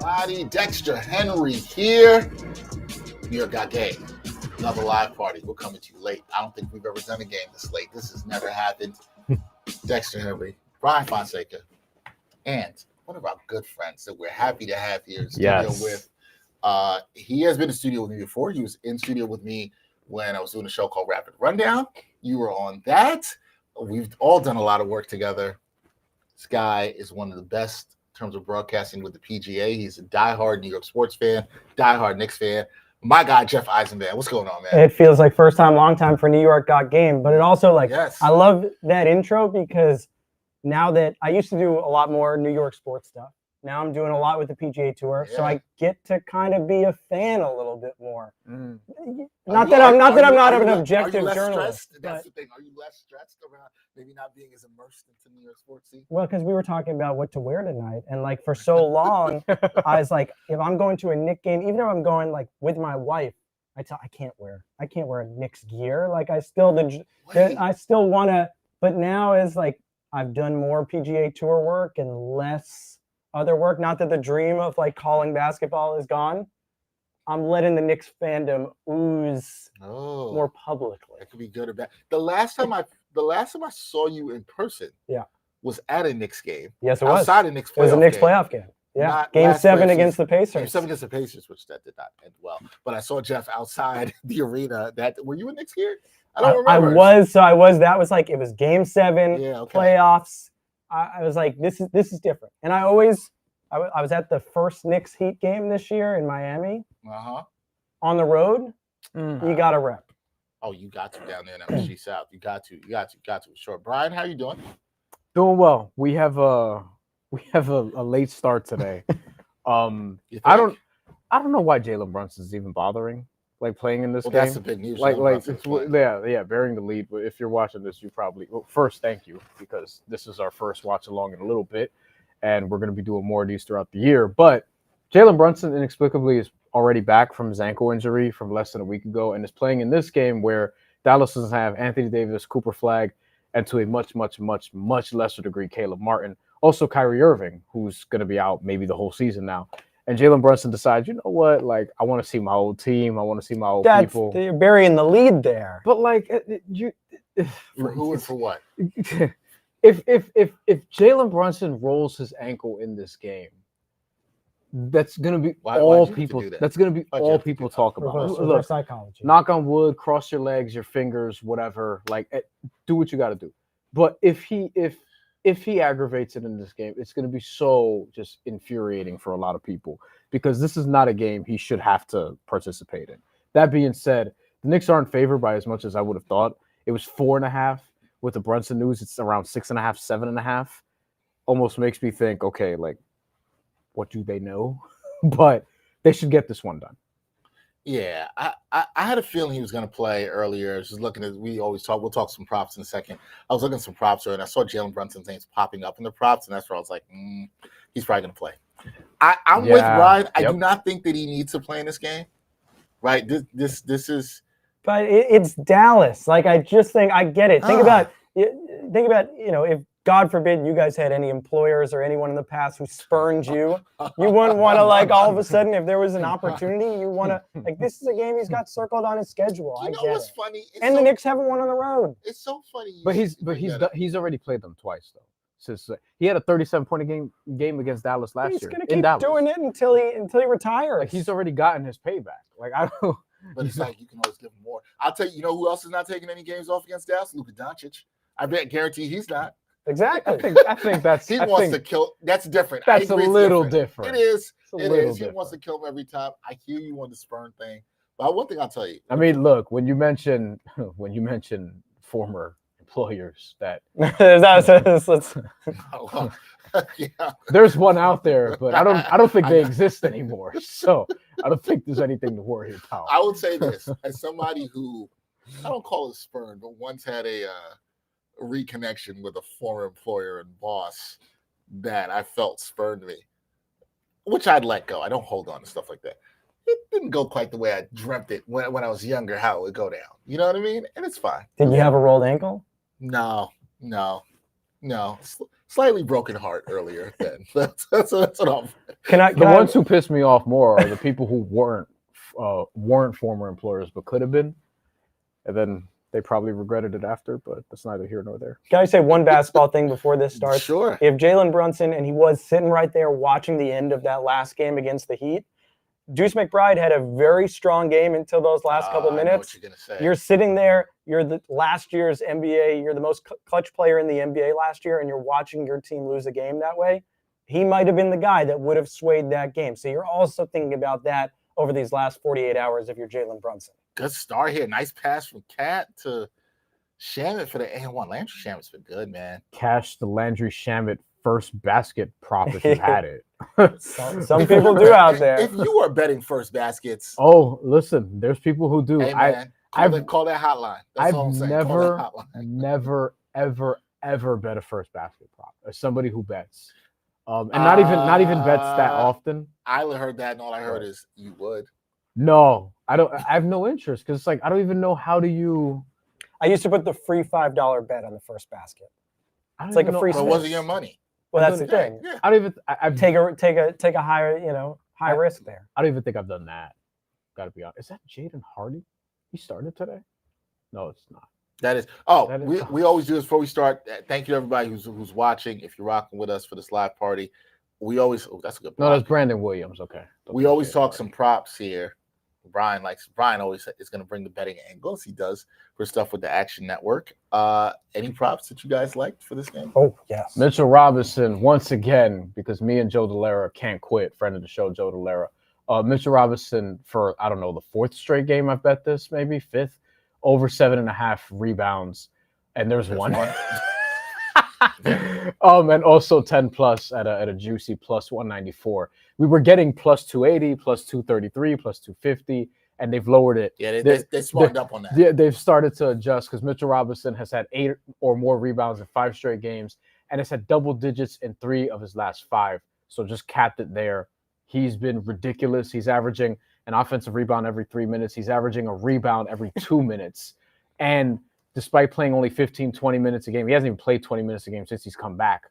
Party. Dexter Henry here. New York got game. Another live party. We're coming to you late. I don't think we've ever done a game this late. This has never happened. Dexter Henry, Bryan Fonseca, and one of our good friends that we're happy to have here in studio with. He has been in studio with me before. He was in studio with me when I was doing a show called Rapid Rundown. You were on that. We've all done a lot of work together. This guy is one of the best in terms of broadcasting with the PGA. He's a diehard New York sports fan, diehard Knicks fan. My guy, Jeff Eisenband. What's going on, man? It feels like first time, long time for New York got game. But it also I love that intro because now that I used to do a lot more New York sports stuff. Now I'm doing a lot with the PGA Tour, so I get to kind of be a fan a little bit more. Not that I'm not an objective journalist. That's the thing. Are you less stressed around maybe not being as immersed into New York sports scene? Well, because we were talking about what to wear tonight, and like for so long, I was like, if I'm going to a Knicks game, even if I'm going like with my wife, I can't wear Knicks gear. Like I still want to, but now is like I've done more PGA Tour work and less other work. Not that the dream of like calling basketball is gone. I'm letting the Knicks fandom ooze more publicly. That could be good or bad. The last time I saw you in person, was at a Knicks game. Yes, it was. Outside a Knicks playoff game. It was a Knicks playoff game. Yeah, Game 7 against the Pacers. Game 7 against the Pacers, which that did not end well. But I saw Jeff outside the arena. Were you in Knicks gear? I don't remember. I was. That was like it was Game 7 playoffs. I was like, this is different. And I was at the first Knicks Heat game this year in Miami. On the road, you got to rep. Oh, you got to down there in MSG South. You got to. Sure. Brian, how you doing? Doing well. We have a late start today. I don't know why Jalen Brunson's even bothering playing in this game. That's the big news. Bearing the lead. But if you're watching this, you probably first thank you because this is our first watch along in a little bit, and we're going to be doing more of these throughout the year. But Jalen Brunson inexplicably is already back from his ankle injury from less than a week ago, and is playing in this game where Dallas doesn't have Anthony Davis, Cooper Flagg, and to a much, much, much, much lesser degree, Caleb Martin. Also, Kyrie Irving, who's going to be out maybe the whole season now. And Jalen Brunson decides, you know what? Like, I want to see my old team. I want to see my old people. You're burying the lead there. But for who and for what? If Jalen Brunson rolls his ankle in this game, that's going to be all people. That's going to be all people talk about. Look, psychology. Knock on wood. Cross your legs, your fingers, whatever. Do what you got to do. But if he aggravates it in this game, it's going to be so just infuriating for a lot of people because this is not a game he should have to participate in. That being said, the Knicks aren't favored by as much as I would have thought. It was 4.5 with the Brunson news. It's around 6.5, 7.5. Almost makes me think, okay, what do they know? But they should get this one done. Yeah, I had a feeling he was going to play earlier. I was just looking at, we'll talk some props in a second. I was looking at some props earlier, and I saw Jalen Brunson's names popping up in the props, and that's where I was like, he's probably going to play. I'm with Ryan. I do not think that he needs to play in this game, right? This is. But it's Dallas. I just think I get it. Think about if God forbid you guys had any employers or anyone in the past who spurned you, you wouldn't want to all of a sudden if there was an opportunity, you want to this is a game he's got circled on his schedule. You know what's funny? And the Knicks haven't won on the road. It's so funny. But he's already played them twice though. Since he had a 37-point game against Dallas last year. He's gonna keep doing it until he retires. He's already gotten his payback. I don't. But it's you can always give him more. I'll tell you. You know who else is not taking any games off against Dallas? Luka Doncic. I guarantee he's not. Exactly. I think that's he wants to kill. That's different. That's a little different. It is. It is. He wants to kill him every time. I hear you on the spurn thing, but one thing I'll tell you. I mean, look, when you mention former employers, that there's one out there, but I don't think they exist anymore. So I don't think there's anything to worry about. I would say this as somebody who I don't call it spurn, but once had a reconnection with a former employer and boss that I felt spurned me, which I'd let go. I don't hold on to stuff like that. It didn't go quite the way I dreamt it when I was younger, how it would go down. You know what I mean? And it's fine. Did you have a rolled ankle? No. slightly broken heart earlier. Then that's what I'm. The ones who pissed me off more are the people who weren't former employers but could have been, and then they probably regretted it after. But that's neither here nor there. Can I say one basketball thing before this starts? Sure. If Jalen Brunson, and he was sitting right there watching the end of that last game against the Heat, Deuce McBride had a very strong game until those last couple minutes. I know what you're gonna say. You're sitting there. You're the last year's NBA. You're the most clutch player in the NBA last year, and you're watching your team lose a game that way. He might have been the guy that would have swayed that game. So you're also thinking about that over these last 48 hours if you're Jalen Brunson. Good start here. Nice pass from Cat to Shamet for the and1. Landry Shamet's been good, man. Cash the Landry Shamet first basket prop if you had it. Some people do out there. If you are betting first baskets. Oh, listen, there's people who do. Hey, man, call that hotline. That's all I'm saying. Never, ever bet a first basket prop as somebody who bets. And not even bets that often. I heard that, and all I heard is you would. No, I don't. I have no interest because it's like I don't even know how do you. I used to put the free $5 bet on the first basket. It's like a free. But wasn't your money? Well, that's the thing. Yeah. I don't even. I take a higher, high risk there. I don't even think I've done that. Got to be honest. Is that Jaden Hardy? He started today? No, it's not. That is. We always do this before we start. Thank you to everybody who's watching. If you're rocking with us for this live party, we always. Oh, that's a good. No, that's Brandon Williams. Okay. We always talk some props here. Bryan always is going to bring the betting angles. He does for stuff with the Action Network. Any props that you guys liked for this game? Oh, yes. Mitchell Robinson, once again, because me and Joe Delera can't quit, friend of the show, Joe Delera. Mitchell Robinson for, I don't know, the fourth straight game I've bet this, maybe fifth, over 7.5 rebounds. And there's one. And also 10 plus at a juicy plus 194. We were getting plus 280, plus 233, plus 250, and they've lowered it. Yeah, they smartened up on that. Yeah, they've started to adjust because Mitchell Robinson has had 8 or more rebounds in 5 straight games, and has had double digits in 3 of his last 5. So just capped it there. He's been ridiculous. He's averaging an offensive rebound every 3 minutes. He's averaging a rebound every 2 minutes. And despite playing only 15, 20 minutes a game, he hasn't even played 20 minutes a game since he's come back.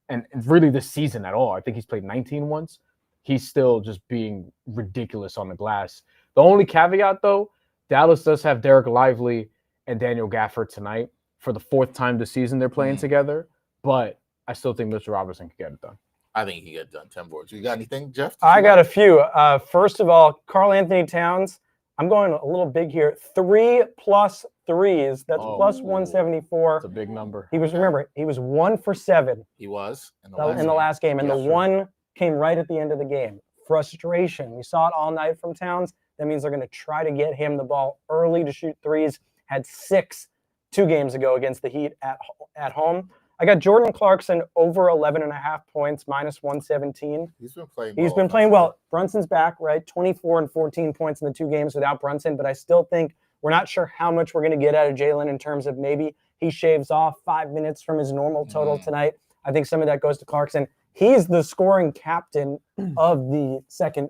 And really this season at all. I think he's played 19 once. He's still just being ridiculous on the glass. The only caveat, though, Dallas does have Derek Lively and Daniel Gafford tonight for the 4th time this season they're playing together. But I still think Mitchell Robinson can get it done. I think he can get it done. 10 boards. You got anything, Jeff? I got a few. First of all, Karl Anthony Towns. I'm going a little big here. 3 plus threes. That's plus 174. That's a big number. He was 1 for 7. He was in the last game. And the one came right at the end of the game. Frustration. We saw it all night from Towns. That means they're going to try to get him the ball early to shoot threes. Had 6 2 games ago against the Heat at home. I got Jordan Clarkson over 11.5 points, minus 117. He's been playing well. He's been playing well. Brunson's back, right? 24 and 14 points in the 2 games without Brunson, but I still think we're not sure how much we're going to get out of Jalen in terms of maybe he shaves off 5 minutes from his normal total tonight. I think some of that goes to Clarkson. He's the scoring captain of the second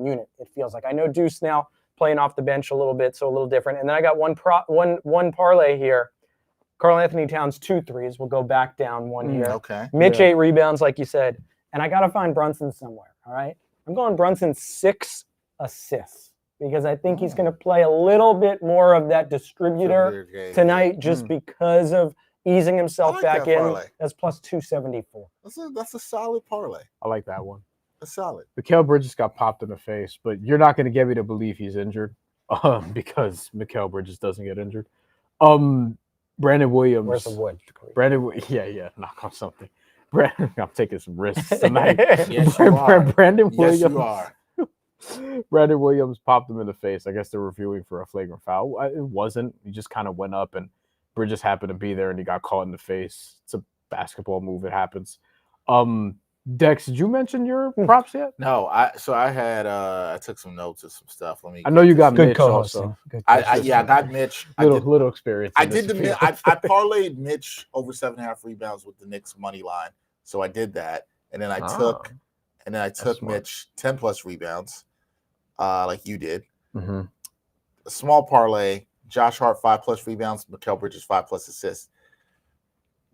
unit, it feels like. I know Deuce now playing off the bench a little bit, so a little different. And then I got one parlay here. Karl Anthony Towns 2 threes. We'll go back down 1 here. Okay. Mitch 8 rebounds, like you said. And I got to find Brunson somewhere, all right? I'm going Brunson 6 assists because I think he's going to play a little bit more of that distributor tonight just because of easing himself back in. Parlay. That's plus 274. That's a solid parlay. I like that one. That's solid. Mikal Bridges got popped in the face, but you're not going to get me to believe he's injured because Mikal Bridges doesn't get injured. Brandon Williams. Where's the wood? Yeah. Knock on something. I'm taking some risks tonight. Yes, you are. Brandon Williams. Yes, you are. Brandon Williams popped him in the face. I guess they're reviewing for a flagrant foul. It wasn't. He just kind of went up, and Bridges happened to be there, and he got caught in the face. It's a basketball move. It happens. Dex, did you mention your props yet? No, I took some notes of some stuff. I know you got good Mitch co-hosting. also. I got Mitch. Little experience. I did I parlayed Mitch over 7.5 rebounds with the Knicks money line. So I did that, and then I took Mitch 10 plus rebounds, like you did. Mm-hmm. A small parlay. Josh Hart 5 plus rebounds. Mikal Bridges 5 plus assists.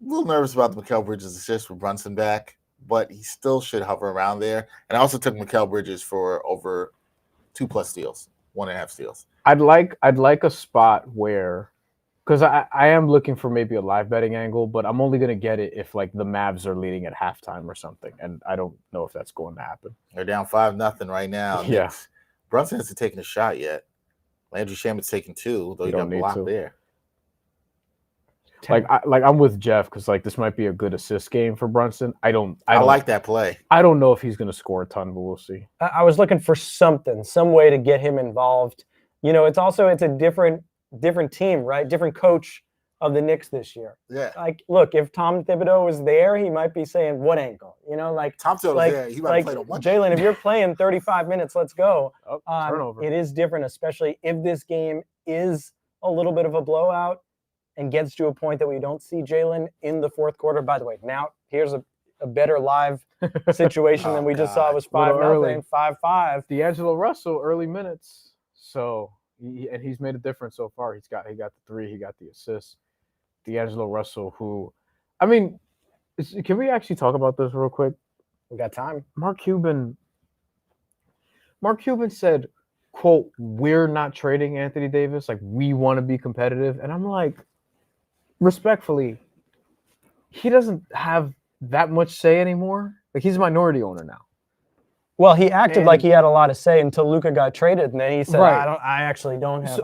little nervous about the Mikal Bridges assist with Brunson back, but he still should hover around there. And I also took Mikal Bridges for over 2+ steals, 1.5 steals. I'd like a spot where, because I am looking for maybe a live betting angle, but I'm only gonna get it if like the Mavs are leading at halftime or something, and I don't know if that's going to happen. They're down 5-0 right now. Yeah. Knicks. Brunson hasn't taken a shot yet. Landry Shamit's taken 2, though he got blocked there. Like I'm with Jeff because like this might be a good assist game for Brunson. I like that play. I don't know if he's going to score a ton, but we'll see. I was looking for some way to get him involved. You know, it's a different team, right? Different coach of the Knicks this year. Yeah. Like, look, if Tom Thibodeau was there, he might be saying, "What ankle?" You know, like Tom Thibodeau was there. He might have played on one. Jalen, if you're playing 35 minutes, let's go. Turnover. It is different, especially if this game is a little bit of a blowout and gets to a point that we don't see Jalen in the fourth quarter. By the way, now here's a better live situation than we just saw. It was 5-0, 5-5. D'Angelo Russell, early minutes. So, he's made a difference so far. He got the 3, he got the assist. D'Angelo Russell, who, I mean, can we actually talk about this real quick? We got time. Mark Cuban said, quote, "We're not trading Anthony Davis. Like, we want to be competitive." And I'm like, respectfully, he doesn't have that much say anymore. Like, he's a minority owner now. Well, he acted like he had a lot of say until Luka got traded, and then he said, Right. I actually don't have.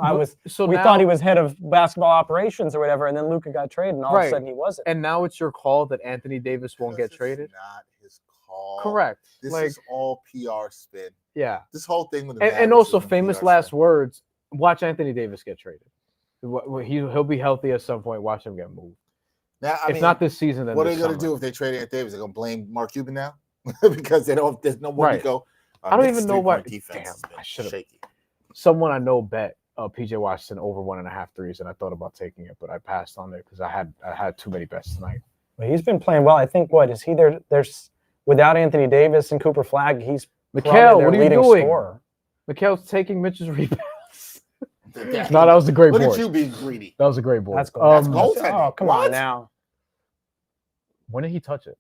We thought he was head of basketball operations or whatever, and then Luka got traded, and all of a sudden he wasn't. And now it's your call that Anthony Davis won't get traded? Not his call. Correct. This is all PR spin. Yeah. This whole thing with the and also famous last words, watch Anthony Davis get traded. He'll be healthy at some point. Watch him get moved. Now, if not this season, then what are they going to do if they trade Anthony Davis? They're going to blame Mark Cuban now? Because there's no more to go. I don't even know what defense. I should have. Shaky. Someone I know bet PJ Washington over 1.5 threes, and I thought about taking it, but I passed on it because I had too many bets tonight. Well, he's been playing well. I think there's without Anthony Davis and Cooper Flagg, he's Mikal, what are you doing? Scorer. Mikal's taking Mitch's rebounds. No, that was a great board. Look at you being greedy. That was a great board. That's goal. That's goaltending. Oh, come on now. When did he touch it?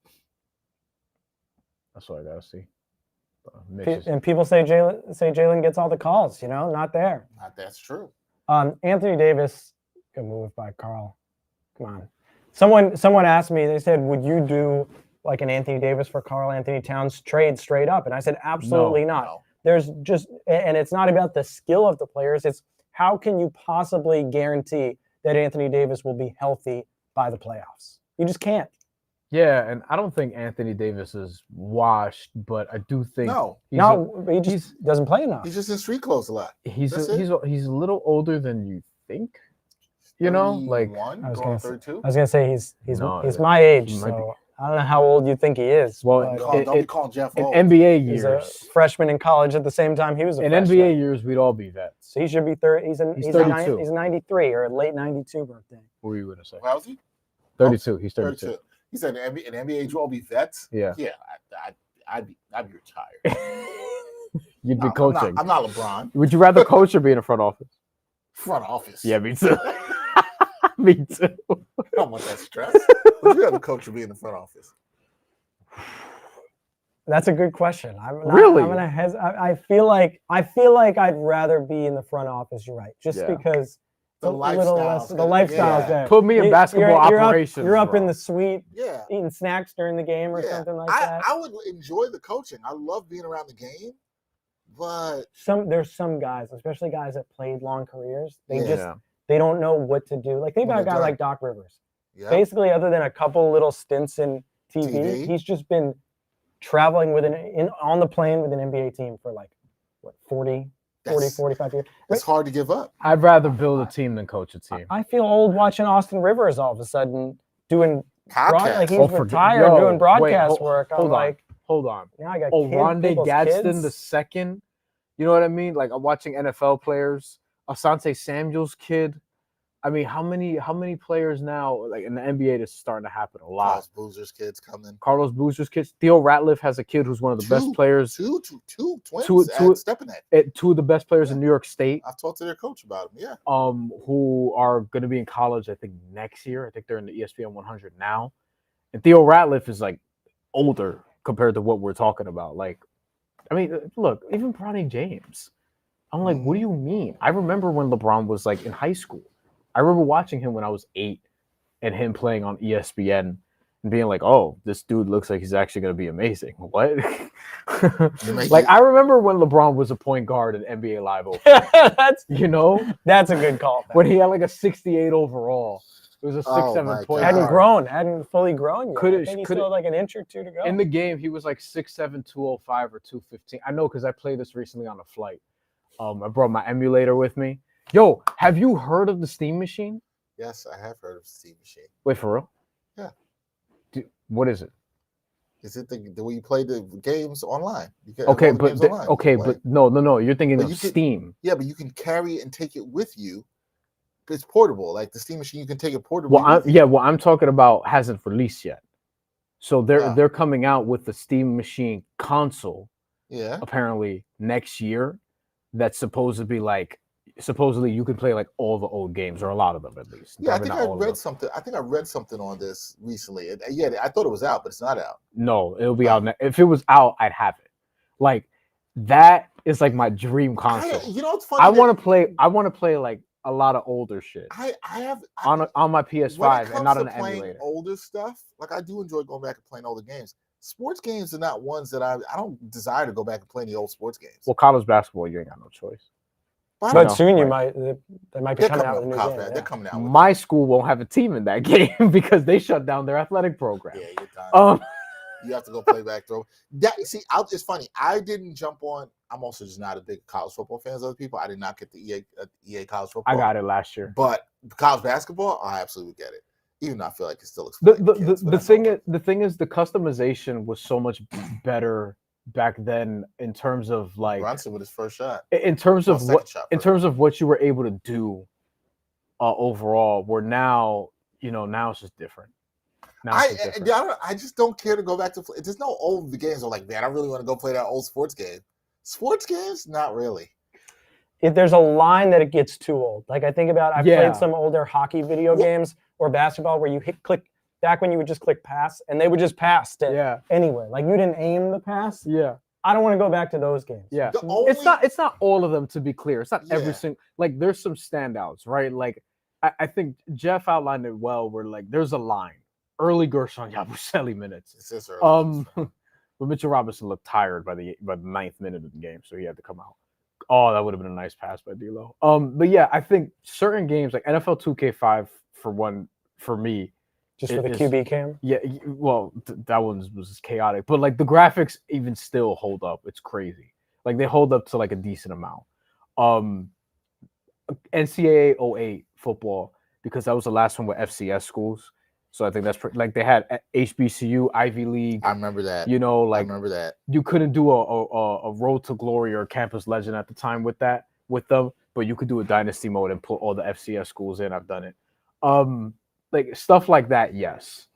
That's what I gotta see. And people say Jalen gets all the calls. You know, not there. That's true. Anthony Davis, good move by Carl. Come on. Someone asked me. They said, "Would you do like an Anthony Davis for Karl Anthony Towns trade straight up?" And I said, "Absolutely not." No. There's just, and it's not about the skill of the players. It's how can you possibly guarantee that Anthony Davis will be healthy by the playoffs? You just can't. Yeah, and I don't think Anthony Davis is washed, but I do think he just doesn't play enough. He's just in street clothes a lot. He's a little older than you think. You know, like I was gonna say he's my age, so I don't know how old you think he is. Well, don't be calling Jeff old. In NBA years, he's a freshman in college at the same time he was a freshman. NBA years, we'd all be vets. So he should be 30. He's 32. He's 93 or late 92 birthday. What were you gonna say? How old is he? 32. He's 32. He said in NBA you all be vets. Yeah. Yeah, I'd be retired. You'd be coaching. I'm not LeBron. Would you rather coach or be in a front office? Front office. Yeah, me too. Me too. I don't want that stress. Would you rather coach or be in the front office? That's a good question. Really? I feel like I'd rather be in the front office. You're right, just because the lifestyle's there. Put me in basketball operations. You're up in the suite, yeah, eating snacks during the game or something like that. I would enjoy the coaching. I love being around the game, but there's some guys, especially guys that played long careers, they don't know what to do. Like think about a guy like Doc Rivers. Yeah. Basically, other than a couple little stints in TV, he's just been traveling on the plane with an NBA team for like 40, 45 years. It's hard to give up. I'd rather build a team than coach a team. I feel old watching Austin Rivers all of a sudden doing like he's retired doing broadcast work. Hold on. Now I got Rondé Gadsden the second. You know what I mean? Like I'm watching NFL players. Asante Samuel's kid. I mean, how many players now, like in the NBA, this is starting to happen a lot. Carlos Boozer's kids coming. Carlos Boozer's kids. Theo Ratliff has a kid who's one of the best players. Two twins at Steppenhead. Two of the best players in New York State. I've talked to their coach about him, yeah. Who are going to be in college, I think, next year. I think they're in the ESPN 100 now. And Theo Ratliff is, like, older compared to what we're talking about. Like, I mean, look, even Bronny James. I'm like, what do you mean? I remember when LeBron was, like, in high school. I remember watching him when I was 8 and him playing on ESPN and being like, oh, this dude looks like he's actually going to be amazing. What? Like, I remember when LeBron was a point guard in NBA Live Open. That's a good call. When he had like a 68 overall. It was a 6'7" point guard. Hadn't fully grown yet. I think he still had like an inch or two to go. In the game, he was like 6'7", 205 or 215. I know because I played this recently on a flight. I brought my emulator with me. Yo, have you heard of the Steam Machine? Yes, I have heard of the Steam Machine. Wait, for real? Yeah. What is it? Is it the way you play the games online? Okay, but no. You're thinking of Steam. Yeah, but you can carry it and take it with you. It's portable. Like the Steam Machine, you can take it portable. What I'm talking about hasn't released yet. So they're coming out with the Steam Machine console. Yeah. Apparently next year, that's supposedly you can play like all the old games or a lot of them at least. Yeah, I think I read something. I think I read something on this recently. Yeah, I thought it was out, but it's not out. No, it'll be out. If it was out, I'd have it. Like that is like my dream console. You know what's funny? I want to play like a lot of older shit. I have on my PS5 and not on the emulator. Older stuff, like I do enjoy going back and playing older games. Sports games are not ones that I don't desire to go back and play any old sports games. Well, college basketball, you ain't got no choice. But soon they might be coming out with a new game. They're coming out. My school won't have a team in that game because they shut down their athletic program. Yeah, you're done. You have to go play back throw. It's funny. I didn't jump on. I'm also just not a big college football fan as other people. I did not get the EA college football. I got it last year. But college basketball, I absolutely get it. Even though I feel like it still looks. The thing is, the customization was so much better back then in terms of like Brunson with his first shot. In terms of what you were able to do overall, where now it's just different. I just don't care to go back to. There's no old games. I'm like, man, I really want to go play that old sports game. Sports games, not really. If there's a line that it gets too old. Like I think about, I've played some older hockey video games or basketball where you click back when you would just click pass and they would just pass anywhere. Like you didn't aim the pass. Yeah. I don't want to go back to those games. Yeah. It's not all of them, to be clear. It's not every single, like there's some standouts, right? Like I think Jeff outlined it well where like there's a line. Early Gershon Yabusele minutes. It's just early. But Mitchell Robinson looked tired by the 9th minute of the game, so he had to come out. Oh, that would have been a nice pass by D'Lo. But yeah, I think certain games like NFL 2K5 for me. Just for the QB cam? Yeah, well, that one was chaotic. But like the graphics even still hold up. It's crazy. Like they hold up to like a decent amount. NCAA 08 football, because that was the last one with FCS schools. So I think that's like they had HBCU, Ivy League. I remember that. I remember that. You couldn't do a Road to Glory or Campus Legend at the time with them, but you could do a Dynasty mode and put all the FCS schools in. I've done it. Like stuff like that, yes.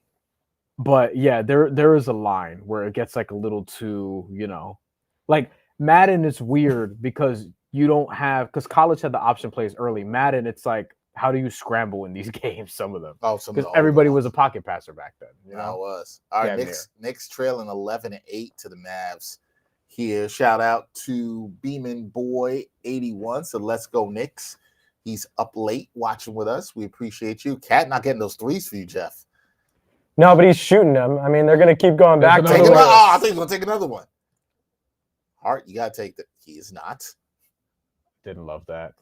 But yeah, there is a line where it gets like a little too, like Madden is weird because you don't have, because college had the option plays early. Madden, it's like, how do you scramble in these games? Some of them. Oh, because everybody was a pocket passer back then. It was. All right, Knicks trailing 11-8 to the Mavs. Here, shout out to Beeman Boy 81. So let's go Knicks. He's up late watching with us. We appreciate you. Cat not getting those threes for you, Jeff. No, but he's shooting them. I mean, they're going to keep going back. I think he's going to take another one. Hart, you got to take that. He is not. Didn't love that.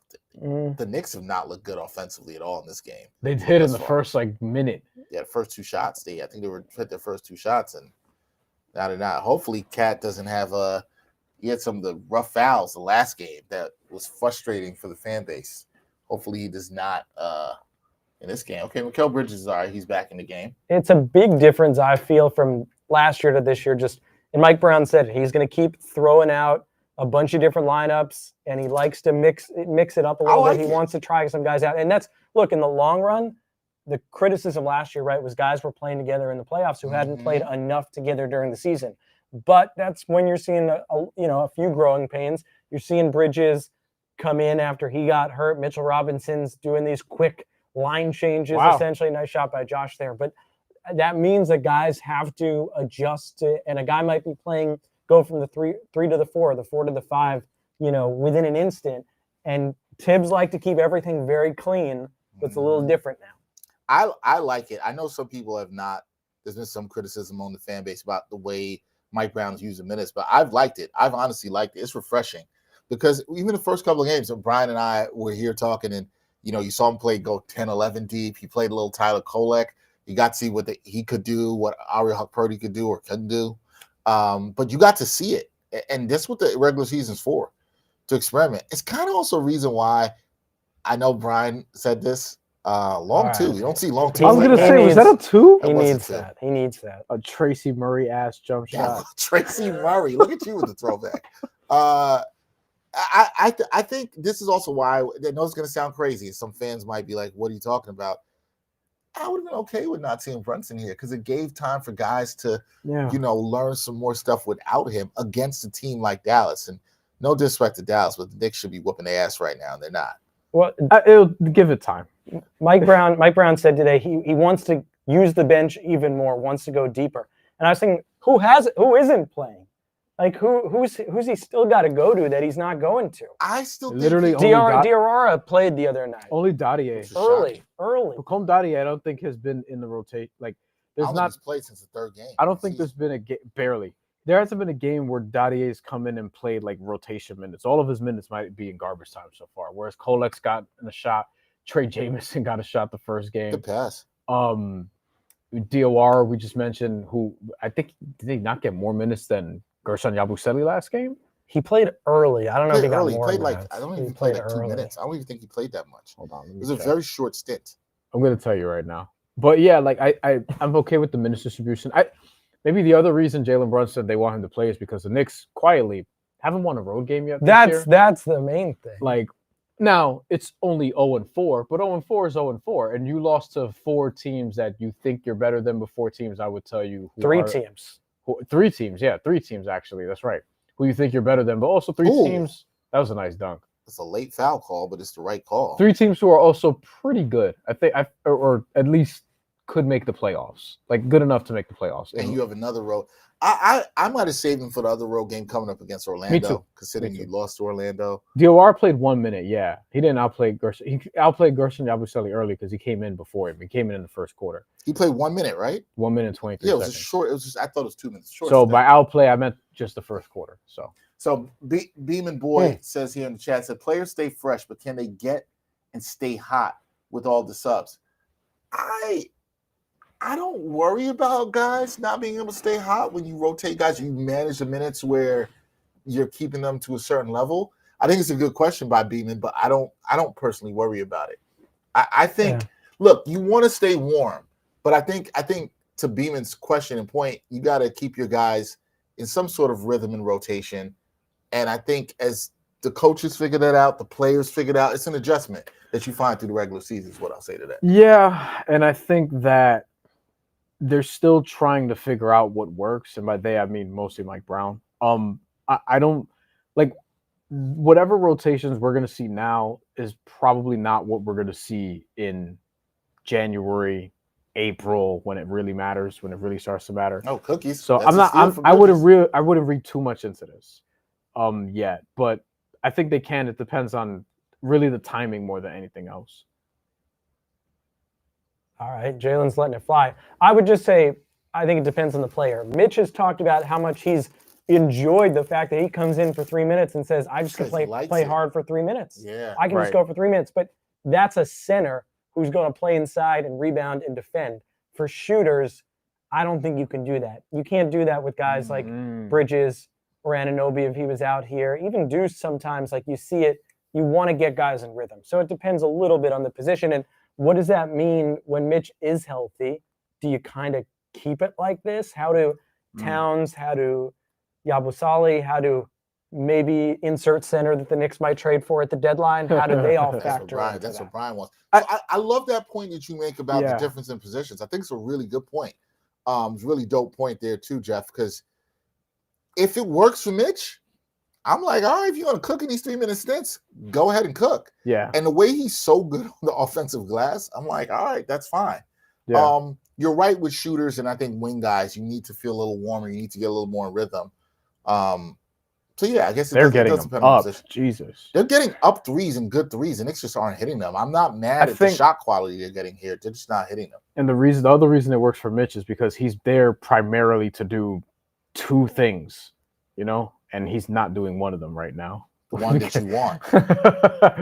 The Knicks have not looked good offensively at all in this game. They did in the first minute. Yeah, the first 2 shots. I think they were hit their first 2 shots, and now they're not. Hopefully, Cat doesn't have he had some of the rough fouls the last game that was frustrating for the fan base. Hopefully, he does not in this game. Okay, Mikal Bridges is all right. He's back in the game. It's a big difference, I feel, from last year to this year. And Mike Brown said he's going to keep throwing out a bunch of different lineups, and he likes to mix it up a little bit. He wants to try some guys out. And that's, look, in the long run, the criticism last year, right, was guys were playing together in the playoffs who hadn't played enough together during the season. But that's when you're seeing a few growing pains. You're seeing Bridges come in after he got hurt. Mitchell Robinson's doing these quick line changes, essentially. Nice shot by Josh there. But that means that guys have to adjust to, and a guy might be go from the three to the 4, the 4 to the 5, within an instant. And Tibbs like to keep everything very clean, but it's a little different now. I like it. I know some people have not. There's been some criticism on the fan base about the way Mike Brown's using minutes, but I've liked it. I've honestly liked it. It's refreshing because even the first couple of games, Bryan and I were here talking, and you saw him go 10, 11 deep. He played a little Tyler Kolek. You got to see what he could do, what Purdy could do or couldn't do. But you got to see it, and that's what the regular season's for, to experiment. It's kind of also a reason why I know Bryan said this. Long two. You don't see long two. I was gonna say, was that a 2? He needs that. He needs that. A Tracy Murray ass jump shot. Tracy Murray. Look at you with the throwback. I think this is also why I know it's gonna sound crazy. Some fans might be like, "What are you talking about?" I would have been okay with not seeing Brunson here because it gave time for guys to, learn some more stuff without him against a team like Dallas. And no disrespect to Dallas, but the Knicks should be whooping their ass right now, and they're not. Well, it'll give it time. Mike Brown said today he wants to use the bench even more, wants to go deeper. And I was thinking, who isn't playing? Like who's he still got to go to that he's not going to? I still think literally Diarra played the other night. Only Dadier. Early. Hakeem Dadier, I don't think has been in the rotate. Like there's not he's played since the third game. I don't think there's been a game barely. There hasn't been a game where Dadier's come in and played like rotation minutes. All of his minutes might be in garbage time so far. Whereas Kolek's got a shot. Trey Jameson got a shot the first game. Good pass. DOR, we just mentioned, who I think did he not get more minutes than Gershon Yabusele last game? He played early. I don't know if he got more. He played I don't even think he played like 2 minutes. I don't even think he played that much. Hold on. It was a very short stint. I'm gonna tell you right now. But yeah, like I'm okay with the minutes distribution. Maybe the other reason Jalen Brunson said they want him to play is because the Knicks quietly haven't won a road game yet. That's the main thing. Like now it's only 0-4, but 0-4 is 0-4, and you lost to 4 teams that you think you're better than, but 4 teams I would tell you 3 teams. 3 teams, yeah, 3 teams actually. That's right. Who you think you're better than, but also 3 teams. That was a nice dunk. It's a late foul call, but it's the right call. 3 teams who are also pretty good. I think or at least could make the playoffs, like good enough to make the playoffs. And you have another road. I might have saved him for the other road game coming up against Orlando. Me too. Considering you lost to Orlando. DOR played 1 minute. Yeah, he didn't outplay Gershon. He outplayed Gershon Yabusele early because he came in before him. He came in the first quarter. He played 1 minute, right? 1 minute 23. Yeah, it was a short. It was just I thought it was 2 minutes. Short so by outplay, I meant just the first quarter. So Beeman Boy says here in the chat, said players stay fresh, but can they get and stay hot with all the subs? I don't worry about guys not being able to stay hot when you rotate guys. You manage the minutes where you're keeping them to a certain level. I think it's a good question by Beeman, but I don't personally worry about it. I think, look, you want to stay warm, but I think to Beeman's question and point, you got to keep your guys in some sort of rhythm and rotation. And I think as the coaches figure that out, the players figure it out, it's an adjustment that you find through the regular season is what I'll say to that. Yeah, and I think that they're still trying to figure out what works. And by they, I mean mostly Mike Brown. I don't like whatever rotations we're going to see now is probably not what we're going to see in January, April, when it really matters, when it really starts to matter. No cookies. So I wouldn't read too much into this yet, but I think they can. It depends on really the timing more than anything else. All right, Jalen's letting it fly. I would just say I think it depends on the player. Mitch has talked about how much he's enjoyed the fact that he comes in for 3 minutes and says, I just can play hard for 3 minutes. Yeah, I can just go for 3 minutes. But that's a center who's going to play inside and rebound and defend. For shooters, I don't think you can do that. You can't do that with guys like Bridges or Anunoby if he was out here. Even Deuce sometimes, like you see it, you want to get guys in rhythm. So it depends a little bit on the position. And what does that mean when Mitch is healthy? Do you kind of keep it like this? How do Towns, how do Yabusele, how do maybe insert center that the Knicks might trade for at the deadline? How do they all factor into That's that? what Bryan wants. I love that point that you make about the Yeah. difference in positions. I think it's a really good point. It's a really dope point there too, Jeff, because if it works for Mitch, I'm like, all right, if you're going to cook in these 3-minute stints, go ahead and cook. Yeah. And the way he's so good on the offensive glass, I'm like, all right, that's fine. Yeah. You're right with shooters, and I think wing guys, you need to feel a little warmer. You need to get a little more in rhythm. So yeah, I guess They're getting it does them depend on up. position. Jesus. They're getting up threes and good threes, and Knicks just aren't hitting them. I'm not mad at the shot quality they're getting here. They're just not hitting them. And the other reason it works for Mitch is because he's there primarily to do two things, and he's not doing one of them right now. The one that you want.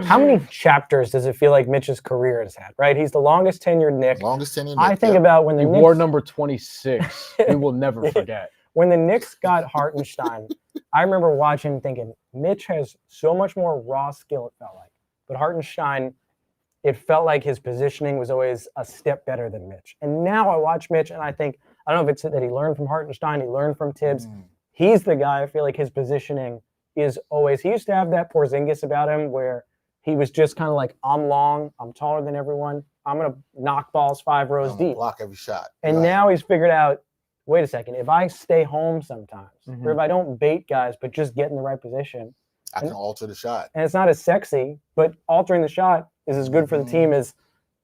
How many chapters does it feel like Mitch's career has had, right? He's the longest tenured Knick. I think about when the Knicks wore number 26. We will never forget. When the Knicks got Hartenstein, I remember watching and thinking, Mitch has so much more raw skill, it felt like. But Hartenstein, it felt like his positioning was always a step better than Mitch. And now I watch Mitch and I think, I don't know if it's that he learned from Hartenstein, he learned from Tibbs. He's the guy, I feel like his positioning is always, he used to have that Porzingis about him where he was just kind of like, I'm long, I'm taller than everyone, I'm going to knock balls 5 rows deep. Block every shot. And now he's figured out, wait a second, if I stay home sometimes, or if I don't bait guys, but just get in the right position, I can alter the shot. And it's not as sexy, but altering the shot is as good for the team as,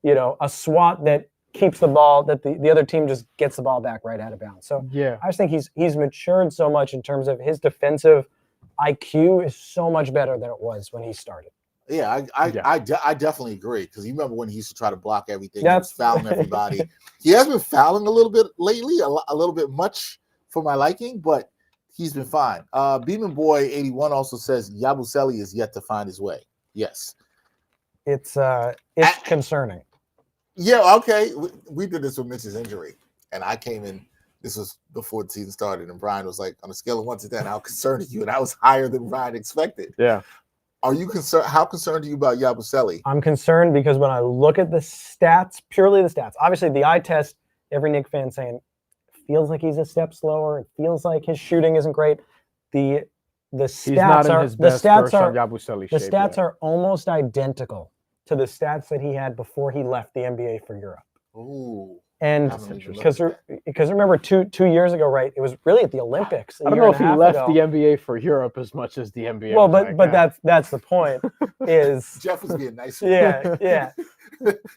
a swat that keeps the ball, that the other team just gets the ball back right out of bounds. So yeah, I just think he's matured so much in terms of his defensive IQ is so much better than it was when he started. Yeah, I definitely agree, because you remember when he used to try to block everything, he was fouling everybody. He has been fouling a little bit lately, a little bit much for my liking, but he's been fine. Beeman Boy 81 also says Yabusele is yet to find his way. Yes, it's concerning. Yeah, okay. We did this with Mitch's injury, and I came in. This was before the season started, and Bryan was like, on a scale of 1 to 10, how concerned are you? And I was higher than Bryan expected. Yeah. Are you concerned? How concerned are you about Yabusele? I'm concerned because when I look at the stats, purely the stats, obviously the eye test, every Knicks fan saying, feels like he's a step slower. It feels like his shooting isn't great. The stats are almost identical to the stats that he had before he left the NBA for Europe. Ooh. And because remember 2 years ago, right? It was really at the Olympics. I don't know if he left the NBA for Europe as much as the NBA. Well, but that's the point. Is Jeff was being nice. Yeah.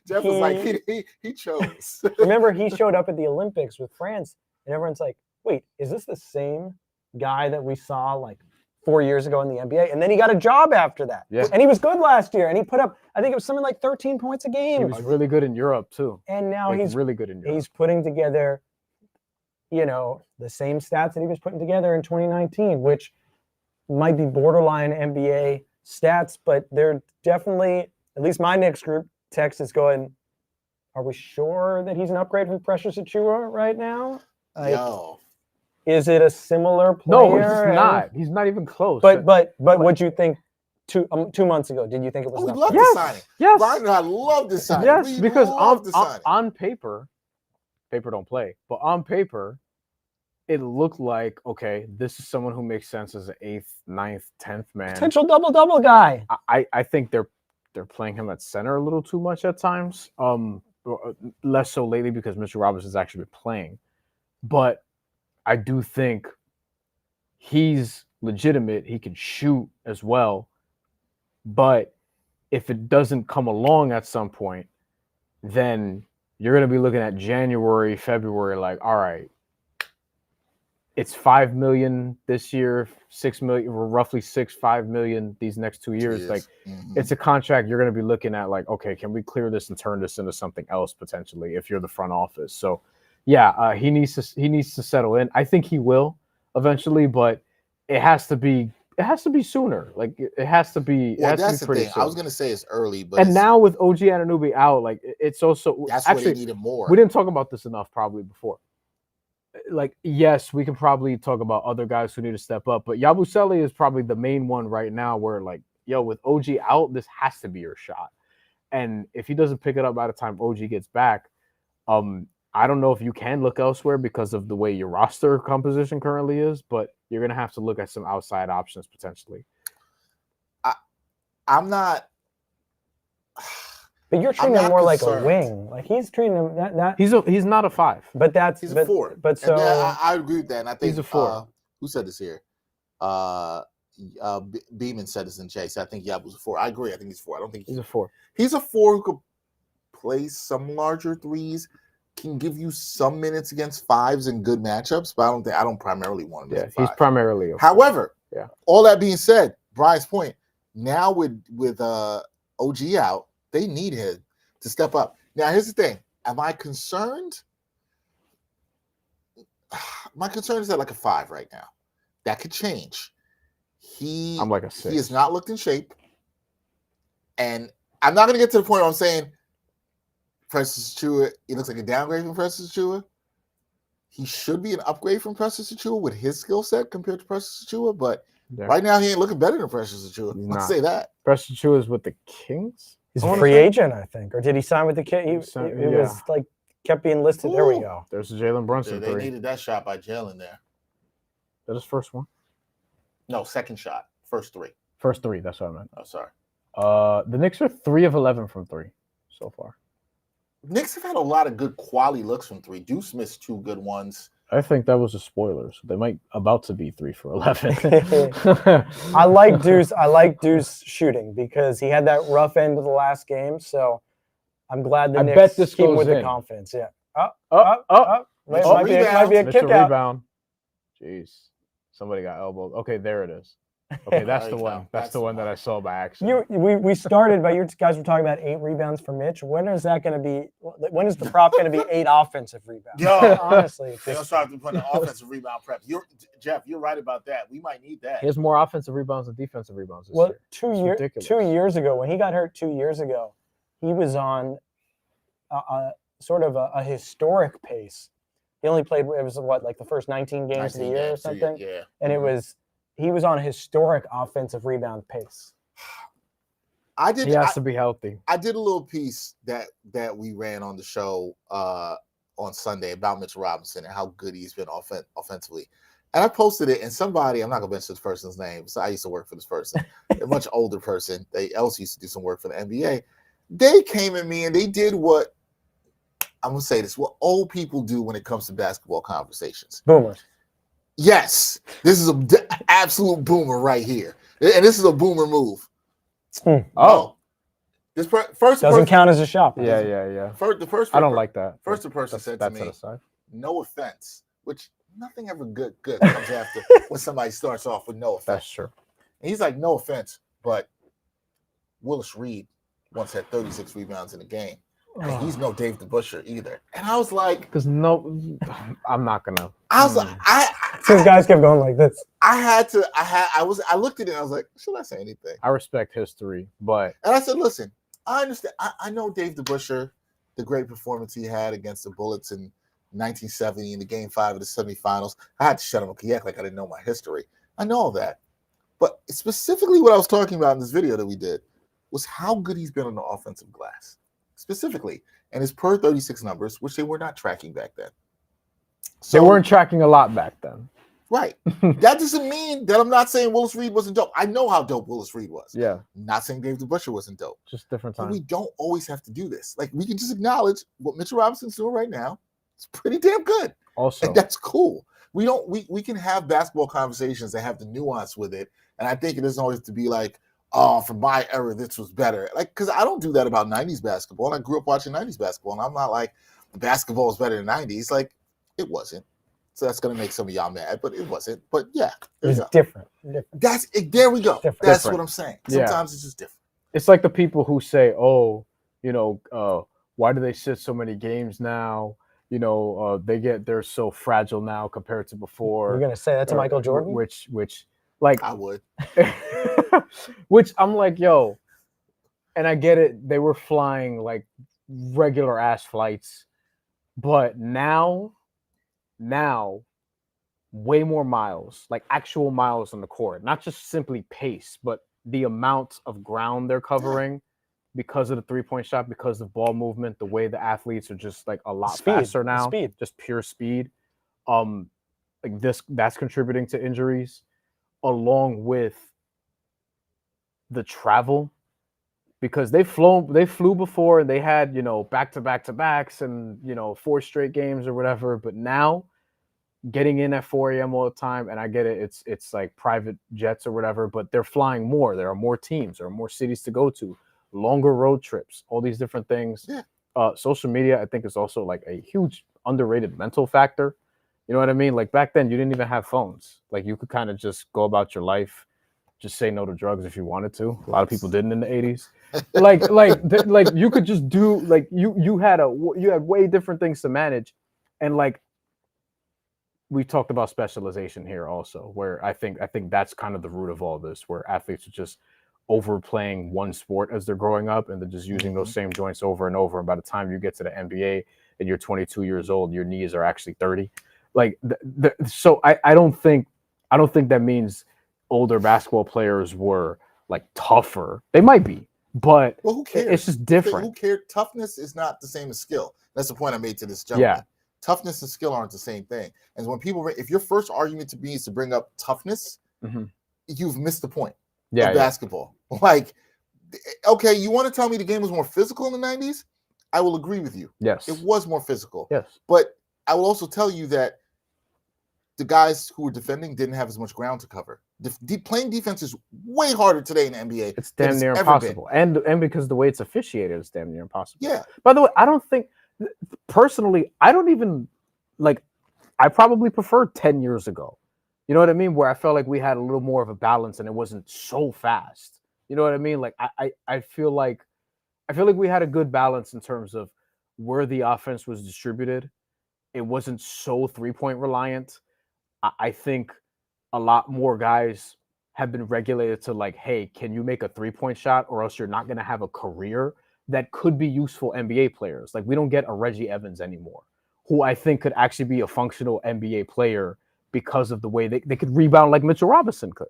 Jeff was like he chose. Remember, he showed up at the Olympics with France, and everyone's like, "Wait, is this the same guy that we saw like 4 years ago in the NBA?" And then he got a job after that. Yeah. And he was good last year, and he put up, I think it was something like 13 points a game. He was really good in Europe too. And now he's really good in Europe. He's putting together, the same stats that he was putting together in 2019, which might be borderline NBA stats, but they're definitely, at least my Knicks group text is going, are we sure that he's an upgrade from Precious Achiuwa right now? No. Is it a similar player? No, he's not. He's not even close. But what do you think 2 months ago? Did you think it was? We love the signing. Yes. Bryan and I love the signing. Yes, because on paper don't play, but on paper, it looked like, okay, this is someone who makes sense as an 8th, 9th, 10th man. Potential double guy. I think they're playing him at center a little too much at times. Less so lately because Mitchell Robinson's actually been playing, but I do think he's legitimate. He can shoot as well. But if it doesn't come along at some point, then you're going to be looking at January, February, like, all right, it's $5 million this year, $6 million, roughly $5 million these next 2 years. Like, it's a contract you're going to be looking at, like, okay, can we clear this and turn this into something else potentially if you're the front office? So, yeah, he needs to settle in. I think he will eventually, but it has to be sooner. Like it has to be. Well, that's the pretty thing. soon. I was gonna say it's early, but now with OG Anunoby out, like it's also that's actually where they needed more. We didn't talk about this enough probably before. Like yes, we can probably talk about other guys who need to step up, but Yabusele is probably the main one right now. Where like, yo, with OG out, this has to be your shot. And if he doesn't pick it up by the time OG gets back, I don't know if you can look elsewhere because of the way your roster composition currently is, but you're gonna have to look at some outside options potentially. I'm not. But you're treating I'm him not more like a concerned. wing. Like he's treating him that. He's not a 5. But that's He's a 4. But so and I agree with that. And I think He's a 4. Who said this here? Beeman said this in Chase. I think Yab was a 4. I agree. I think he's 4. I don't think He's a 4. He's a 4 who could play some larger threes, can give you some minutes against 5s in good matchups, but I don't primarily want him. Yeah, as a 5. he's primarily. However, yeah. All that being said, Brian's point. Now with OG out, they need him to step up. Now, here's the thing. Am I concerned? My concern is at like a 5 right now. That could change. I'm like a 6. He has not looked in shape. And I'm not going to get to the point where I'm saying Precious Achiuwa, he looks like a downgrade from Precious Achiuwa. He should be an upgrade from Precious Achiuwa with his skill set compared to Precious Achiuwa, but right now he ain't looking better than Precious Achiuwa. I'll say that. Precious Achiuwa is with the Kings? He's a free agent, I think. Or did he sign with the Kings? It was like kept being listed. Ooh. There we go. There's a Jalen Brunson. They needed that shot by Jalen there. That is first one? No, second shot. First 3. First 3, that's what I meant. Oh, sorry. The Knicks are 3 of 11 from 3 so far. Knicks have had a lot of good quality looks from 3. Deuce missed 2 good ones. I think that was a spoiler. So they might about to be 3 for 11. I like Deuce shooting because he had that rough end of the last game. So I'm glad the Knicks keep with the confidence. Yeah. Up. Might be a kick out. Rebound. Jeez. Somebody got elbowed. Okay, there it is. Okay, that's the one. That's the one that I saw by accident. We started by you guys were talking about 8 rebounds for Mitch. When is that going to be? When is the prop going to be 8 offensive rebounds? Yo, honestly, they'll start to put an offensive rebound prep. Jeff, you're right about that. We might need that. He has more offensive rebounds than defensive rebounds this year. 2 years ago, when he got hurt 2 years ago, he was on sort of a historic pace. He only played. It was like the first 19 games of the year or something. Yeah, and it was. He was on a historic offensive rebound pace. He has to be healthy. I did a little piece that we ran on the show on Sunday about Mitchell Robinson and how good he's been offensively. And I posted it, and somebody, I'm not going to mention this person's name, so I used to work for this person, a much older person. They also used to do some work for the NBA. They came at me, and they did what, I'm going to say this, what old people do when it comes to basketball conversations. Boomers. Yes, this is an absolute boomer right here, and this is a boomer move. Oh, this first doesn't count as a shot. Yeah. The first I don't like that. First, the person said to me, "No offense," which nothing ever good comes after when somebody starts off with no offense. That's true. And he's like, "No offense, but Willis Reed once had 36 rebounds in a game." And he's no Dave DeBusschere either. And I was like, because I'm not gonna. I was like, these guys kept going like this. I looked at it and I was like, should I say anything? I respect history, but. And I said, listen, I understand. I know Dave DeBusschere, the great performance he had against the Bullets in 1970 in the Game 5 of the semifinals. I had to shut him up. He acted like I didn't know my history. I know all that. But specifically what I was talking about in this video that we did was how good he's been on the offensive glass. Specifically, and his per 36 numbers, which they were not tracking back then. So, they weren't tracking a lot back then. Right. That doesn't mean that I'm not saying Willis Reed wasn't dope. I know how dope Willis Reed was. Yeah. Not saying Dave DeBusschere wasn't dope. Just different times. But we don't always have to do this. Like, we can just acknowledge what Mitchell Robinson's doing right now. It's pretty damn good. Also. And that's cool. We can have basketball conversations that have the nuance with it. And I think it doesn't always have to be like, oh, from my era, this was better. Like, because I don't do that about 90s basketball. And I grew up watching 90s basketball. And I'm not like, basketball is better than 90s. Like, it wasn't. So that's going to make some of y'all mad, but it wasn't. But yeah. It's different. That's it. There we go. That's what I'm saying. Sometimes it's just different. It's like the people who say, oh, why do they sit so many games now? They're so fragile now compared to before. You're going to say that to Michael Jordan? Which like I would. Which I'm like, yo, and I get it. They were flying like regular ass flights, but now way more miles, like actual miles on the court, not just simply pace, but the amount of ground they're covering because of the 3-point shot, because of ball movement, the way the athletes are just like a lot faster now, just pure speed. like that's contributing to injuries, along with the travel, because they flew before and they had, back to back to backs and 4 straight games or whatever. But now getting in at 4 a.m. all the time, and I get it, it's like private jets or whatever, but they're flying more. There are more teams, there are more cities to go to, longer road trips, all these different things. Yeah. Social media, I think, is also like a huge underrated mental factor. You know what I mean? Like back then, you didn't even have phones. Like you could kind of just go about your life, just say no to drugs if you wanted to. A lot of people didn't in the 80s. like you could just do, like you had way different things to manage, and like we talked about specialization here also, where I think that's kind of the root of all this, where athletes are just overplaying one sport as they're growing up, and they're just using those same joints over and over. And by the time you get to the NBA and you're 22 years old, your knees are actually 30. Like, so I don't think that means older basketball players were like tougher. They might be, but well, who cares? It's just different. Who cares? Toughness is not the same as skill. That's the point I made to this gentleman. Yeah. Toughness and skill aren't the same thing. And when people, if your first argument to me is to bring up toughness, you've missed the point of basketball. Like, okay, you want to tell me the game was more physical in the 90s? I will agree with you. Yes. It was more physical. Yes. But I will also tell you that the guys who were defending didn't have as much ground to cover. Playing defense is way harder today in the NBA. It's damn near impossible. And because the way it's officiated is damn near impossible. Yeah. By the way, I don't think, personally, I don't even, like, I probably prefer 10 years ago. You know what I mean? Where I felt like we had a little more of a balance and it wasn't so fast. You know what I mean? Like, I feel like we had a good balance in terms of where the offense was distributed. It wasn't so 3-point reliant. I think a lot more guys have been regulated to, like, hey, can you make a 3-point shot, or else you're not going to have a career that could be useful NBA players. Like, we don't get a Reggie Evans anymore, who I think could actually be a functional NBA player because of the way they could rebound like Mitchell Robinson could.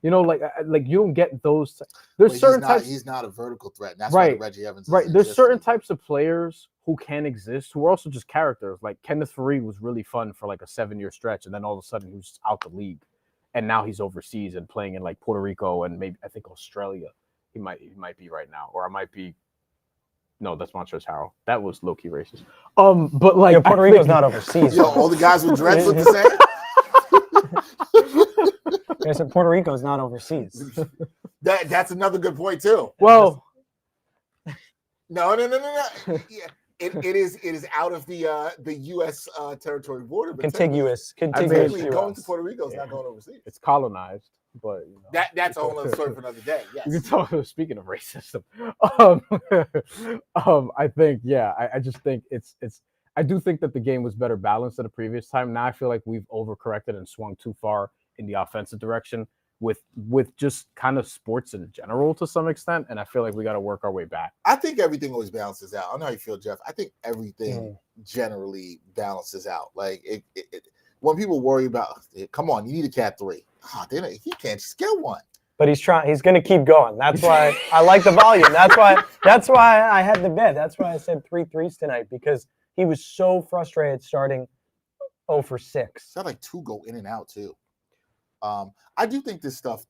You know, like you don't get those. There's certain types. He's not a vertical threat. And that's why Reggie Evans. Right. There's certain types of players who can exist who are also just characters. Like Kenneth Faried was really fun for like a 7-year stretch, and then all of a sudden he was just out the league, and now he's overseas and playing in like Puerto Rico and maybe I think Australia. He might be right now, or I might be. No, that's Montrezl Harrell. That was low-key racist. But like Puerto Rico's not overseas. Yo, all the guys with dreads look the same. I said Puerto Rico's not overseas. That's another good point too. Well, no. Yeah, it is out of the U.S. territory border. But contiguous. Technically, going to Puerto Rico is not going overseas. It's colonized, but that's a whole other story for another day. Yes. You can talk. Speaking of racism, I think I just think it's. I do think that the game was better balanced than the previous time. Now I feel like we've overcorrected and swung too far in the offensive direction with just kind of sports in general to some extent, and I feel like we got to work our way back. I think everything always balances out. I don't know how you feel, Jeff. I think everything generally balances out. Like it when people worry about, come on, you need a cat 3. Oh, he can't just get one. But he's trying. He's going to keep going. That's why I like the volume. That's why I had the bet. That's why I said 3 threes tonight, because he was so frustrated starting 0 for 6. It's not like 2 go in and out too. I do think this stuff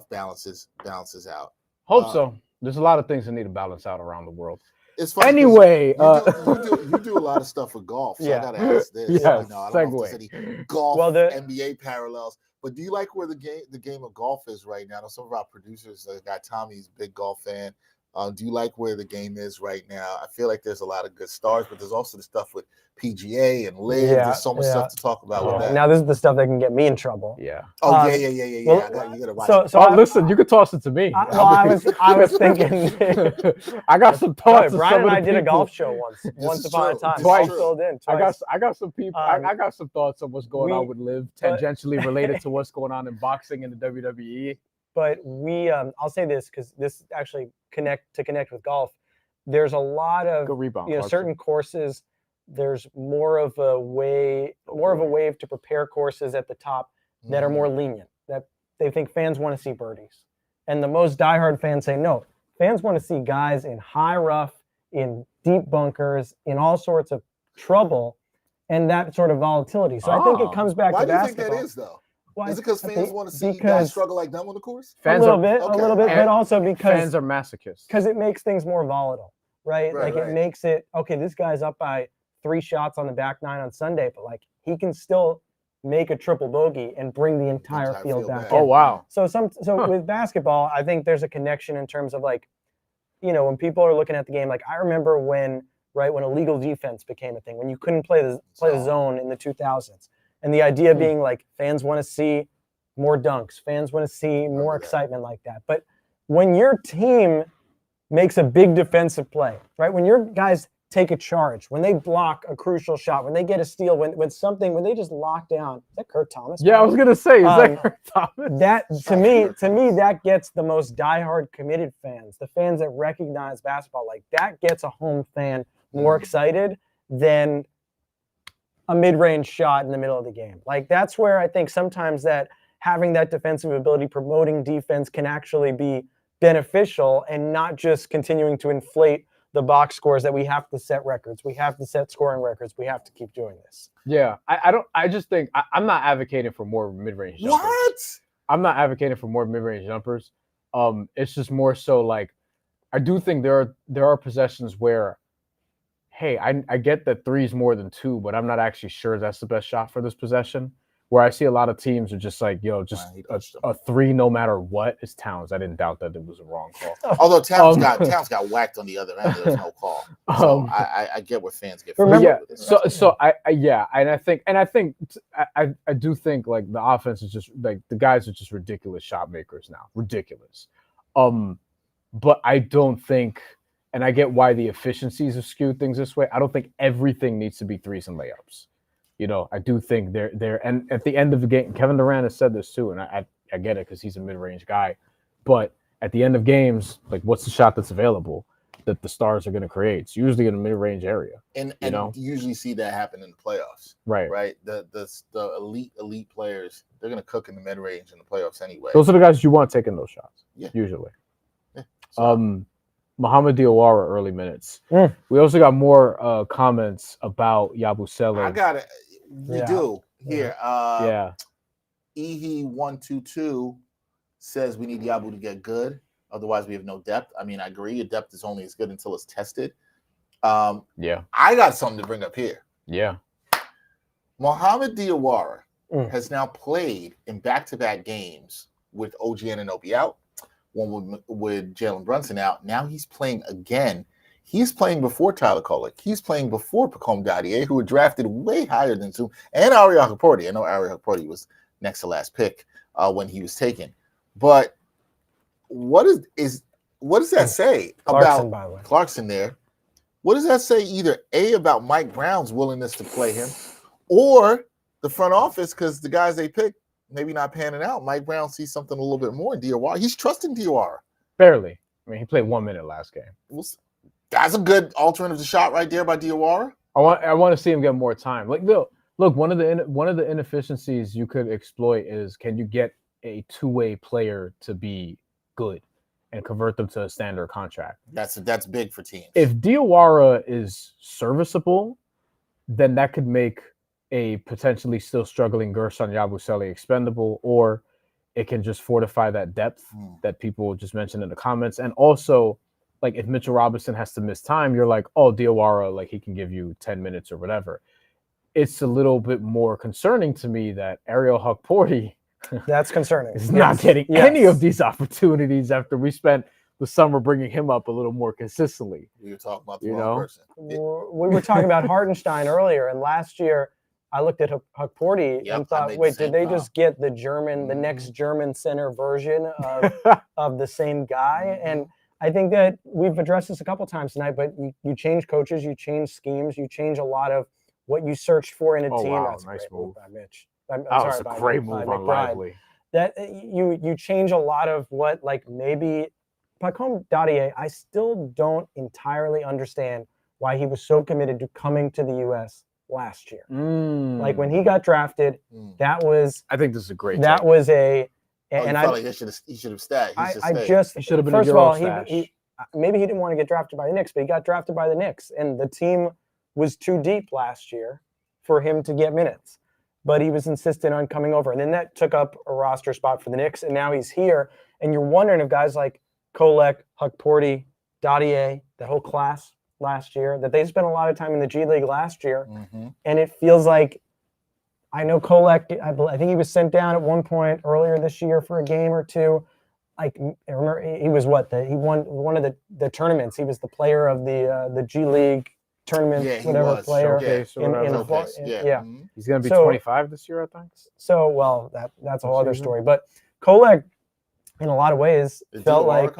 balances out. Hope so. There's a lot of things that need to balance out around the world. It's funny. Anyway, you do a lot of stuff with golf, so I gotta ask this. Yes, I don't know if there's any golf NBA parallels. But do you like where the game of golf is right now? Some of our producers got Tommy's big golf fan. Do you like where the game is right now? I feel like there's a lot of good stars, but there's also the stuff with PGA and Live. There's so much stuff to talk about with that. Now this is the stuff that can get me in trouble. Yeah. Oh yeah. Well, you gotta watch it. Listen, you could toss it to me. I was thinking. I got some thoughts. Bryan and I did a golf show once upon a time. Twice. I got some people. I got some thoughts on what's going on with Live, tangentially related to what's going on in boxing and the WWE. But I'll say this because this actually connect with golf. There's a lot of certain courses. There's more of a wave to prepare courses at the top that are more lenient. That they think fans want to see birdies, and the most diehard fans say no. Fans want to see guys in high rough, in deep bunkers, in all sorts of trouble, and that sort of volatility. So I think it comes back Why to do you think basketball. that is, though? Well, Is it because I fans think want to see guys because struggle like them on the course? Fans a are, little bit, but also because fans are masochists. because it makes things more volatile, right? Right, Like it makes it okay. This guy's up by 3 shots on the back 9 on Sunday, but like he can still make a triple bogey and bring the entire field back. Oh wow! So with basketball, I think there's a connection in terms of like, you know, when people are looking at the game. Like I remember when illegal defense became a thing, when you couldn't play the zone in the 2000s, and the idea being like fans want to see more dunks, fans want to see more excitement like that. But when your team makes a big defensive play, right? When your guys take a charge, when they block a crucial shot, when they get a steal, when they just lock down. Is that Kurt Thomas? Yeah, I was gonna say, is that Kurt Thomas? That to me, that gets the most diehard committed fans, the fans that recognize basketball. Like that gets a home fan more excited than a mid-range shot in the middle of the game. Like that's where I think sometimes that having that defensive ability, promoting defense can actually be beneficial and not just continuing to inflate the box scores that we have to set records. We have to set scoring records. We have to keep doing this. Yeah, I just think I'm not advocating for more mid-range jumpers. What? I'm not advocating for more mid-range jumpers. It's just more so like I do think there are possessions where, hey, I get that 3 is more than 2, but I'm not actually sure that's the best shot for this possession. Where I see a lot of teams are just like, just a 3 no matter what. It's Towns. I didn't doubt that it was a wrong call. Although Towns got whacked on the other end, there's no call. So I get where fans get. Yeah. I do think like the offense is just like the guys are just ridiculous shot makers now. Ridiculous. But I don't think, and I get why the efficiencies have skewed things this way. I don't think everything needs to be 3s and layups. You know, I do think they're and at the end of the game, Kevin Durant has said this too, and I get it because he's a mid-range guy. But at the end of games, like what's the shot that's available that the stars are going to create? It's usually in a mid-range area. And you usually see that happen in the playoffs. Right. Right. The elite players, they're going to cook in the mid-range in the playoffs anyway. Those are the guys you want taking those shots. Yeah. Usually. Yeah. Muhammad Diawara early minutes. We also got more comments about Yabusele. I got it. We do here. Ehe122 says we need Yabu to get good. Otherwise, we have no depth. I mean, I agree. Your depth is only as good until it's tested. I got something to bring up here. Yeah. Muhammad Diawara has now played in back-to-back games with OG Anunoby out. One with Jalen Brunson out. Now he's playing again. He's playing before Tyler Kolek. He's playing before Pacome Dadier, who were drafted way higher than Zoom, and Ari Hukporti. I know Ari Hukporti was next to last pick when he was taken. But what does that say about Clarkson there? What does that say either A, about Mike Brown's willingness to play him, or the front office, because the guys they picked maybe not panning out. Mike Brown sees something a little bit more in Diawara. He's trusting Diawara. Barely. I mean, he played 1 minute last game. That's a good alternative shot right there by Diawara. I want to see him get more time. Like, look, one of the inefficiencies you could exploit is, can you get a two-way player to be good and convert them to a standard contract? That's big for teams. If Diawara is serviceable, then that could make a potentially still struggling Gershon Yabusele expendable, or it can just fortify that depth that people just mentioned in the comments. And also, like, if Mitchell Robinson has to miss time, you're like, oh, Diawara, like, he can give you 10 minutes or whatever. It's a little bit more concerning to me that Ariel Hukporti that's concerning. is not getting any of these opportunities after we spent the summer bringing him up a little more consistently. We were talking about the wrong person. We were talking about Hartenstein earlier, and last year I looked at Hukporti and thought, wait, did they just get the next German center version of the same guy? And I think that we've addressed this a couple times tonight, but you change coaches, you change schemes, you change a lot of what you search for in a team. Wow, that's a nice move by Mitch. That was a great move on Lively. That you change a lot of what, like, maybe Pacome Dadier, I still don't entirely understand why he was so committed to coming to the U.S. last year. Like, when he got drafted, that was. I think this is a great. That take. Was a. And I he should have stayed. He should have been. First of all, he maybe he didn't want to get drafted by the Knicks, but he got drafted by the Knicks, and the team was too deep last year for him to get minutes. But he was insistent on coming over. And then that took up a roster spot for the Knicks, and now he's here. And you're wondering if guys like Kolek, Hukporti, Dadier, that whole class last year, that they spent a lot of time in the G League last year. Mm-hmm. And it feels like, I know Kolek, I think he was sent down at one point earlier this year for a game or two. Like, I remember he was he won one of the tournaments. He was the player of the G League tournament, whatever player. Showcase in Showcase, yeah. Mm-hmm. He's going to be 25 this year, I think. So, well, that's a whole other story. But Kolek, in a lot of ways, felt like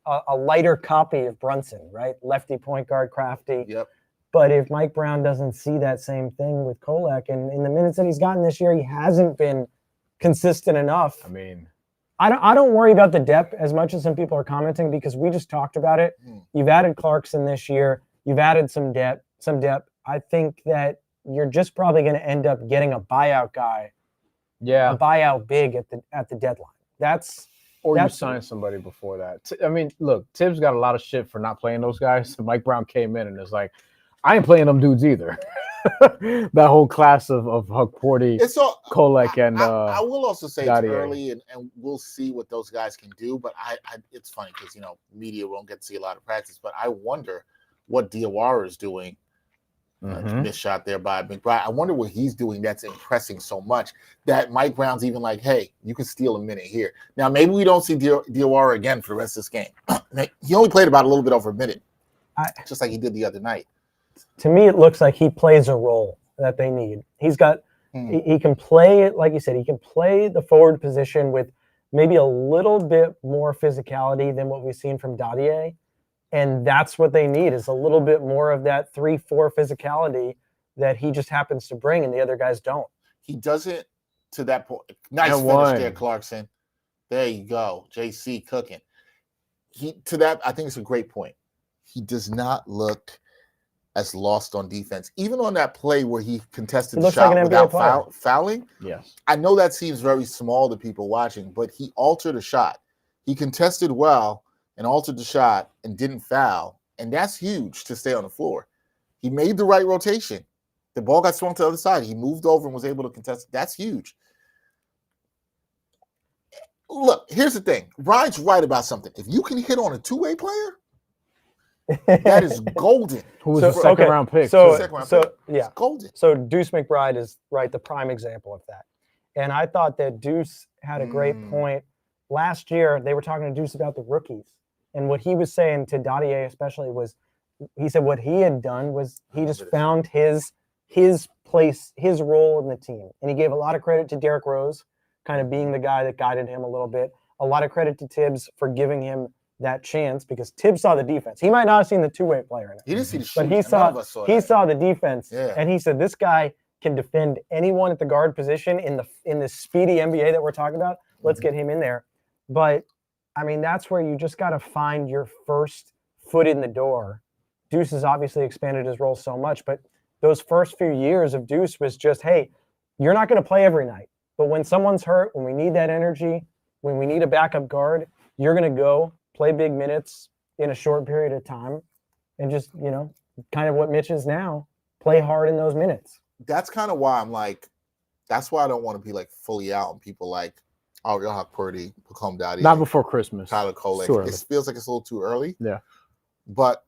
a lighter copy of Brunson, right? Lefty point guard, crafty. Yep. But if Mike Brown doesn't see that same thing with Kolek, and in the minutes that he's gotten this year, he hasn't been consistent enough. I mean, I don't worry about the depth as much as some people are commenting, because we just talked about it. You've added Clarkson this year. You've added some depth. I think that you're just probably going to end up getting a buyout guy, a buyout big at the deadline. You sign somebody before that. I mean, look, Tibbs got a lot of shit for not playing those guys. Mike Brown came in and is like, I ain't playing them dudes either. That whole class of Hukporti, Kolek, and I will also say Dadier. It's early, and we'll see what those guys can do. But it's funny because media won't get to see a lot of practice. But I wonder what Diawara is doing. Missed shot there by McBride. I wonder what he's doing that's impressing so much that Mike Brown's even like, hey, you can steal a minute here. Now, maybe we don't see Diawara again for the rest of this game. He only played about a little bit over a minute, just like he did the other night. To me, it looks like he plays a role that they need. He's got, he can play, like you said, he can play the forward position with maybe a little bit more physicality than what we've seen from Dadier. And that's what they need, is a little bit more of that 3-4 physicality that he just happens to bring and the other guys don't. He doesn't to that point. Nice finish there, Clarkson. There you go. JC cooking. I think it's a great point. He does not look as lost on defense. Even on that play where he contested the shot without fouling. Yes. I know that seems very small to people watching, but he altered a shot. He contested well and altered the shot and didn't foul. And that's huge to stay on the floor. He made the right rotation. The ball got swung to the other side. He moved over and was able to contest. That's huge. Look, here's the thing. Ryan's right about something. If you can hit on a two-way player, that is golden. Who was a second-round pick. Yeah. Golden. So Deuce McBride is the prime example of that. And I thought that Deuce had a great point. Last year, they were talking to Deuce about the rookies. And what he was saying to Dadier especially was, he said what he had done was he just found his place, his role in the team. And he gave a lot of credit to Derrick Rose, kind of being the guy that guided him a little bit. A lot of credit to Tibbs for giving him that chance, because Tibbs saw the defense. He might not have seen the two-way player in it. He didn't see the shooting. But he saw the defense. Yeah. And he said, this guy can defend anyone at the guard position in the speedy NBA that we're talking about. Let's get him in there. But I mean, that's where you just got to find your first foot in the door. Deuce has obviously expanded his role so much, but those first few years of Deuce was just, hey, you're not going to play every night. But when someone's hurt, when we need that energy, when we need a backup guard, you're going to go play big minutes in a short period of time and just, kind of what Mitch is now, play hard in those minutes. That's kind of why I'm like, that's why I don't want to be like fully out on people like, oh, you'll have Purdy, Pacome Dadier. Not before Christmas. Tyler Kolek. It feels like it's a little too early. Yeah. But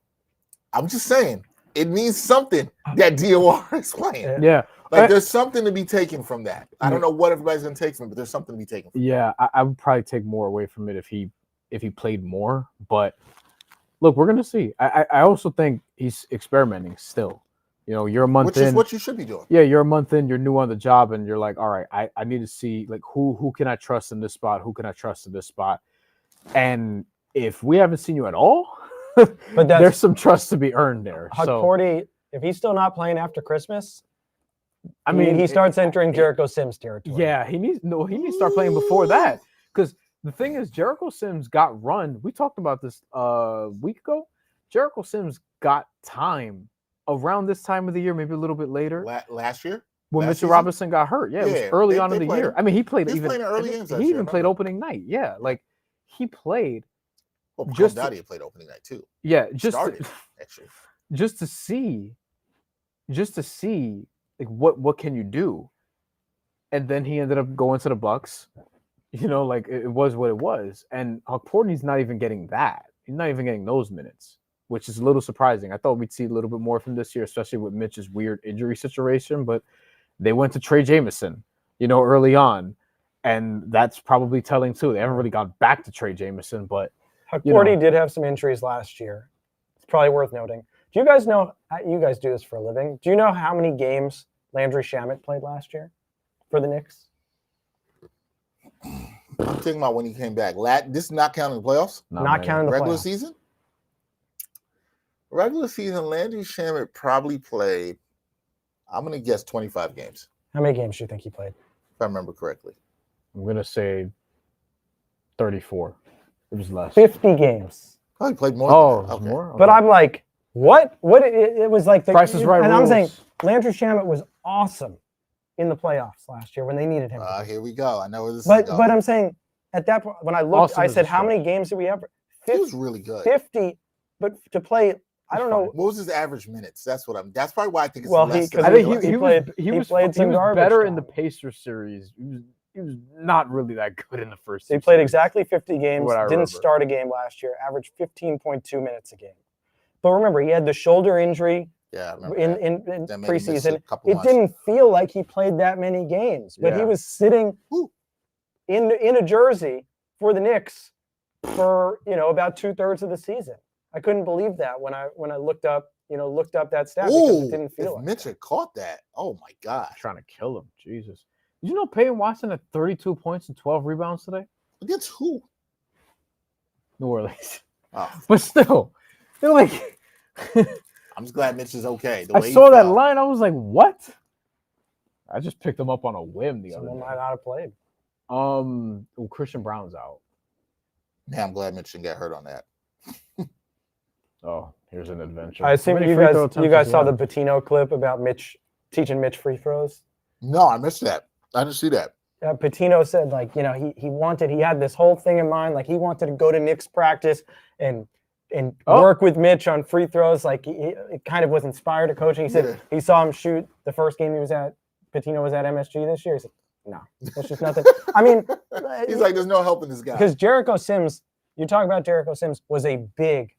I'm just saying, it means something that DOR is playing. Yeah. Like, there's something to be taken from that. I don't know what everybody's going to take from it, but there's something to be taken from it. Yeah, I would probably take more away from it if he played more. But, look, we're going to see. I also think he's experimenting still. You're a month in. Which is what you should be doing. Yeah, you're a month in, you're new on the job, and you're like, all right, I need to see, like, who can I trust in this spot? Who can I trust in this spot? And if we haven't seen you at all, but there's some trust to be earned there. Hukporti, if he's still not playing after Christmas, I mean, he starts entering Jericho Sims territory. Yeah, he needs to start playing before that. Because the thing is, Jericho Sims got run. We talked about this a week ago. Jericho Sims got time around this time of the year, maybe a little bit later. Last year? When Mitchell Robinson got hurt. Yeah, it was early on in the year. I mean, he played early games. He even played opening night. Yeah, like he played. Well, Dadier played opening night too. Yeah, started actually. Just to see just to see like what can you do. And then he ended up going to the Bucks. Like it was what it was. And Portnoy's not even getting that. He's not even getting those minutes, which is a little surprising. I thought we'd see a little bit more from this year, especially with Mitch's weird injury situation. But they went to Trey Jameson, early on. And that's probably telling too. They haven't really gone back to Trey Jameson, but Porty did have some injuries last year. It's probably worth noting. Do you guys know, you guys do this for a living, do you know how many games Landry Shamet played last year for the Knicks? I'm thinking about when he came back. This is not counting the playoffs? Not counting the regular playoffs. Season? Regular season, Landry Shamet probably played, I'm going to guess 25 games. How many games do you think he played? If I remember correctly. I'm going to say 34. It was less. 50 games. Oh, he played more. Oh, okay. more? Okay. But I'm like, what? It was like the Price is Right And rules. I'm saying Landry Shamet was awesome in the playoffs last year when they needed him. Here we go. I know where this is But going. I'm saying at that point when I looked, Awesome I is said, a how many stretch. games did we have? He was really good. 50. But to play, I don't know. What was his average minutes? That's probably why I think it's Well, less because than I it think was. he was played some garbage better in the time. Pacers series. He was not really that good in the first. He two played series. exactly 50 games. What I Didn't remember. start a game last year. Averaged 15.2 minutes a game. But remember, he had the shoulder injury Yeah, I remember in that. That made him miss a preseason. couple It months. didn't feel like he played that many games, but he Yeah. was sitting Woo. in a jersey for the Knicks for about 2/3 of the season. I couldn't believe that when I looked up that stat because Ooh, it didn't feel if like Mitch that. had caught that, oh my gosh. Trying to kill him. Jesus. Did you know Peyton Watson had 32 points and 12 rebounds today? Against who? New Orleans. Oh, But still, they're like. I'm just glad Mitch is okay. The I way he saw that felt. line. I was like, what? I just picked him up on a whim the other Someone day. might not have played. Christian Brown's out. Yeah, I'm glad Mitch didn't get hurt on that. Oh, here's an adventure. I assume How many you free throw guys attempts saw does the Patino clip about Mitch teaching Mitch free throws. No, I missed that. I didn't see that. Patino said he had this whole thing in mind, like he wanted to go to Knicks practice and work with Mitch on free throws. Like it kind of was inspired to coaching. He said he saw him shoot the first game Patino was at MSG this year. He said, no, that's just nothing. I mean, He's like, there's no helping this guy. because Jericho Sims, you talk about Jericho Sims, was a big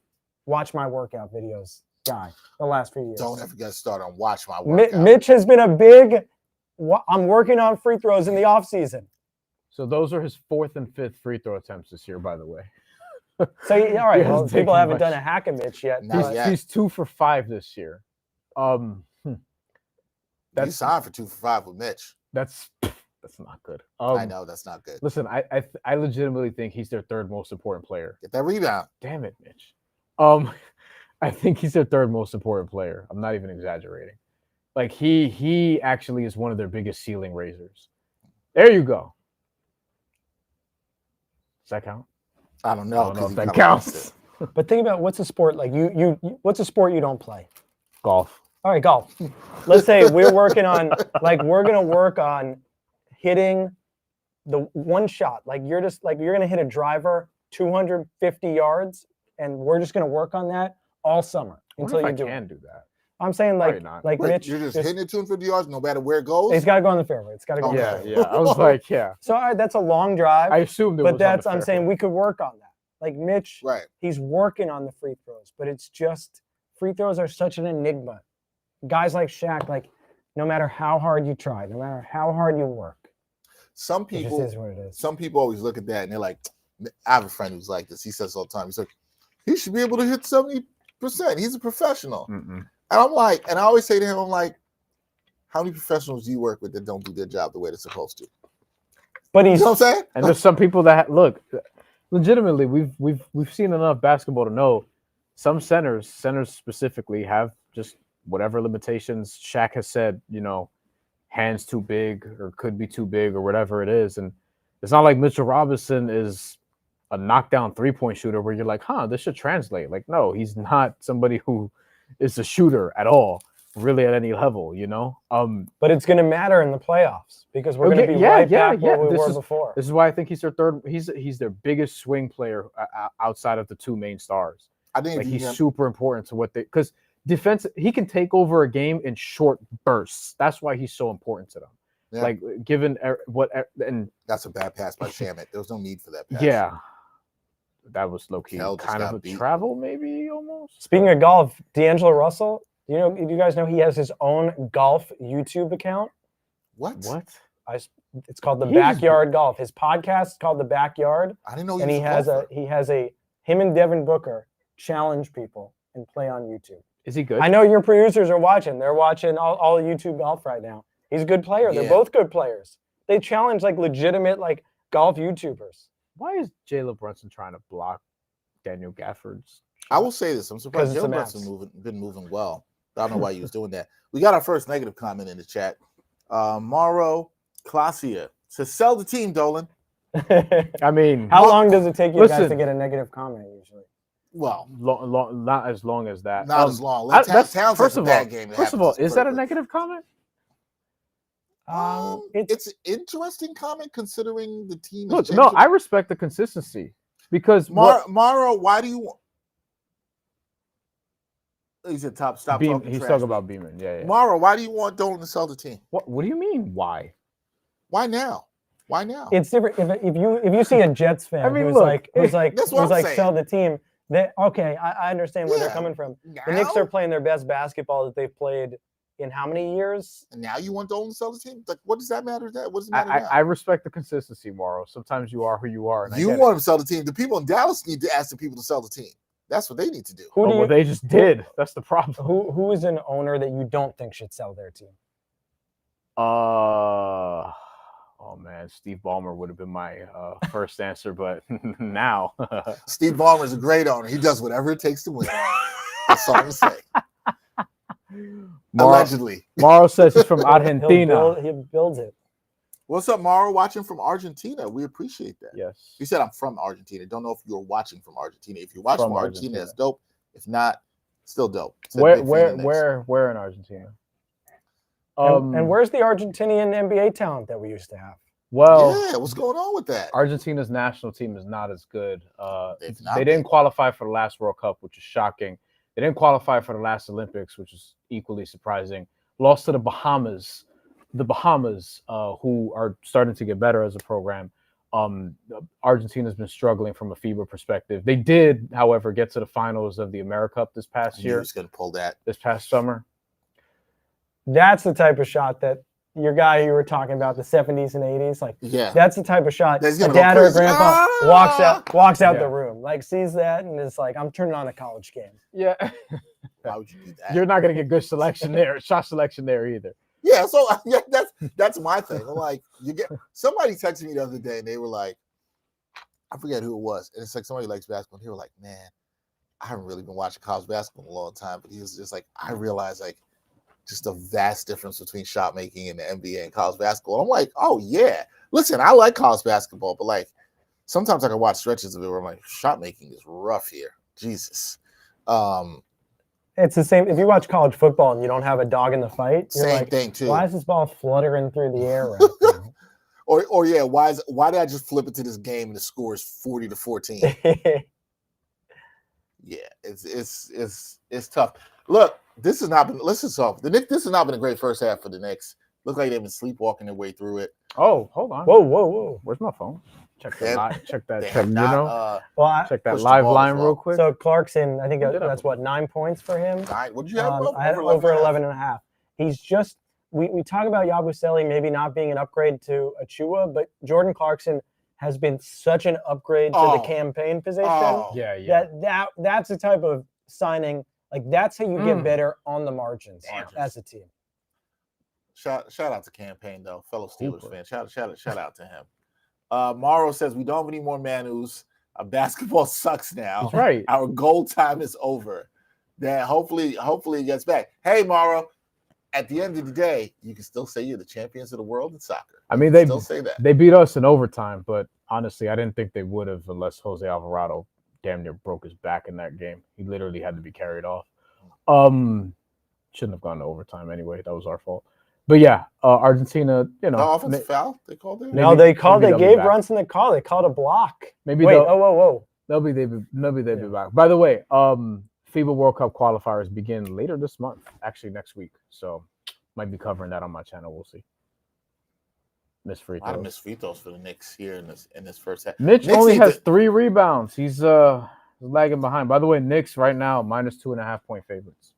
watch my workout videos guy the last few years. Don't ever get started on watch my workout. Mitch has been a big, I'm working on free throws in the offseason. So those are his 4th and 5th free throw attempts this year, by the way. So, all right, He hasn't well, taken people haven't much. done a hack of Mitch yet. Not but- yet. He's 2 for 5 this year. He That's signed for 2 for 5 with Mitch. that's not good. I know that's not good. Listen, I legitimately think he's their 3rd most important player. Get that rebound. Damn it, Mitch. I think he's their 3rd most important player. I'm not even exaggerating. Like he actually is one of their biggest ceiling raisers. There you go. Does that count? I don't know. I don't know 'cause if he that never counts. lost it. But think about what's a sport like you what's a sport you don't play? Golf. All right, golf. Let's say we're working on we're gonna work on hitting the one shot. Like you're gonna hit a driver 250 yards, and we're just gonna work on that all summer until you I do can it. do that. I'm saying Probably not. like Wait, Mitch. you're just hitting it 250 yards no matter where it goes? It's got to go on the fairway. It's got to go. on the Okay. fairway. Yeah. I was like, yeah. So all right, that's a long drive. I assumed it but was. that's on the I'm saying fairway. we could work on that. Like Mitch, Right. he's working on the free throws, but it's just free throws are such an enigma. Guys like Shaq, like no matter how hard you try, no matter how hard you work, Some it just people is what it is. some people always look at that and they're like, I have a friend who's like this. He says all the time. He's like, he should be able to hit 70%. He's a professional. Mm-mm. And I'm like, and I always say to him, I'm like, how many professionals do you work with that don't do their job the way they're supposed to? But You he's know what I'm saying? And there's some people that look legitimately. We've seen enough basketball to know some centers specifically have just whatever limitations Shaq has said. Hands too big or could be too big or whatever it is. And it's not like Mitchell Robinson is a knockdown 3-point shooter where you're like, this should translate. Like, no, he's not somebody who is a shooter at all, really at any level. but it's going to matter in the playoffs because we're going to be back where we were before. This is why I think he's their 3rd. He's their biggest swing player outside of the 2 main stars. I think Like if he's you super important to what they, because defense. He can take over a game in short bursts. That's why he's so important to them. Yeah. Like given and That's a bad pass by Shamet. There was no need for that pass. yeah, that was low key Kel just kind of got a beat. travel, maybe almost. Speaking of golf, D'Angelo Russell, do you guys know he has his own golf YouTube account? What? It's called The He's- Backyard Golf. His podcast is called The Backyard, I didn't know and was he has him and Devin Booker challenge people and play on YouTube. Is he good? I know your producers are watching. They're watching all YouTube golf right now. He's a good player. They're Yeah. both good players. They challenge like legitimate like golf YouTubers. Why is Jalen Brunson trying to block Daniel Gafford's? I will say this. I'm surprised 'Cause it's Jalen the Brunson's been moving well. I don't know why he was doing that. We got our first negative comment in the chat. Mauro Clasia says, sell the team, Dolan. I mean, How long does it take you guys listen. to get a negative comment usually? Well, not as long as that. not as long. That's Towns first has a of bad all. game that First of all, happens is that a quickly. negative comment? It's an interesting comment considering the team. Look, is no, changing. I respect the consistency because Mauro, why do you? He said, "Top, stop Beam, talking he's trash." talking about Beeman. Yeah. Mauro, why do you want Dolan to sell the team? What do you mean? Why? Why now? Why now? It's different if you see a Jets fan I mean, who's look, like that's what I'm saying. sell the team. Okay, I understand where they're Yeah. coming from. Now? The Knicks are playing their best basketball that they've played in how many years? And now you want Dolan to sell the team? Like, what does that matter? What does it matter now? I respect the consistency, Morrow. Sometimes you are who you are. And I You get want it. him to sell the team. The people in Dallas need to ask the people to sell the team. That's what they need to do. Who do well, you, they just did. That's the problem. who is an owner that you don't think should sell their team? Oh man, Steve Ballmer would have been my first answer, but now Steve Ballmer is a great owner. He does whatever it takes to win. That's all I'm saying. Allegedly. Morrow says he's from He Argentina. builds it. What's up, Mauro? Watching from Argentina. We appreciate that. Yes. You said I'm from Argentina. Don't know if you're watching from Argentina. If you're watching From from Argentina, Argentina. that's dope. If not, still dope. Said big fan of Knicks. Where in Argentina? And where's the Argentinian NBA talent that we used to have? Well, Yeah, what's going on with that? Argentina's national team is not as good. They've not They didn't qualify for the last World Cup, which is shocking. They didn't qualify for the last Olympics, which is equally surprising. Lost to the Bahamas. The Bahamas, who are starting to get better as a program. Argentina's been struggling from a FIBA perspective. They did, however, get to the finals of the AmeriCup this I past knew he year, was going to pull that. this past summer. That's the type of shot that your guy you were talking about, the 70s and 80s, like Yeah. that's the type of shot That's a gonna go dad or a crazy. grandpa Ah! walks out Yeah. the room, like sees that and is like, I'm turning on a college game. Yeah. Why would you do that? You're not going to get good selection there, shot selection there either. Yeah, so yeah, that's my thing. I'm like, somebody texted me the other day and they were like, I forget who it was, and it's like somebody likes basketball. And they were like, man, I haven't really been watching college basketball in a long time, but he was just like, I realized like just a vast difference between shot making in the NBA and college basketball. I'm like, oh yeah, listen, I like college basketball, but like sometimes I can watch stretches of it where I'm like, shot making is rough here. Jesus. It's the same if you watch college football and you don't have a dog in the fight, you're Same like, thing too. why is this ball fluttering through the air right now? Or yeah, why did I just flip it to this game and the score is 40-14? Yeah, it's tough. Look, this has not been. Listen, so the Knicks. This has not been a great first half for the Knicks. Look like they've been sleepwalking their way through it. Oh, hold on. Whoa. Where's my phone? Check They- that. Check that. They Check, have you not, know, Well, check that pushed the live ball line as well. real quick. so Clarkson, I think What did I that's put? what 9 points for him. What did you have? I had over 11 and a half. He's just we talk about Yabusele maybe not being an upgrade to Achua, but Jordan Clarkson has been such an upgrade to the campaign position. Yeah. That's the type of signing. Like that's how you get better on the margins as a team. Shout out to campaign though, fellow Steelers Hooper. fan. Shout out to him. Morrow says we don't have any more Manus. Basketball sucks now. That's right. Our goal time is over. That hopefully it gets back. Hey Morrow, at the end of the day, you can still say you're the champions of the world in soccer. I mean, You they can still say that. They beat us in overtime, but honestly, I didn't think they would have unless Jose Alvarado damn near broke his back in that game. He literally had to be carried off. Shouldn't have gone to overtime anyway. That was our fault. But yeah, Argentina, you know. No offensive foul. They called it. No, they gave they'll be back. Brunson the call. They called a block. Maybe Wait, they'll whoa. be back. By the way, FIBA World Cup qualifiers begin later this month, actually next week. So might be covering that on my channel. We'll see. Miss free A lot of throws. missed free throws for the Knicks here in this first half. Mitch Knicks only need has to- 3 rebounds. He's lagging behind. By the way, Knicks right now minus 2.5 point favorites.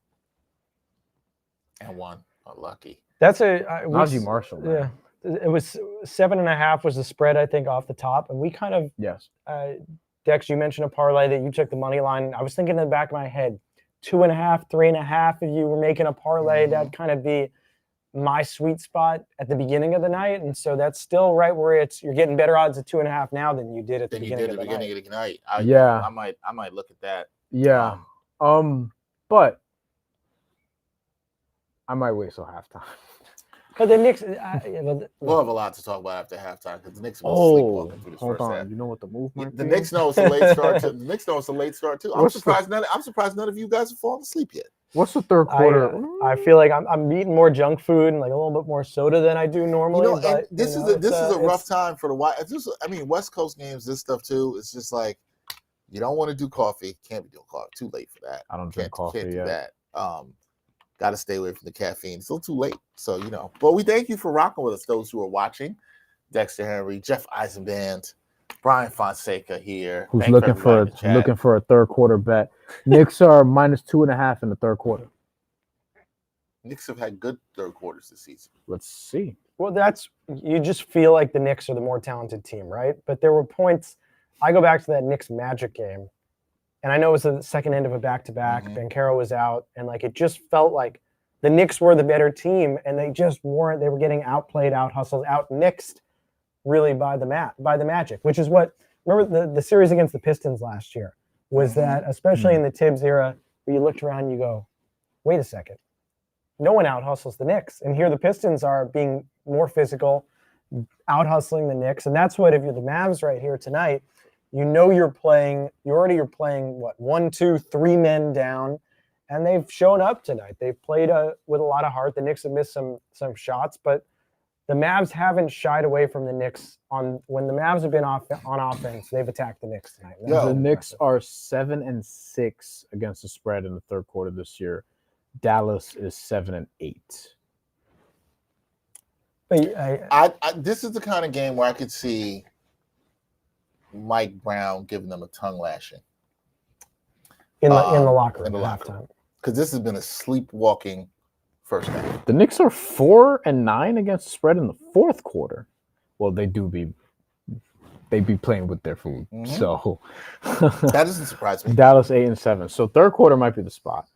and one. Unlucky. That's a Najee Marshall. Man. Yeah, it was 7.5 was the spread, I think, off the top, and we kind of Yes. Dex, you mentioned a parlay that you took the money line. I was thinking in the back of my head, 2.5, 3.5. If you were making a parlay, that'd kind of be my sweet spot at the beginning of the night, and so that's still right where you're getting better odds at 2.5 now than you did at the beginning of the night. I might look at that. Yeah. But I might wait till halftime. But the Knicks, We'll have a lot to talk about after halftime because the Knicks will Oh, sleepwalking through this hold first on. half. You know what the move might The be? Knicks know it's a late start too. The Knicks know it's a late start too. I'm What's the- surprised none of you guys have fallen asleep yet. What's the third quarter? I feel like I'm eating more junk food and like a little bit more soda than I do normally. And but, this is a rough time for the White. West Coast games, this stuff too. It's just like you don't want to do coffee. Can't be doing coffee. Too late for that. I don't drink coffee Can't do yet. that. Got to stay away from the caffeine. It's still too late. So But we thank you for rocking with us. Those who are watching, Dexter Henry, Jeff Eisenband, Bryan Fonseca here. Who's Thank looking for everybody in the chat. looking for a third quarter bet? Knicks are minus 2.5 in the third quarter. Knicks have had good third quarters this season. Let's see. Well, you just feel like the Knicks are the more talented team, right? But there were points. I go back to that Knicks Magic game, and I know it was the second end of a back-to-back. Mhm. Bankero was out, and like it just felt like the Knicks were the better team, and they just weren't. They were getting outplayed, out-hustled, out-Knicksed, really by the Magic, which is what. Remember the series against the Pistons last year was that, especially in the Tibbs era, where you looked around and you go, wait a second, no one out-hustles the Knicks, and here the Pistons are being more physical, out-hustling the Knicks, and that's what if you're the Mavs right here tonight. You're playing what 1, 2, 3 men down, and they've shown up tonight. They've played with a lot of heart. The Knicks have missed some shots, but the Mavs haven't shied away from the Knicks when the Mavs have been on offense. They've attacked the Knicks tonight. The Knicks are 7-6 against the spread in the third quarter this year. Dallas is 7-8. This is the kind of game where I could see Mike Brown giving them a tongue lashing in the locker room in the at locker halftime. because this has been a sleepwalking first half. The Knicks are 4-9 against the spread in the fourth quarter. Well, they be playing with their food. Mhm. So That doesn't surprise me. Dallas 8-7. So third quarter might be the spot.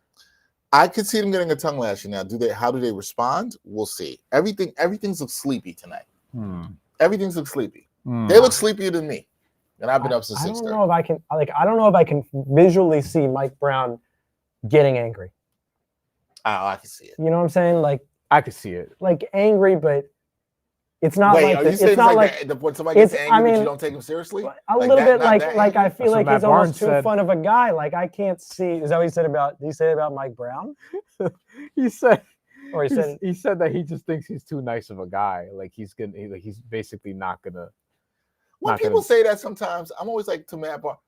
I could see them getting a tongue lashing now. How do they respond? We'll see. Everything's look sleepy tonight. Everything's look sleepy. They look sleepier than me. And I've been up since 6:30. I don't know if I can visually see Mike Brown getting angry. Oh, I can see it. You know what I'm saying? Like I could see it. angry, but it's not Wait, like are you saying it's not like when somebody gets it's- angry, I but mean, you don't take him seriously? a little that- bit not like that I angry? feel That's like what he's Matt almost Barnes too said. fun of a guy. Like I can't see. Is that what he said about? Did he say about Mike Brown? He said Or he said he said that he just thinks he's too nice of a guy. Like he's basically not gonna. When not people gonna- say that sometimes, I'm always like to Matt Barnes,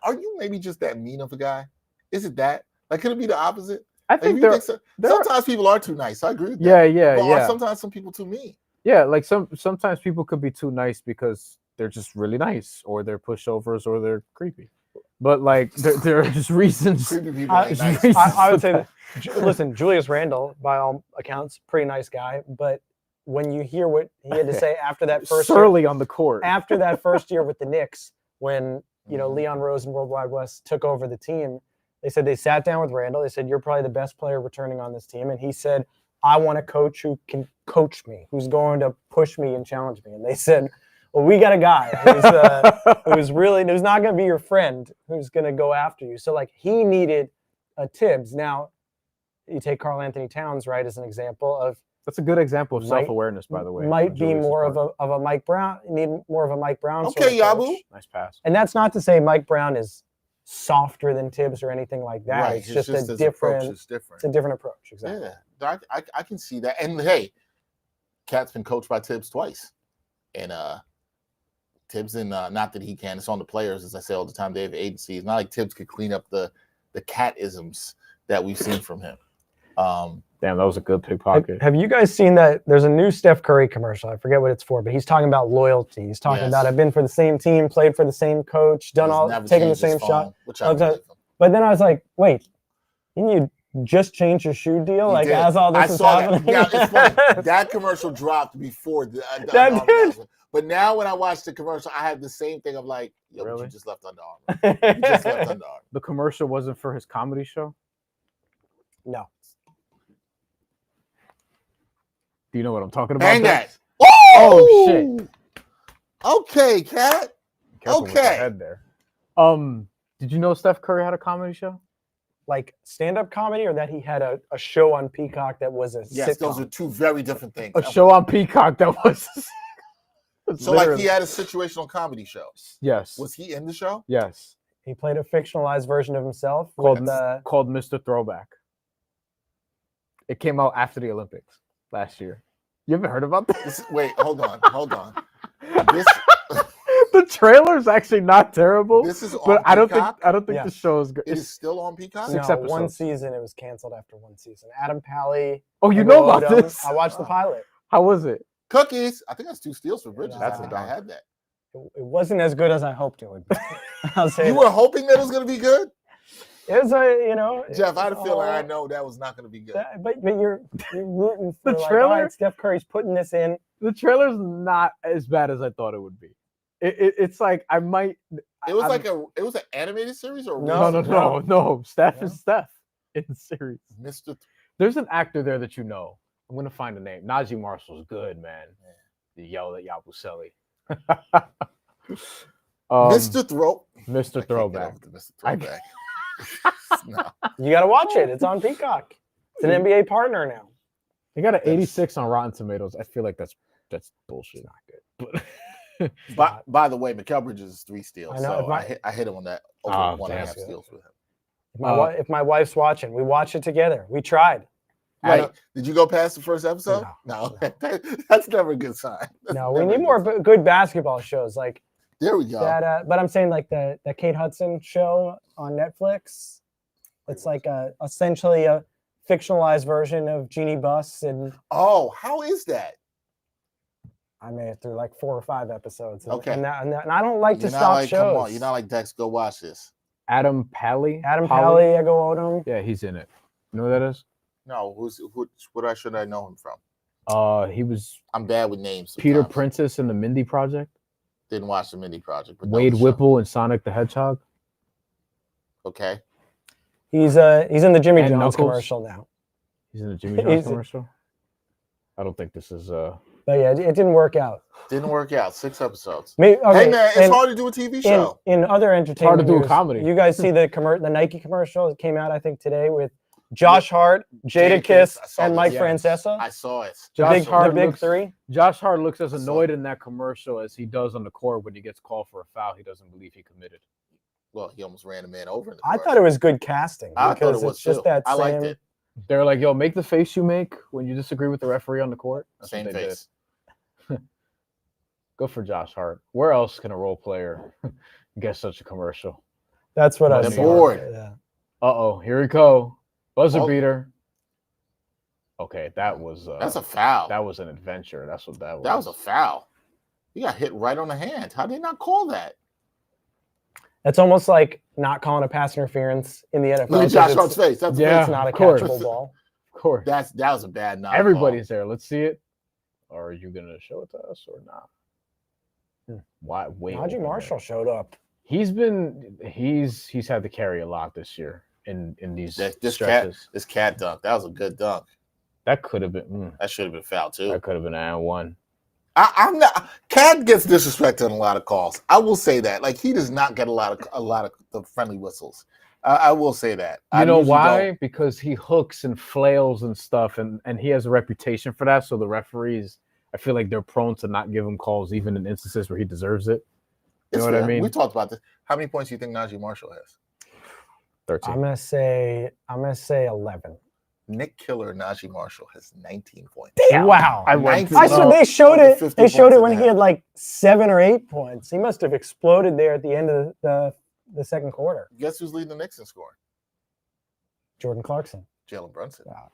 are you maybe just that mean of a guy? Is it that? Like, could it be the opposite? I Like, think you there. think so? there are- Sometimes people are too nice. I agree with that. Yeah. But are sometimes some people too mean. Yeah, like sometimes people could be too nice because they're just really nice, or they're pushovers, or they're creepy. But like there are just reasons. Creepy people I- ain't nice. I would say that, listen, Julius Randle, by all accounts, pretty nice guy. But when you hear what he had to say after that first year, Surly on the court. after that first year with the Knicks, when Leon Rose and World Wide West took over the team, they said they sat down with Randle. They said, "You're probably the best player returning on this team," and he said, "I want a coach who can coach me, who's going to push me and challenge me." And they said, "Well, we got a guy who's not going to be your friend, who's going to go after you." So like he needed a Tibbs. Now, you take Karl Anthony Towns, right, as an example of That's a good example of Might- self-awareness, by the way. might on be Julius's more part. of a Mike Brown. Need more of a Mike Brown. sort Okay, of coach. Yabu. Nice pass. And that's not to say Mike Brown is softer than Tibbs or anything like that. Right. It's just a his approach different. is different. It's a different approach. Exactly. Yeah, I can see that. And hey, Cat's been coached by Tibbs twice, and Tibbs and not that he can. It's on the players, as I say all the time. They have agency. It's not like Tibbs could clean up the the cat-isms that we've seen from him. Damn, that was a good pickpocket. Have you guys seen that? There's a new Steph Curry commercial. I forget what it's for, but he's talking about loyalty. He's talking about I've been for the same team, played for the same coach, taken the same shot. Which I believe him. But then I was like, wait, didn't you just change your shoe deal? Like, as all this is happening? That. Yeah, it's funny. That commercial dropped before the that did. But now when I watch the commercial, I have the same thing of like, yo, Really? you just left Under Armour. You just left Under Armour. The commercial wasn't for his comedy show? No. Do you know what I'm talking about? Hang that. Oh, shit. Okay, Cat. Careful with the head there. Did you know Steph Curry had a comedy show? Like stand-up comedy, or that he had a show on Peacock that was a Yes, sitcom? those are two very different things. A show on Peacock that was... So like he had a situational comedy show. Yes. Was he in the show? Yes. He played a fictionalized version of himself Called with Mr. Throwback. It came out after the Olympics last year. You ever heard about this? Wait, hold on. The trailer's actually not terrible. This is on but I don't Peacock? think the show is good. It is still on Peacock? Six no, episodes. one season. It was canceled after one season. Adam Pally. Oh, you know about this? I watched the pilot. How was it? Cookies. I think that's 2 steals for Bridges. That's I think a I had that. It wasn't as good as I hoped it would be. I'll say You that. were hoping that it was going to be good? It was a, Jeff, I had a feeling I know that was not going to be good. But you're rooting for The like, trailer? all right, Steph Curry's putting this in. The trailer's not as bad as I thought it would be. It's like I might. It was an animated series or No. Steph is Steph in the series. Mr. There's an actor there that you know. I'm gonna find the name. Najee Marshall's good, man. You yelled at Yabusele. Mr. Throwback. Mr. Throwback. No. You got to watch it. It's on Peacock. It's an NBA partner now. They got an 86 on Rotten Tomatoes. I feel like that's bullshit. Not good. But by the way, Mikal Bridges is 3 steals. I know, So I hit him on that over 1.5 steals with him. If my wife's watching, we watch it together. We tried. Right. Did you go past the first episode? No. That's never a good sign. No, we need more good basketball shows. Like there we go. That, but I'm saying like the Kate Hudson show on Netflix. It's like essentially a fictionalized version of Jeannie Buss. And how is that? I made it through like 4 or 5 episodes. Okay. And I don't like to stop shows. Come on, you're not like Dex. Go watch this. Adam Pally. I go Odom. Yeah, he's in it. You know who that is? No, what should I know him from? He was. I'm bad with names. Sometimes. Peter Princess in the Mindy Project. Didn't watch the Mindy Project. But Wade Whipple and Sonic the Hedgehog. Okay. He's in the Jimmy And John's Knuckles. commercial now. He's in the Jimmy John's commercial. I don't think this is. But yeah, it didn't work out. Didn't work out. 6 episodes. Hey man, it's hard to do a TV show. In other entertainment, hard to do a news, comedy. You guys see the Nike commercial that came out, I think, today with Josh Hart, Jadakiss, and Mike Francesa. I saw it. The big three. Josh Hart looks as annoyed in that commercial as he does on the court when he gets called for a foul he doesn't believe he committed. Well, he almost ran a man over. In the I thought it was good casting. I thought it was just that I liked it. They're like, yo, make the face you make when you disagree with the referee on the court. That's Same face. Good for Josh Hart. Where else can a role player get such a commercial? That's what I saw. Bored. Yeah. Uh-oh, here we go. Buzzer beater. Okay, that was that's a foul. That was an adventure. That's what that was. That was a foul. He got hit right on the hand. How did they not call that? That's almost like not calling a pass interference in the NFL. Look at Josh Hart's face. That's it's not a catchable ball. Of course. That was a bad knock. Everybody's there. Let's see it. Or are you gonna show it to us or not? Why? Wait. Najee Marshall showed up. He's had to carry a lot this year in these stretches. This cat dunk. That was a good dunk. That could have been. That should have been foul too. That could have been an one. I'm not. Cat gets disrespected on a lot of calls. I will say that. Like he does not get a lot of the friendly whistles. I will say that. You know why? Because he hooks and flails and stuff, and he has a reputation for that. So the referees, I feel like they're prone to not give him calls, even in instances where he deserves it. You know what I mean? We talked about this. How many points do you think Najee Marshall has? 13. I'm gonna say 11. Nick Killer Najee Marshall has 19 points. Damn. Wow! I saw they showed it. They showed it when he had like 7 or 8 points. He must have exploded there at the end of the second quarter. Guess who's leading the Knicks in scoring? Jordan Clarkson. Jalen Brunson, Wow.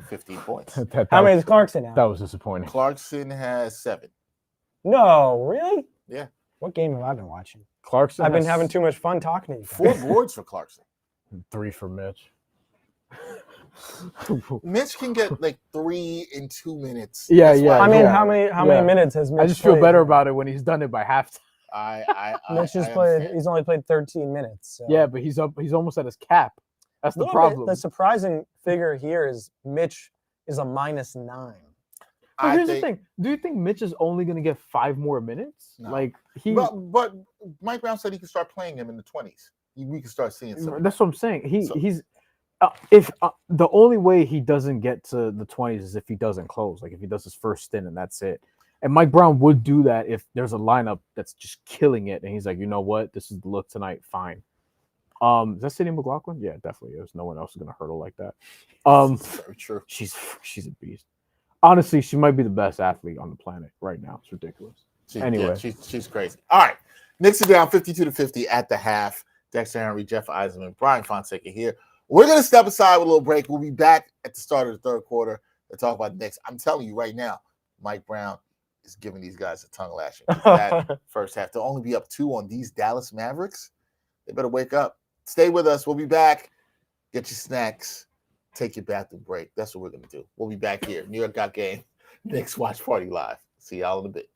15 points. How many does Clarkson have? That was disappointing. Clarkson has 7. No, really? Yeah. What game have I been watching? Clarkson. I've been having too much fun talking to you. 4 boards for Clarkson. 3 for Mitch. Mitch can get like 3 in 2 minutes. Yeah, That's why yeah. I mean, yeah. how many minutes has Mitch I just feel played? better about it when he's done it by halftime. Mitch has I played. understand. He's only played 13 minutes. So. Yeah, but he's up. He's almost at his cap. That's the Little bit. problem. The surprising figure here is Mitch is a -9. But here's the thing. Do you think Mitch is only going to get 5 more minutes? No. Like he. But Mike Brown said he could start playing him in the 20s. We could start seeing some. That's what I'm saying. He's if the only way he doesn't get to the 20s is if he doesn't close, like if he does his first stint and that's it. And Mike Brown would do that if there's a lineup that's just killing it, and he's like, you know what, this is the look tonight. Fine. Is that Sidney McLaughlin? Yeah, it definitely is. No one else is gonna hurdle like that. Very true. She's a beast. Honestly, she might be the best athlete on the planet right now. It's ridiculous. Anyway, she's crazy. All right, Knicks are down 52-50 at the half. Dexter Henry, Jeff Eisenband, Bryan Fonseca here. We're gonna step aside with a little break. We'll be back at the start of the third quarter to talk about the Knicks. I'm telling you right now, Mike Brown is giving these guys a tongue lashing. That first half to only be up 2 on these Dallas Mavericks. They better wake up. Stay with us. We'll be back. Get your snacks. Take your bathroom break. That's what we're gonna do. We'll be back here. New York Got Game. Knicks Watch Party live. See y'all in a bit.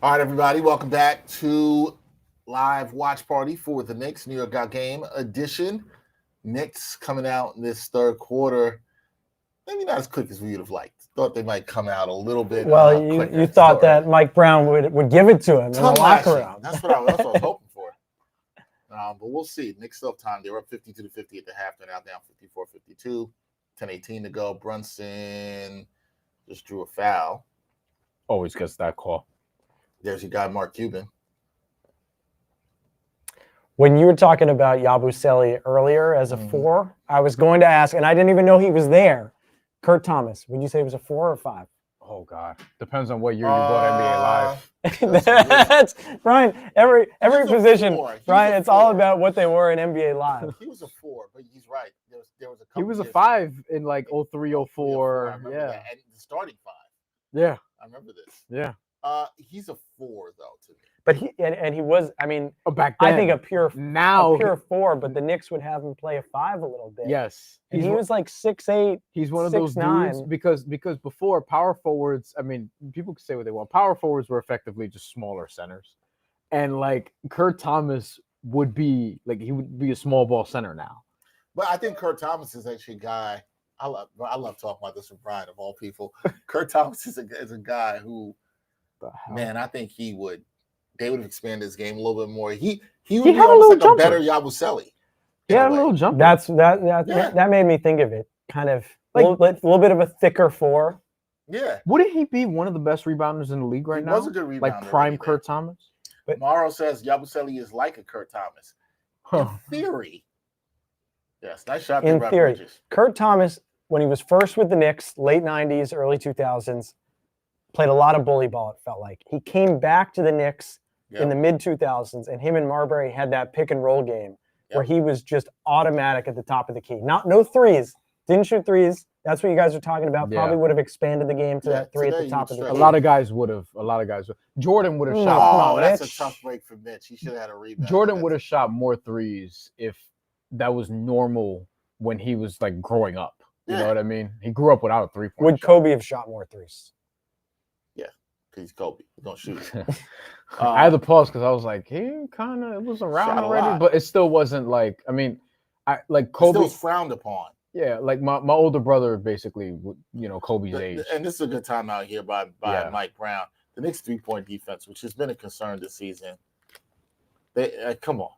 All right, everybody, welcome back to live watch party for the Knicks New York Got Game edition. Knicks coming out in this third quarter, maybe not as quick as we would have liked. Thought they might come out a little bit. Well, quicker. you thought that Mike Brown would give it to him in the locker room. That's what I was hoping for. But we'll see. Knicks still have time. They were up 52-50 at the half. They're now down 54-52. 10:18 to go. Brunson just drew a foul. Always gets that call. There's your guy, Mark Cuban. When you were talking about Yabusele earlier as a 4, I was going to ask, and I didn't even know he was there. Kurt Thomas, would you say it was a 4 or 5? Oh God, depends on what year you bought NBA Live. That's Bryan. Every position, Bryan. It's 4. all about what they were in NBA Live. He was a 4, but he's right. There was a couple. He was a years 5 in like 03, 04. I remember Yeah, that. And the starting 5. yeah, I remember this. yeah. He's a 4 though to me. But he was. I mean, Back then, I think a pure 4. But the Knicks would have him play a 5 a little bit. yes, And he was like 6'8". He's one of those 6'9". dudes because before power forwards, I mean, people can say what they want. Power forwards were effectively just smaller centers, and like Kurt Thomas would be like he would be a small ball center now. But I think Kurt Thomas is actually a guy. I love talking about this with Bryan of all people. Kurt Thomas is a guy who, man, I think they would have expanded his game a little bit more. He would be almost like a better Yabusele. Yeah, a little jumper. That made me think of it. Kind of like a little bit of a thicker 4. Yeah. Wouldn't he be one of the best rebounders in the league right now? He was a good rebounder. Like prime Kurt Thomas? But Morrow says Yabusele is like a Kurt Thomas. In theory. Yes, nice shot. In theory. Kurt Thomas, when he was first with the Knicks, late 90s, early 2000s, played a lot of bully ball, it felt like. He came back to the Knicks in the mid-2000s, and him and Marbury had that pick-and-roll game where he was just automatic at the top of the key. No threes. Didn't shoot threes. That's what you guys are talking about. Yeah. Probably would have expanded the game to that 3 at the top of the key. A lot of guys would have. Jordan would have shot. Oh, that's a tough break for Mitch. He should have had a rebound. Jordan would have shot more threes if that was normal when he was like growing up. You know what I mean? He grew up without a 3-point Would shot. Kobe have shot more threes? Yeah, because he's Kobe. He's going to shoot. I had to pause because I was like, he kind of, it was around already, but it still wasn't like, I mean, Kobe. It still frowned upon. Yeah, like my older brother basically, Kobe's age. And this is a good time out here by Mike Brown. The Knicks' 3-point defense, which has been a concern this season. They come on.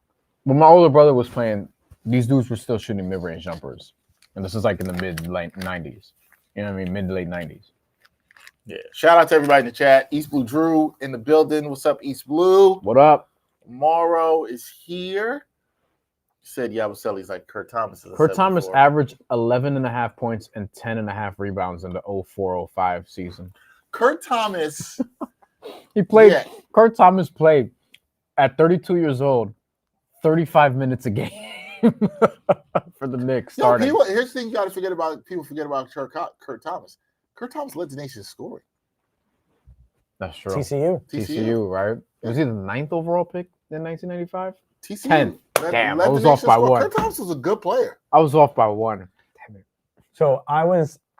When my older brother was playing, these dudes were still shooting mid-range jumpers. And this is like in the mid-late 90s. You know what I mean? Mid to late 90s. Yeah. Shout out to everybody in the chat. East Blue Drew in the building. What's up, East Blue? What up? Morrow is here. Said Yabusele's like Kurt Thomas. Kurt Thomas averaged 11.5 points and 10.5 rebounds in the 04-05 season. Kurt Thomas. Kurt Thomas played at 32 years old, 35 minutes a game for the Knicks starting. Here's the thing you got to forget about. People forget about Kurt Thomas. Kurt Thomas led the nation in scoring. That's true. TCU, right? Was he the 9th overall pick in 1995? TCU. 10th. Damn, I was off by 1. Kurt Thomas was a good player. I was off by 1. Damn it. So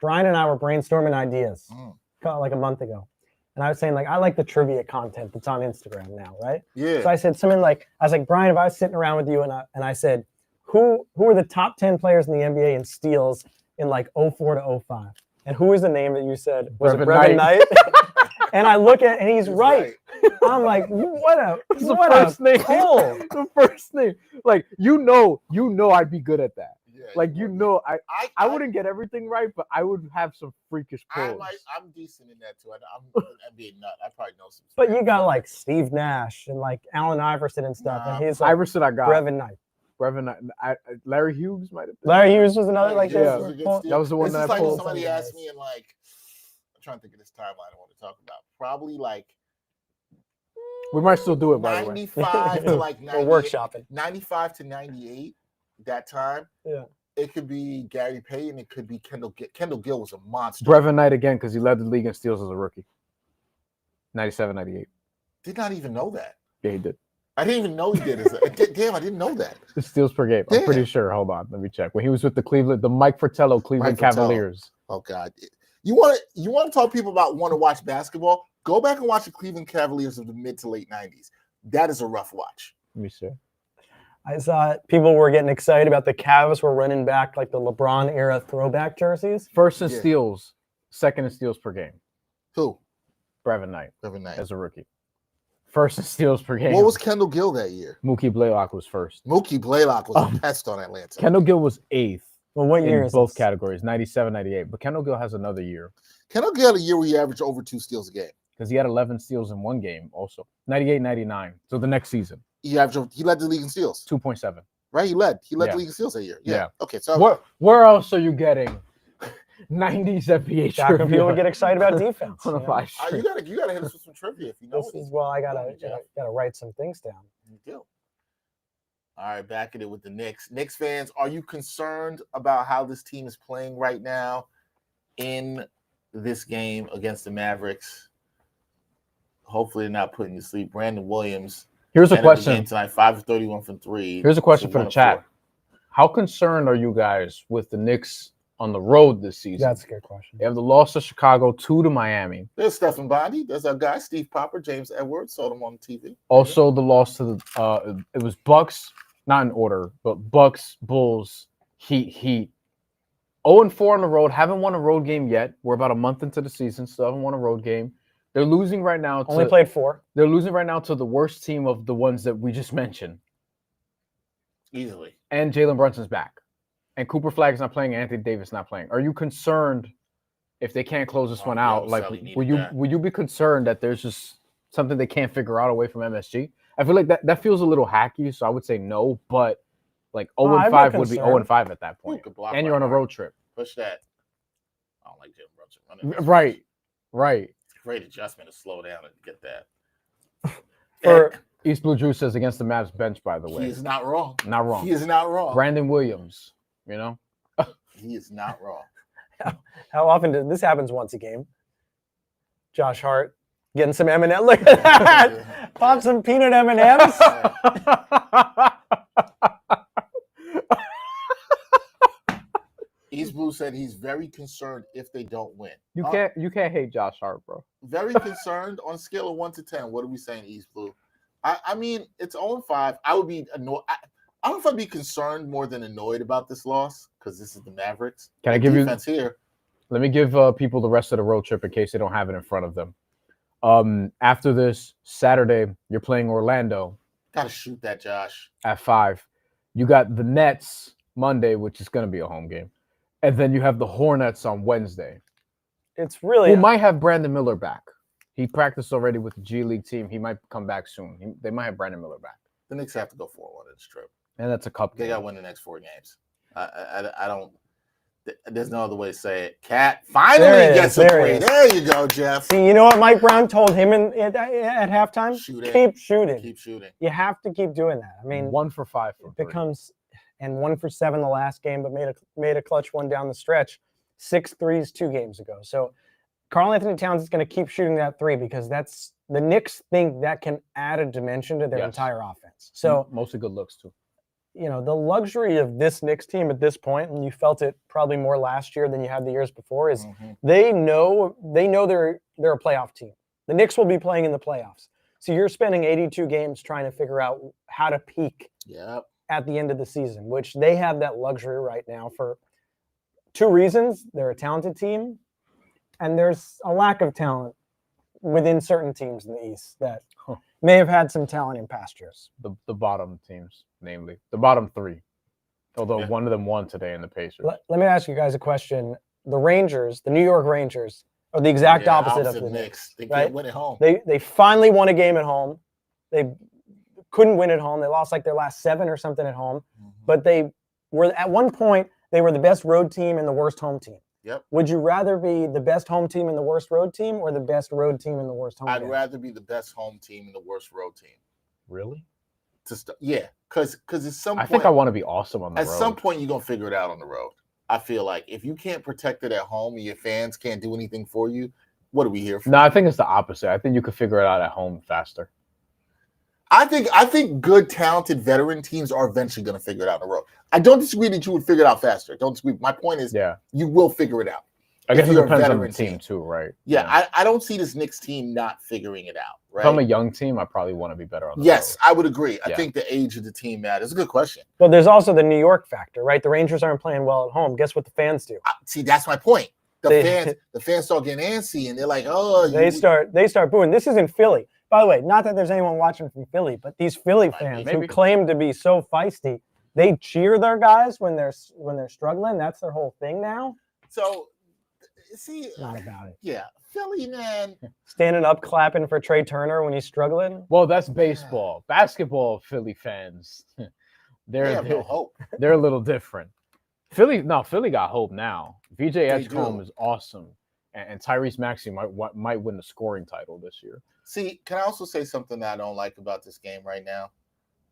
Bryan and I were brainstorming ideas like a month ago. And I was saying, like, I like the trivia content that's on Instagram now, right? Yeah. So I said something like, Bryan, if I was sitting around with you and I said, who are the top 10 players in the NBA in steals in like 04 to 05? And who was the name that you said? Was it Brevin Knight? And I look at and he's right. I'm like, what a first name. Hole. The first name. Like, you know I'd be good at that. Yeah, like, I wouldn't get everything right, but I would have some freakish pulls. I'm decent in that too. I'm being nut. I probably know some. But you got like Steve Nash and like Allen Iverson and stuff. And he's like Iverson I got. Brevin Knight. Larry Hughes might have been. Larry Hughes was another like yeah. this. That was the one that I pulled. Somebody asked me and like, I'm trying to think of this timeline I want to talk about. Probably like. We might still do it, by the way. 95 to like 98. We're workshopping. 95 to 98, that time. Yeah. It could be Gary Payton. It could be Kendall Gill. Kendall Gill was a monster. Brevin Knight again, because he led the league in steals as a rookie. 97, 98. Did not even know that. Yeah, he did. I didn't even know he did. Damn, I didn't know that. The steals per game. I'm pretty sure. Hold on. Let me check. When he was with the Mike Fratello Cleveland Cavaliers. Oh, God. You want to talk to people about want to watch basketball? Go back and watch the Cleveland Cavaliers of the mid to late 90s. That is a rough watch. Let me see. I saw people were getting excited about the Cavs were running back like the LeBron era throwback jerseys. First in steals, second in steals per game. Who? Brevin Knight. Brevin Knight. As a rookie. First in steals per game. What was Kendall Gill that year? Mookie Blaylock was first. Mookie Blaylock was a pest on Atlanta. Kendall Gill was 8th. Well, what year in is both this? categories, 97, 98. But Kendall Gill has another year. Kendall Gill had a year where he averaged over 2 steals a game. Because he had 11 steals in one game also. 98, 99. So the next season. He led the league in steals. 2.7. Right? He led Yeah. the league in steals that year. Yeah. Yeah. Okay, so Where else are you getting 90s NBA Back when people trivia get excited about defense. on a you know? 5 you straight? gotta hit us with some trivia if you know This it. is I gotta write some things down. You do. All right, back at it with the Knicks. Knicks fans, are you concerned about how this team is playing right now in this game against the Mavericks? Hopefully they're not putting you to sleep. Brandon Williams. Here's a ended the question. game tonight, 5 of 31 from 3. Here's a question for 1 the of chat. 4. How concerned are you guys with the Knicks on the road this season? That's a good question. They have the loss to Chicago, 2 to Miami. There's Stephen Bondy. There's our guy, Steve Popper, James Edwards. Saw them on TV. Also, the loss to the it was Bucks, not in order, but Bucks, Bulls, Heat. 0-4 on the road. Haven't won a road game yet. We're about a month into the season, still haven't won a road game. They're losing right now. Only played 4. They're losing right now to the worst team of the ones that we just mentioned. Easily. And Jalen Brunson's back. And Cooper Flagg's not playing, and Anthony Davis not playing. Are you concerned if they can't close this one out? Like, would you be concerned that there's just something they can't figure out away from MSG? I feel like that feels a little hacky, so I would say no, but like 0-5 would be 0-5 at that point. And you're on a road trip. Push that. I don't like Jalen Brunson. Right. Great adjustment to slow down and get that. For East Blue Juice says against the Mavs bench, by the way. He is not wrong. Not wrong. He is not wrong. Brandon Williams, you know? He is not wrong. How often does this happens once a game? Josh Hart getting some M&M. Look at that. Pop some peanut M&Ms. East Blue said he's very concerned if they don't win. You can't hate Josh Hart, bro. Very concerned on a scale of 1 to 10. What are we saying, East Blue? I mean, it's 0-5. I would be annoyed. I don't know if I'd be concerned more than annoyed about this loss because this is the Mavericks. Can I give you defense here? Let me give people the rest of the road trip in case they don't have it in front of them. After this Saturday, you're playing Orlando. Gotta shoot that, Josh. At 5. You got the Nets Monday, which is going to be a home game. And then you have the Hornets on Wednesday. It's really... We might have Brandon Miller back. He practiced already with the G League team. He might come back soon. They might have Brandon Miller back. The Knicks have to go 4-1 in this trip. And that's a cup game. They got to win the next 4 games. I don't... There's no other way to say it. Cat finally gets a three. There you go, Jeff. See, you know what Mike Brown told him at halftime? Keep shooting. Keep shooting. You have to keep doing that. I mean, 1 for 5 from 3. Becomes, and 1 for 7 the last game, but made a clutch one down the stretch. 6 threes 2 games ago. So Karl Anthony Towns is going to keep shooting that 3 because that's the Knicks think that can add a dimension to their entire offense. So mostly good looks too. You know, the luxury of this Knicks team at this point, and you felt it probably more last year than you had the years before, is they know they're a playoff team. The Knicks will be playing in the playoffs. So you're spending 82 games trying to figure out how to peak at the end of the season, which they have that luxury right now for 2 reasons. They're a talented team, and there's a lack of talent within certain teams in the East that may have had some talent in past years. The bottom teams, namely. The bottom 3. Although one of them won today in the Pacers. Let me ask you guys a question. The Rangers, the New York Rangers, are the exact opposite of the Knicks. They can't win at home. They finally won a game at home. They couldn't win at home. They lost like their last 7 or something at home. But they were, at one point, they were the best road team and the worst home team. Yep. Would you rather be the best home team and the worst road team, or the best road team and the worst home team? I'd rather be the best home team and the worst road team. Really? Because at some point, I think I want to be awesome on the road. At some point, you're going to figure it out on the road. I feel like if you can't protect it at home and your fans can't do anything for you, what are we here for? No, I think it's the opposite. I think you could figure it out at home faster. I think good, talented veteran teams are eventually going to figure it out on the road. I don't disagree that you would figure it out faster. Don't disagree. My point is, you will figure it out. I guess it you're a depends on the veteran team too, right? Yeah, I don't see this Knicks team not figuring it out, right? If I'm a young team, I probably want to be better on the Yes, road. I would agree. I Yeah. think the age of the team matters. It's a good question. Well, there's also the New York factor, right? The Rangers aren't playing well at home. Guess what the fans do? See, that's my point. The They- fans start getting antsy, and they're like, "Oh, They start booing. This is in Philly. By the way, not that there's anyone watching from Philly, but these Philly fans who maybe. claim to be so feisty, they cheer their guys when they're struggling. That's their whole thing now. So, see, Not about it. yeah, Philly, man. Standing up, clapping for Trey Turner when he's struggling. Well, that's baseball. Basketball, Philly fans, They have no hope. they're a little different. Philly got hope now. VJ Edgecombe do. is awesome, and Tyrese Maxey might win the scoring title this year. See, can I also say something that I don't like about this game right now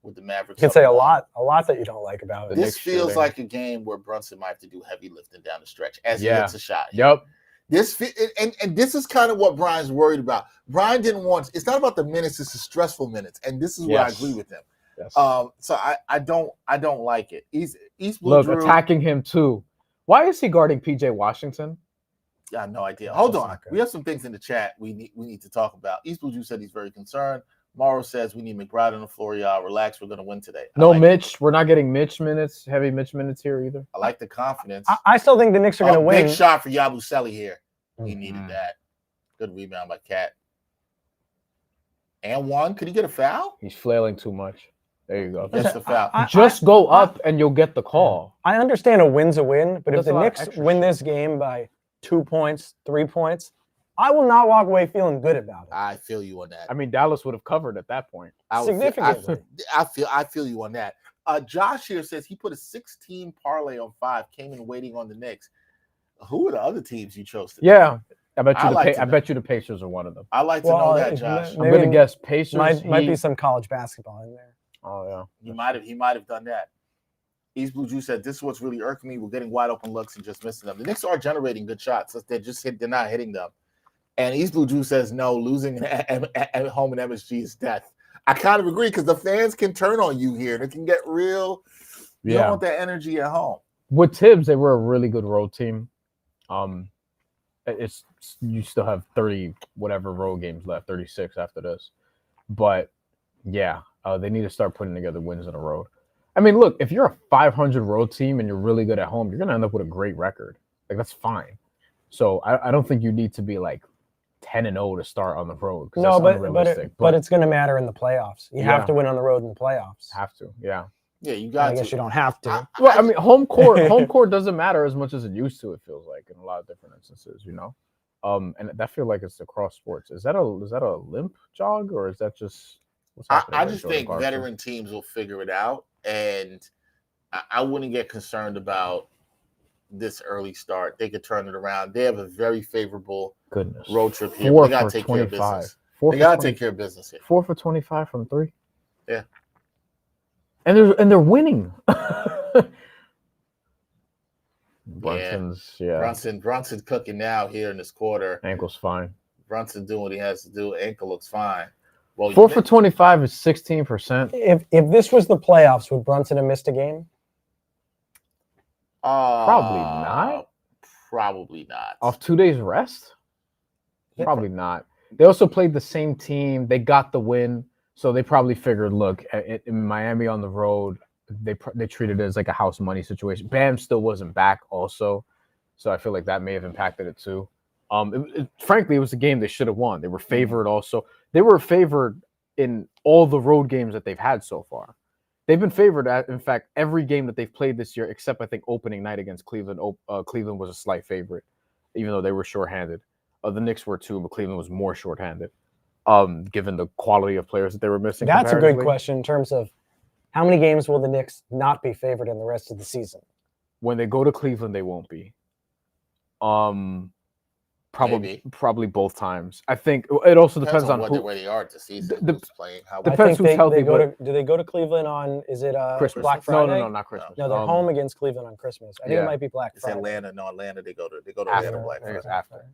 with the Mavericks? You can say a up lot that you don't like about it. The This Knicks feels shooting. like a game where Brunson might have to do heavy lifting down the stretch as he Yeah. hits a shot. Yep. And this is kind of what Brian's worried about. Brian didn't want. It's not about the minutes. It's the stressful minutes, and this is where I Yes. agree with him. Yes. So I don't like it. East Blue Look, Drew, attacking him too. Why is he guarding PJ Washington? I have no idea. Hold That's on. not good. We have some things in the chat we need to talk about. East Blue Drew said he's very concerned. Morrow says we need McBride on the floor, y'all. Relax, we're gonna win today. No like Mitch. We're not getting Mitch minutes, heavy Mitch minutes here either. I like the confidence. I still think the Knicks are going to win. Big shot for Yabusele here. He needed Mhm. that. Good rebound by Cat. And one. Could he get a foul? He's flailing too much. There you go. That's the foul. Just go up and you'll get the call. I understand a win's a win, but if That's a the lot of Knicks extra win shit. this game by 2 points, 3 points, I will not walk away feeling good about it. I feel you on that. I mean, Dallas would have covered at that point. Significantly. I feel you on that. Josh here says he put a 16 parlay on 5, came in waiting on the Knicks. Who are the other teams you chose to? Yeah, I bet you. I like to I know. bet you the Pacers are one of them. I like to Well, know that, if- Josh. I'm gonna Maybe- guess Pacers. Might be Heat. some college basketball in there. Oh yeah. He might have done that. East Blue Juice said, "This is what's really irking me. We're getting wide open looks and just missing them. The Knicks are generating good shots. They're not hitting them." And East Blue Juice says, "No, losing at home in MSG is death." I kind of agree because the fans can turn on you here. They can get real. You don't Yeah. want that energy at home. With Tibbs, they were a really good road team. It's you still have 30 whatever road games left, 36 after this. But yeah, they need to start putting together wins in a road. I mean, look, if you're a 500 road team and you're really good at home, you're gonna end up with a great record. Like that's fine. So I don't think you need to be like 10-0 to start on the road. 'Cause No, that's but unrealistic. it's going to matter in the playoffs. You have Yeah. to win on the road in the playoffs. have to, yeah. Yeah, you I got guess to. you don't have to. Well, I mean, home court doesn't matter as much as it used to. It feels like in a lot of different instances, you know. And that feel like it's across sports. Is that a limp jog or is that just? What's happening I there, just Jordan think Clarkson? veteran teams will figure it out, and I wouldn't get concerned about this early start. They could turn it around. They have a very favorable Goodness road trip here. 4 They got to for take care of 25. business. 4 They for got to 20 take care of business here. 4 for 25 from 3. Yeah. And they're winning. Brunson's Brunson cooking now here in this quarter. ankle's fine. Brunson doing what he has to do. Ankle looks fine. Well, 4 for 25 is 16%. If this was the playoffs, would Brunson have missed a game? Probably not. Probably not. Off 2 days rest? Yeah. Probably not. They also played the same team. They got the win, so they probably figured, look, in Miami on the road, they treated it as like a house money situation. Bam still wasn't back also, so I feel like that may have impacted it too. Frankly, it was a game they should have won. They were favored also. They were favored in all the road games that they've had so far. They've been favored at, in fact, every game that they've played this year, except I think opening night against Cleveland. Cleveland was a slight favorite, even though they were shorthanded. The Knicks were too, but Cleveland was more shorthanded, given the quality of players that they were missing. That's a good comparatively. question in terms of how many games will the Knicks not be favored in the rest of the season? When they go to Cleveland, they won't be. Probably both times. I think it also depends on who. where they are this season. The- Who's playing? How Depends who's healthy, but- do they go to Cleveland on, is it Christmas. Black Friday? No, not Christmas. No, they're home against Cleveland on Christmas. I think yeah. it might be Black It's Friday. Atlanta. No, Atlanta. They go to After. Atlanta Black I think it's Friday. after.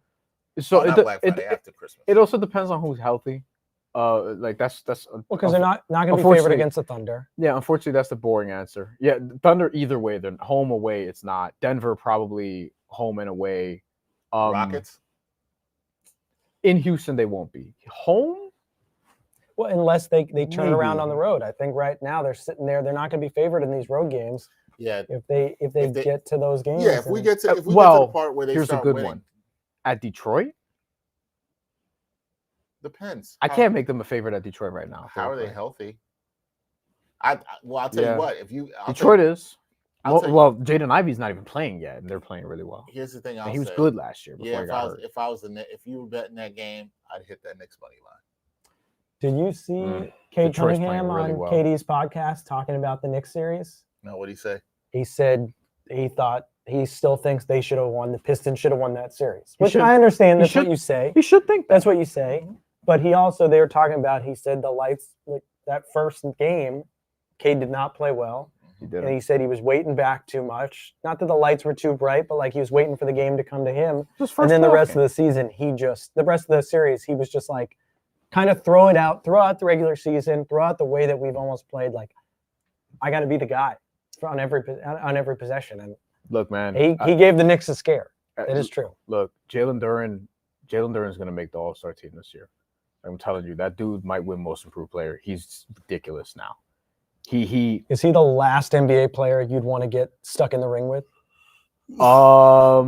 So Not Black Friday, after Christmas. it also depends on who's healthy. Like that's Well, because they're not going to be favored Unfortunately- against the Thunder. Yeah, unfortunately, that's the boring answer. Yeah, Thunder either way, they're home away. It's not Denver probably home and away. Rockets? In Houston, they won't be. Home? Well, unless they turn around Maybe. on the road. I think right now they're sitting there. They're not going to be favored in these road games. Yeah. If they get to those games. Yeah, if we get to the part where they here's start a good winning, one. At Detroit? depends. I can't make them a favorite at Detroit right now. How are they healthy? I'll tell you what. Detroit is. I'll tell you- Well, Jaden Ivey's not even playing yet, and they're playing really well. Here's the thing. And he was good last year before Yeah, he got hurt. if you were betting that game, I'd hit that Knicks money line. Did you see Cade Detroit's Cunningham playing really on well. KD's podcast talking about the Knicks series? No, what'd he say? He said he still thinks they should have won. The Pistons should have won that series, He which should. I understand. He That's what should. you say. He should think That's what you say. But they were talking about, he said the lights, like that first game, Cade did not play well. He did. And he said he was waiting back too much. Not that the lights were too bright, but like he was waiting for the game to come to him. And then the rest of the season, the rest of the series, he was just like, kind of throw out the regular season, throw out the way that we've almost played. Like, I got to be the guy on every possession. And look, man, he gave the Knicks a scare. It is true. Look, Jalen Duren's going to make the All-Star team this year. I'm telling you, that dude might win Most Improved Player. He's ridiculous now. Is he the last NBA player you'd want to get stuck in the ring with? I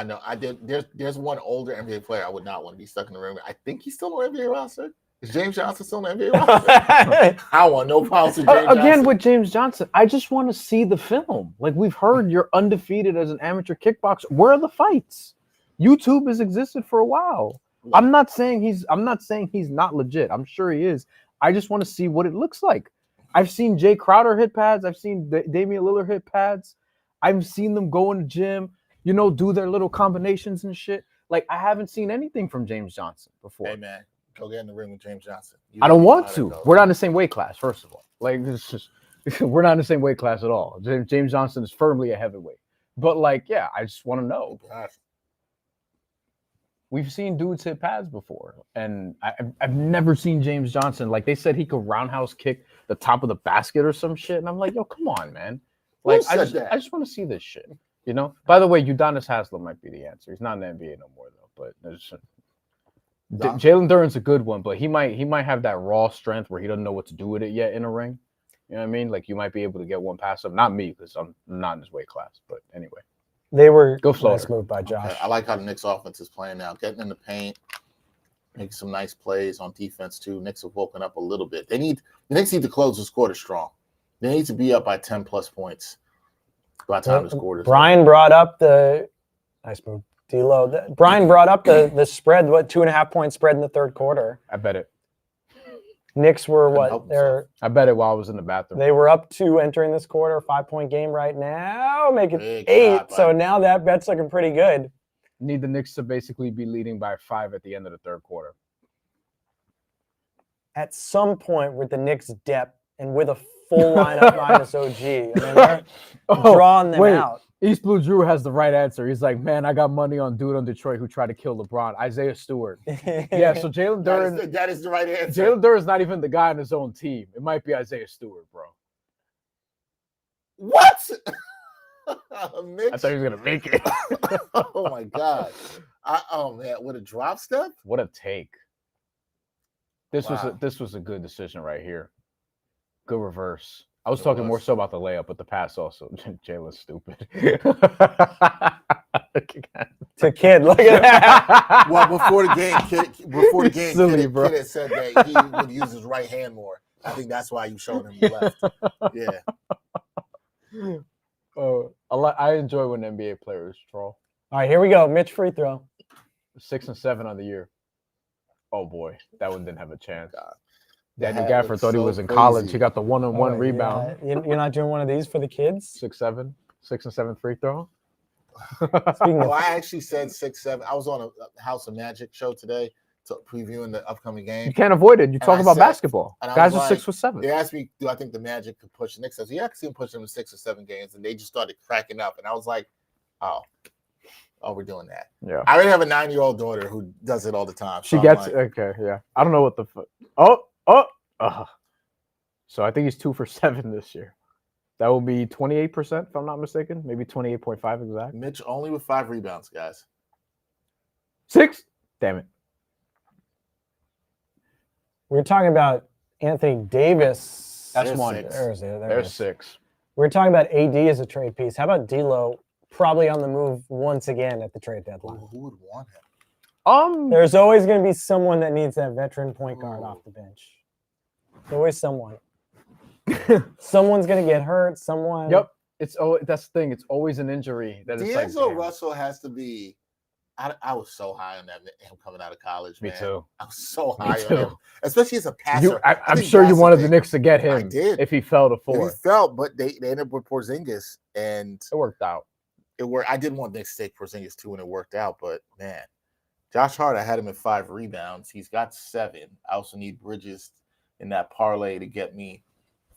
know. I did. There's one older NBA player I would not want to be stuck in the room with. I think he's still on the NBA roster. Is James Johnson still on the NBA roster? I want no problems with James Johnson. With James Johnson, I just want to see the film. Like, we've heard you're undefeated as an amateur kickboxer. Where are the fights? YouTube has existed for a while. I'm not saying he's not legit. I'm sure he is. I just want to see what it looks like. I've seen Jay Crowder hit pads. I've seen Damian Lillard hit pads. I've seen them go in the gym, do their little combinations and shit. Like, I haven't seen anything from James Johnson before. Hey, man, go get in the ring with James Johnson. I don't want to. We're not in the same weight class, first of all. Like, we're not in the same weight class at all. James Johnson is firmly a heavyweight. But, like, yeah, I just want to know. Gosh. We've seen dudes hit pads before, and I've never seen James Johnson. Like, they said he could roundhouse kick the top of the basket or some shit, and I'm like, yo, come on, man. Like, I just want to see this shit, By the way, Udonis Haslem might be the answer. He's not in the NBA no more, though. But Jalen Duren's a good one, but he might have that raw strength where he doesn't know what to do with it yet in a ring. You know what I mean? Like, you might be able to get one pass up. Not me, because I'm not in his weight class. But anyway. They were go floater. Nice move by Josh. Okay. I like how the Knicks offense is playing now, getting in the paint, making some nice plays on defense too. Knicks have woken up a little bit. The Knicks need to close this quarter strong. They need to be up by 10 plus points by the time this quarter. Brian brought up the nice move. D-Lo. Brian brought up the spread. 2.5 point spread in the third quarter. I bet it. Knicks were what? I bet it while I was in the bathroom. They were up 2 entering this quarter. 5-point game right now. Make it 8. So now that bet's looking pretty good. Need the Knicks to basically be leading by 5 at the end of the third quarter. At some point with the Knicks' depth and with a full lineup minus OG, they're drawing them out. East Blue Drew has the right answer. He's like, man, I got money on dude on Detroit who tried to kill LeBron, Isaiah Stewart. Yeah, so Jalen Duren. That is the right answer. Jalen Duren's not even the guy on his own team. It might be Isaiah Stewart, bro. What? I thought he was gonna make it. Oh my god. Oh man, with a drop step? What a take. This was a good decision right here. Good reverse. I was talking more so about the layup, but the pass also. Jalen's stupid. To Kid, look at that. Well, before the game, Kid had said that he would use his right hand more. I think that's why you showed him left. Yeah. I enjoy when NBA players troll. All right, here we go. Mitch free throw. 6 and 7 on the year. Oh boy, that one didn't have a chance. God. Daniel Gafford thought he was in college. He got the one-on-one rebound. Yeah. You're not doing one of these for the kids? 6-7, 6 and 7 free throw. I actually said 6-7. I was on a House of Magic show today, previewing the upcoming game. You can't avoid it. You talk about basketball. Guys are 6 or 7. They asked me, do I think the Magic could push the Knicks? I said, yeah, I can see them pushing them to 6 or 7 games. And they just started cracking up. And I was like, oh, we're doing that. Yeah. I already have a 9-year-old daughter who does it all the time. So she gets okay, yeah. I don't know what the So I think he's 2 for 7 this year. That will be 28%, if I'm not mistaken. Maybe 28.5 exact. Mitch only with 5 rebounds, guys. 6? Damn it. We're talking about Anthony Davis. That's There's one. 6. There's 6. We're talking about AD as a trade piece. How about D'Lo probably on the move once again at the trade deadline? Who would want him? There's always going to be someone that needs that veteran point guard off the bench. There's always someone. Someone's going to get hurt. Someone. Yep. That's the thing. It's always an injury. That it's D'Angelo like, Russell has to be. I was so high on him coming out of college. Me man. too. I was so high too. on him, especially as a passer. I'm sure you wanted the Knicks to get him. I did. If he fell to He 4. felt, but they ended up with Porzingis, and It worked out. it worked. I didn't want Knicks to take Porzingis too, and it worked out. But man, Josh Hart, I had him at 5 rebounds. He's got 7. I also need Bridges in that parlay to get me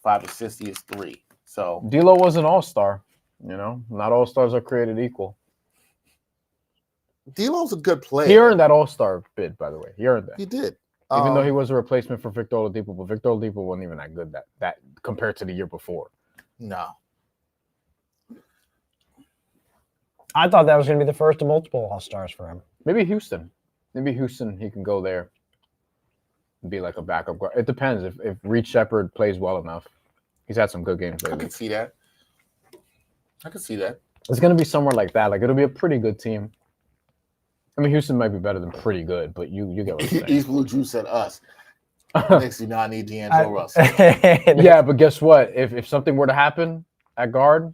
5 assists. He is 3. So D'Lo was an all-star. Not all stars are created equal. D'Lo's a good player. He earned that all-star bid, by the way. He earned that. He did. Even though he was a replacement for Victor Oladipo, but Victor Oladipo wasn't even that good that compared to the year before. No. I thought that was going to be the first of multiple All-Stars for him. Maybe Houston. He can go there and be like a backup guard. It depends if Reed Shepherd plays well enough. He's had some good games I lately. can see that. It's going to be somewhere like that. Like, it'll be a pretty good team. I mean, Houston might be better than pretty good, but you get what I'm saying. East Blue Drew said us. Knicks do not need D'Angelo Russell. Yeah, but guess what? If something were to happen at guard,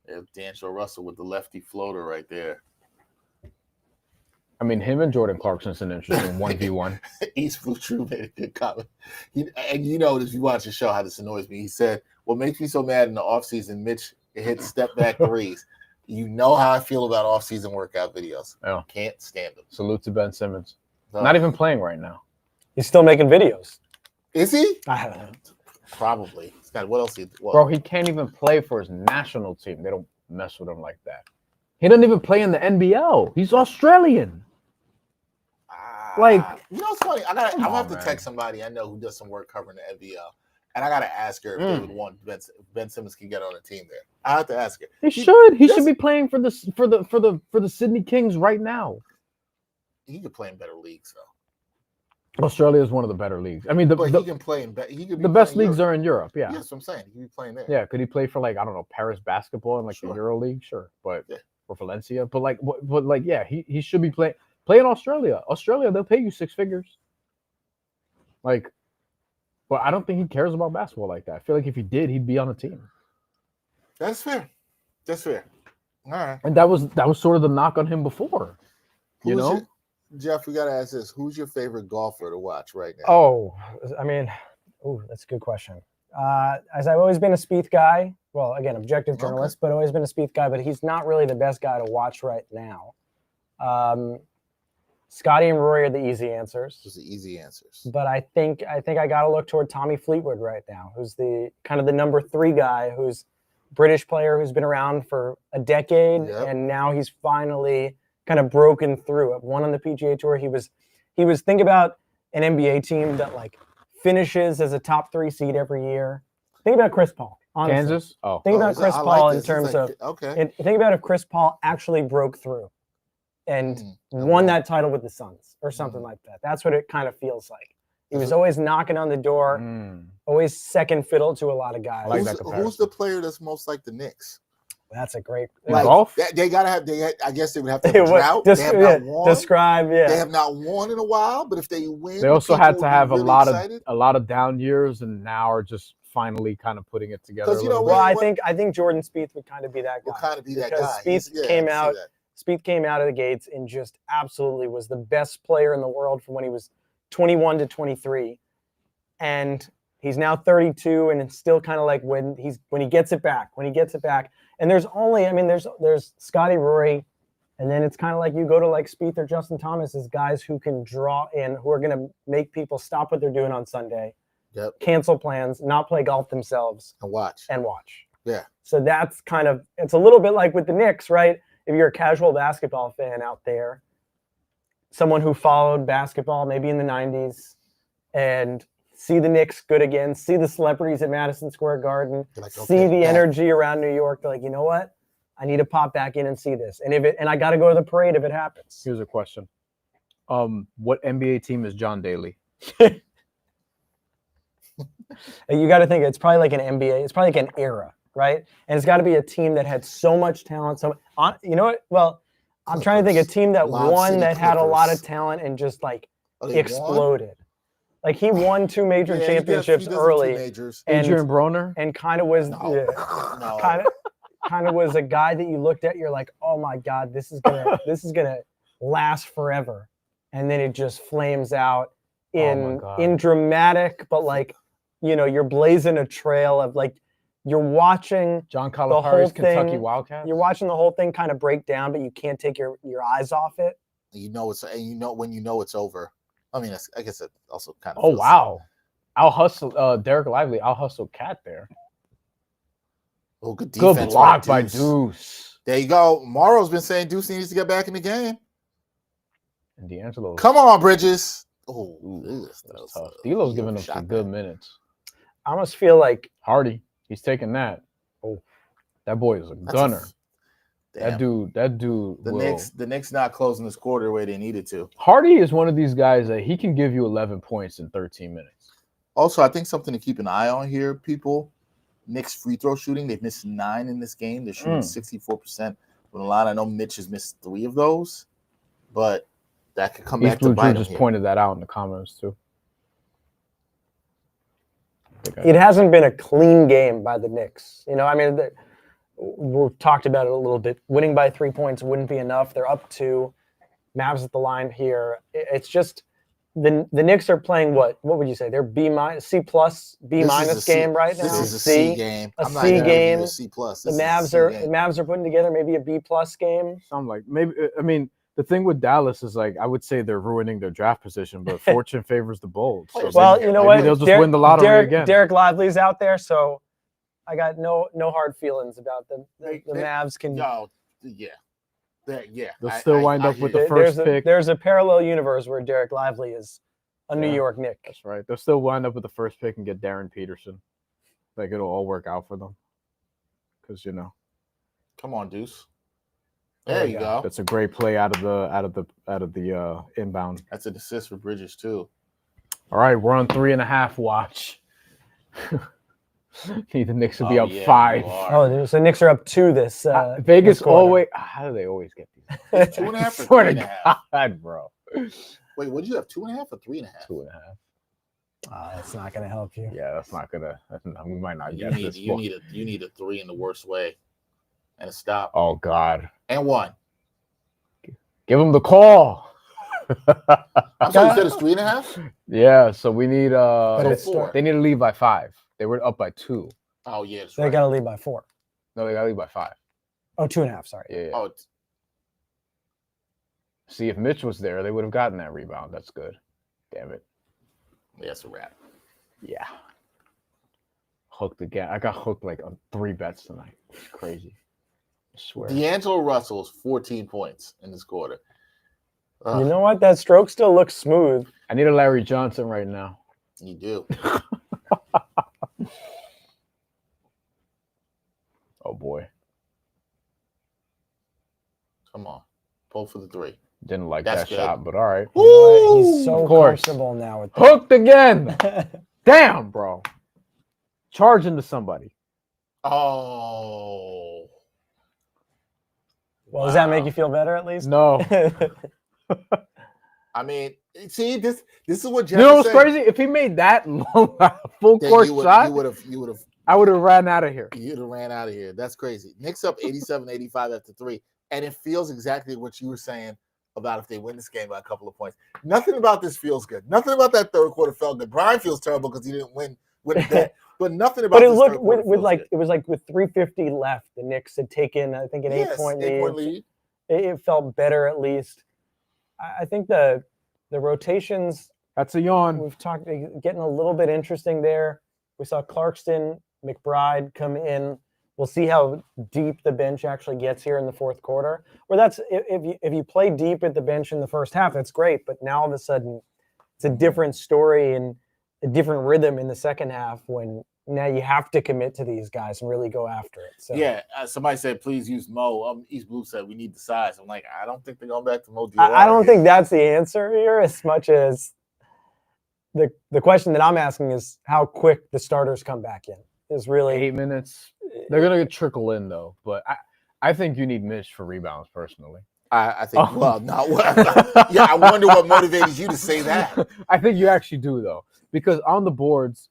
If D'Angelo Russell with the lefty floater right there. I mean, him and Jordan Clarkson's an interesting 1v1. East Blue True made a good comment. And you know, if you watch the show, how this annoys me. He said, what makes me so mad in the offseason, Mitch hits step back threes. You know how I feel about off-season workout videos. Yeah. Can't stand them. Salute to Ben Simmons. No. Not even playing right now. He's still making videos. Is he? I don't know. Probably. Scott, what else? Bro, he can't even play for his national team. They don't mess with him like that. He doesn't even play in the NBL. He's Australian. Like, you know, it's funny. I'm gonna have to man. text somebody I know who does some work covering the NBL, and I gotta ask her if they would want Ben Simmons can get on a team there. I have to ask her. He should. He should be playing for the Sydney Kings right now. He could play in better leagues though. Australia is one of the better leagues. I mean, But he can play in. He could be the best playing leagues are in Europe. Yeah. Yes, I'm saying he could be playing there. Yeah. Could he play for, like, I don't know, Paris basketball and like Sure. the Euro League? Sure, but Yeah. or Valencia. But yeah, he should be playing in Australia. Australia, they'll pay you 6 figures. Like, but I don't think he cares about basketball like that. I feel like if he did, he'd be on a team. That's fair. That's fair. All right. And that was sort of the knock on him before. Jeff, we gotta ask this: who's your favorite golfer to watch right now? Oh, I mean, that's a good question. As I've always been a Spieth guy, well, again, objective journalist, but always been a Spieth guy, but he's not really the best guy to watch right now. Scotty and Rory are the easy answers. Those are the easy answers. But I think I got to look toward Tommy Fleetwood right now, who's the kind of the number 3 guy, who's British player who's been around for a decade, and now he's finally kind of broken through. At one on the PGA Tour, he was think about an NBA team that like finishes as a top 3 seed every year. Think about Chris Paul. Honestly. Kansas? Oh. Think about Chris Paul in terms of okay. think about if Chris Paul actually broke through and won that title with the Suns or something like that. That's what it kind of feels like. He was always knocking on the door, always second fiddle to a lot of guys. Who's the player that's most like the Knicks? That's a great golf. They gotta have. I guess they would have to have a drought. They have not won. They have not won in a while, but if they win, they also had to have really a lot of down years, and now are just finally kind of putting it together. I think Jordan Spieth would kind of be that guy. Will kind of be that guy. Spieth came out of the gates and just absolutely was the best player in the world from when he was 21 to 23, and he's now 32, and it's still kind of like when he gets it back. And there's Scotty, Rory, and then it's kind of like you go to like Spieth or Justin Thomas as guys who can draw in, who are going to make people stop what they're doing on Sunday, cancel plans, not play golf themselves, and watch. Yeah. So that's it's a little bit like with the Knicks, right? If you're a casual basketball fan out there, someone who followed basketball maybe in the 90s and see the Knicks good again, see the celebrities at Madison Square Garden, Like, see okay, the back. energy around New York. They're like, you know what? I need to pop back in and see this. And I got to go to the parade if it happens. Here's a question. What NBA team is John Daly? You got to think it's probably like an NBA. It's probably like an era, right? And it's got to be a team that had so much talent. You know what? Well, I'm trying to think a team that Lob won City that had a lot of Clippers. talent and just like Oh, they won? exploded. Like he won 2 major Yeah, he championships does have 2 early, majors. Adrian Broner? and kind of was No. No. kind of was a guy that you looked at. You're like, oh my god, this is gonna last forever, and then it just flames out in dramatic, but like, you know, you're blazing a trail of like you're watching John whole Calipari's Kentucky thing- Wildcats? you're watching the whole thing kind of break down, but you can't take your eyes off it. You know when you know it's over. I mean, I guess it also kind of. Oh, wow. I'll hustle. Derek Lively, I'll hustle Cat there. Oh, good defense. Good block by Deuce. Deuce. There you go. Morrow's been saying Deuce needs to get back in the game. And D'Angelo. Come on, Bridges. Oh, That's tough. D'Lo's giving him some good minutes. I almost feel like Hardy, he's taking that. Oh, that boy is a gunner. That dude. The Knicks not closing this quarter the way they needed to. Hardy is one of these guys that he can give you 11 points in 13 minutes. Also, I think something to keep an eye on here, people. Knicks free throw shooting. They've missed 9 in this game. They're shooting 64% from the line. I know Mitch has missed 3 of those, but that could come back to bite him just here. pointed that out in the comments too. it hasn't been a clean game by the Knicks. You know, I mean, we've talked about it a little bit. Winning by 3 points wouldn't be enough. They're up 2. Mavs at the line here. It's just the Knicks are playing what would you say? They're C plus B minus game right now. This is a C game. A I'm not C even giving you game. a C plus. The Mavs are putting together maybe a B plus game. Sound like maybe. I mean, the thing with Dallas is like I would say they're ruining their draft position, but fortune favors the bold. So Well, you know what? they'll just win the lottery again. Derek Lively's out there, so I got no hard feelings about them. The Mavs can. No, yeah. They'll still wind up with the first pick. There's a parallel universe where Derek Lively is a New York Knick. That's right. They'll still wind up with the first pick and get Darren Peterson. Like it'll all work out for them. Because Come on, Deuce. There you go. That's a great play out of the inbound. That's an assist for Bridges too. All right, we're on 3.5 watch. Need the Knicks to be up yeah, 5. you are. Oh, so Knicks are up 2 this. Vegas this quarter. always. How do they always get these? 2.5 or Swear to 3.5? God, bro. Wait, what did you have? 2.5 or 3.5? 2.5. That's not going to help you. Yeah, that's not gonna. We might not You get this. need a 3 in the worst way, and a stop, Oh God, and 1. give them the call. I'm sorry, you said it's 3.5. Yeah, so we need. But it's 4. They need to leave by 5. They were up by 2. Oh yeah, that's They right. got to lead by 4. No, they got to leave by 5. Oh, 2.5. Sorry. Yeah. Oh, See, if Mitch was there, they would have gotten that rebound. That's good. Damn it. yeah, it's a wrap. Yeah. Hooked again. I got hooked like on 3 bets tonight. It's crazy. I swear. D'Angelo Russell's 14 points in this quarter. You know what? That stroke still looks smooth. I need a Larry Johnson right now. You do. Oh boy. Come on, pull for the 3. Didn't like That's that good. shot, but all right. You know what? He's so Of course. comfortable now with Hooked again. Damn, bro. Charge into somebody. Oh. Well, does that make you feel better at least? No. I mean, see, this is what Jeff You know is what's saying. crazy? If he made that long, full Then court you shot, would have I would have ran out of here. You'd have ran out of here. That's crazy. Knicks up 87-85 after 3. And it feels exactly what you were saying about if they win this game by a couple of points. Nothing about this feels good. Nothing about that third quarter felt good. Bryan feels terrible because he didn't win with a bet. But nothing about But it this looked third quarter with feels like good. it was like with 3:50 left, the Knicks had taken I think an 8-point lead. 8-point lead. It felt better at least. I think the rotations That's a yawn. we've talked getting a little bit interesting there. We saw Clarkson, McBride come in. We'll see how deep the bench actually gets here in the fourth quarter. Where that's if you play deep at the bench in the first half, that's great. But now all of a sudden, it's a different story. And a different rhythm in the second half when now you have to commit to these guys and really go after it. So Yeah, somebody said please use Mo. East Blue said we need the size. I'm like, I don't think they're going back to Mo. I don't think that's the answer here, as much as the question that I'm asking is how quick the starters come back in. Is really 8 minutes. They're gonna trickle in though, but I think you need Mitch for rebounds personally. I think well, not what. Yeah, I wonder what motivated you to say that. I think you actually do though, because on the boards,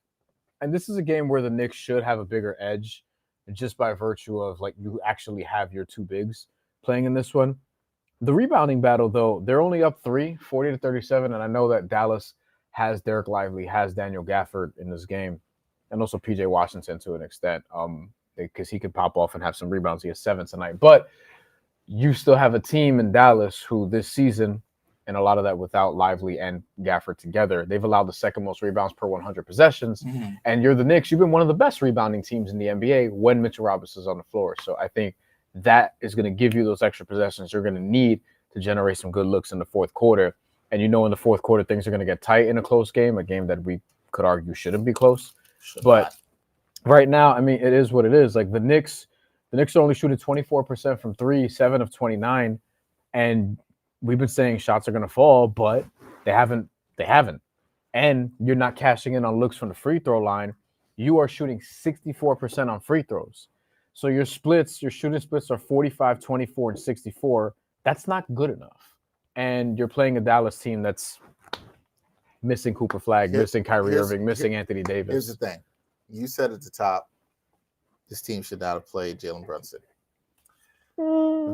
and this is a game where the Knicks should have a bigger edge, just by virtue of like you actually have your two bigs playing in this one. The rebounding battle though, they're only up 40-37, and I know that Dallas has Derek Lively, has Daniel Gafford in this game, and also PJ Washington to an extent, because he could pop off and have some rebounds. He has 7 tonight, but you still have a team in Dallas who this season, and a lot of that without Lively and Gafford together, they've allowed the second most rebounds per 100 possessions. Mm-hmm. And you're the Knicks. You've been one of the best rebounding teams in the NBA when Mitchell Robinson is on the floor. So I think that is going to give you those extra possessions you're going to need to generate some good looks in the fourth quarter. And in the fourth quarter, things are going to get tight in a close game, a game that we could argue shouldn't be close. But right now, I mean, it is what it is. Like the Knicks are only shooting 24% from 3, 7 of 29. And we've been saying shots are going to fall, but they haven't. And you're not cashing in on looks from the free throw line. You are shooting 64% on free throws. So your shooting splits are 45, 24, and 64. That's not good enough. And you're playing a Dallas team that's missing Cooper Flagg, missing Kyrie Irving, missing Anthony Davis. Here's the thing. You said at the top, this team should not have played Jalen Brunson.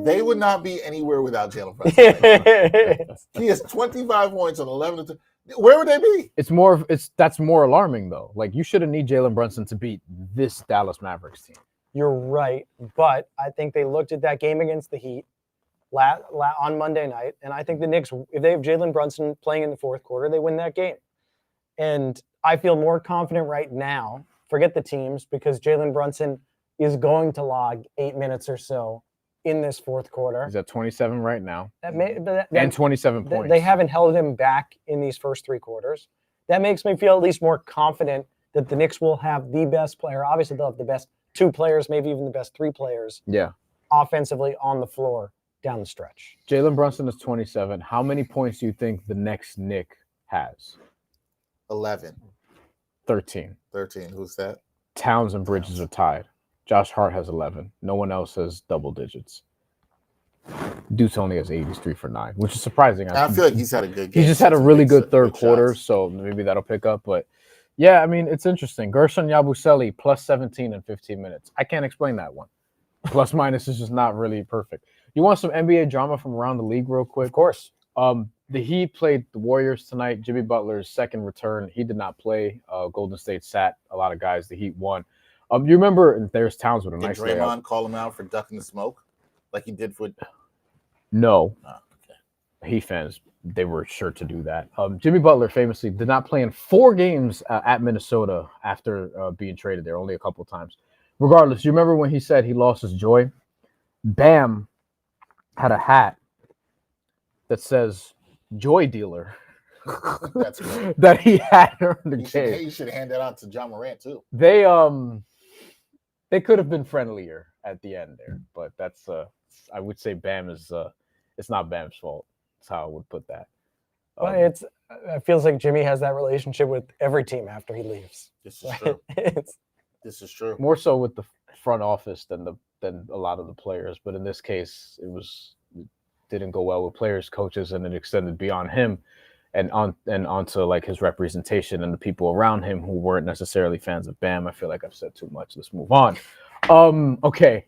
They would not be anywhere without Jalen Brunson. He has 25 points on 11 to 2. Where would they be? That's more alarming though. Like you shouldn't need Jalen Brunson to beat this Dallas Mavericks team. You're right, but I think they looked at that game against the Heat on Monday night, and I think the Knicks, if they have Jalen Brunson playing in the fourth quarter, they win that game. And I feel more confident right now. Forget the teams, because Jalen Brunson is going to log 8 minutes or so in this fourth quarter. He's at 27 right now. And 27 points. They haven't held him back in these first 3 quarters. That makes me feel at least more confident that the Knicks will have the best player. Obviously, they'll have the best 2 players, maybe even the best 3 players. Yeah. Offensively on the floor down the stretch. Jalen Brunson is 27. How many points do you think the next Knick has? 11. 13. Who's that? Towns and Bridges are tied. Josh Hart has 11. No one else has double digits. Deuce only has 8. He's 3 for 9, which is surprising. I feel like he's had a good game. He just had a really good third quarter, so maybe that'll pick up. But yeah, I mean, it's interesting. Gershon Yabusele plus 17 in 15 minutes. I can't explain that one. Plus minus is just not really perfect. You want some NBA drama from around the league real quick? Of course. The Heat played the Warriors tonight. Jimmy Butler's second return. He did not play. Golden State sat a lot of guys. The Heat won. You remember, and there's Towns with a nice layup. Did Draymond call him out for ducking the smoke like he did for... No. Oh, okay. Heat fans, they were sure to do that. Jimmy Butler famously did not play in 4 games at Minnesota after being traded there, only a couple times. Regardless, you remember when he said he lost his joy? Bam had a hat that says "Joy Dealer." That's great. That he had during the game. You should hand that out to John Morant too. They could have been friendlier at the end there, but that's I would say Bam is it's not Bam's fault. That's how I would put that. Well, it feels like Jimmy has that relationship with every team after he leaves. This is true. This is true. More so with the front office than a lot of the players, but in this case, it didn't go well with players, coaches, and it extended beyond him and onto like his representation and the people around him who weren't necessarily fans of Bam. I feel like I've said too much. Let's move on. Okay,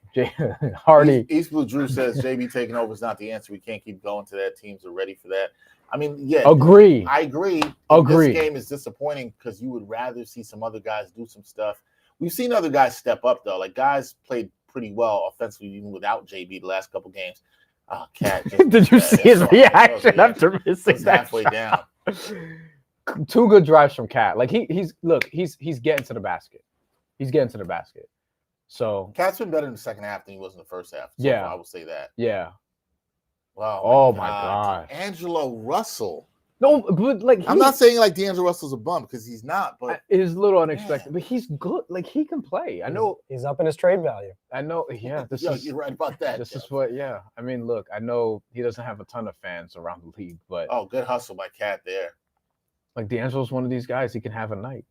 Hardy. East Blue Drew says JB taking over is not the answer. We can't keep going to that. Teams are ready for that. I mean, yeah. Agree. I agree. Agree. This game is disappointing because you would rather see some other guys do some stuff. We've seen other guys step up, though. Like, guys played pretty well offensively even without JB the last couple games. Cat. Did you see his reaction after missing that halfway shot? Down? 2 good drives from Cat. Like, he's getting to the basket. He's getting to the basket. So Cat's been better in the second half than he was in the first half. So yeah. I will say that. Yeah. Wow. Oh, my God. Angelo Russell. No, but like I'm not saying like D'Angelo Russell's a bum because he's not, but it is a little unexpected. But he's good. Like he can play. I know he's up in his trade value. I know. Yeah, you're right about that. This is what. Yeah, I mean, look, I know he doesn't have a ton of fans around the league, but good hustle by Cat there. Like D'Angelo's one of these guys. He can have a night.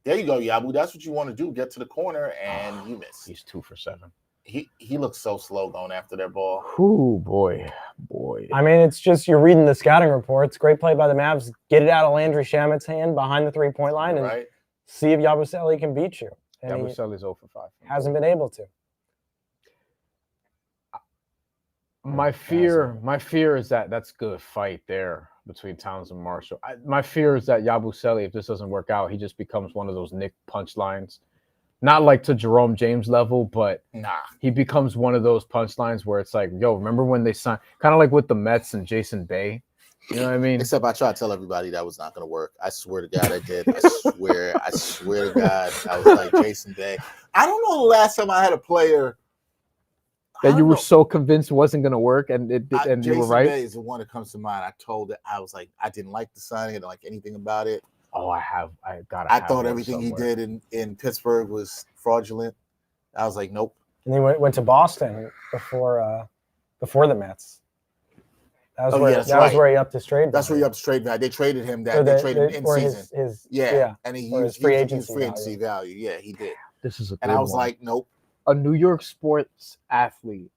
There you go, Yabu. That's what you want to do. Get to the corner and you miss. He's 2 for 7. He looks so slow going after their ball. Ooh, boy. I mean, it's just you're reading the scouting reports. Great play by the Mavs. Get it out of Landry Shamit's hand behind the 3-point line and see if Yabusele can beat you. And Yabusele's 0 for 5. Hasn't been able to. My fear is that that's a good fight there between Towns and Marshall. My fear is that Yabusele, if this doesn't work out, he just becomes one of those Nick punchlines. Not like to Jerome James level, but he becomes one of those punchlines where it's like, yo, remember when they signed, kind of like with the Mets and Jason Bay. You know what I mean? Except I try to tell everybody that was not going to work. I swear to God I did. I swear to God. I was like Jason Bay. I don't know the last time I had a player that you were so convinced wasn't going to work, and you were right. Jason Bay is the one that comes to mind. I told it. I was like, I didn't like the signing. I didn't like anything about it. Oh, I thought everything he did in Pittsburgh was fraudulent. I was like, nope. And he went to Boston before the Mets. That was where he upped his trade. That's where he upped his trade value. They traded him they traded him in season. And he used free agency value. Yeah, he did. This is I was like, nope. A New York sports athlete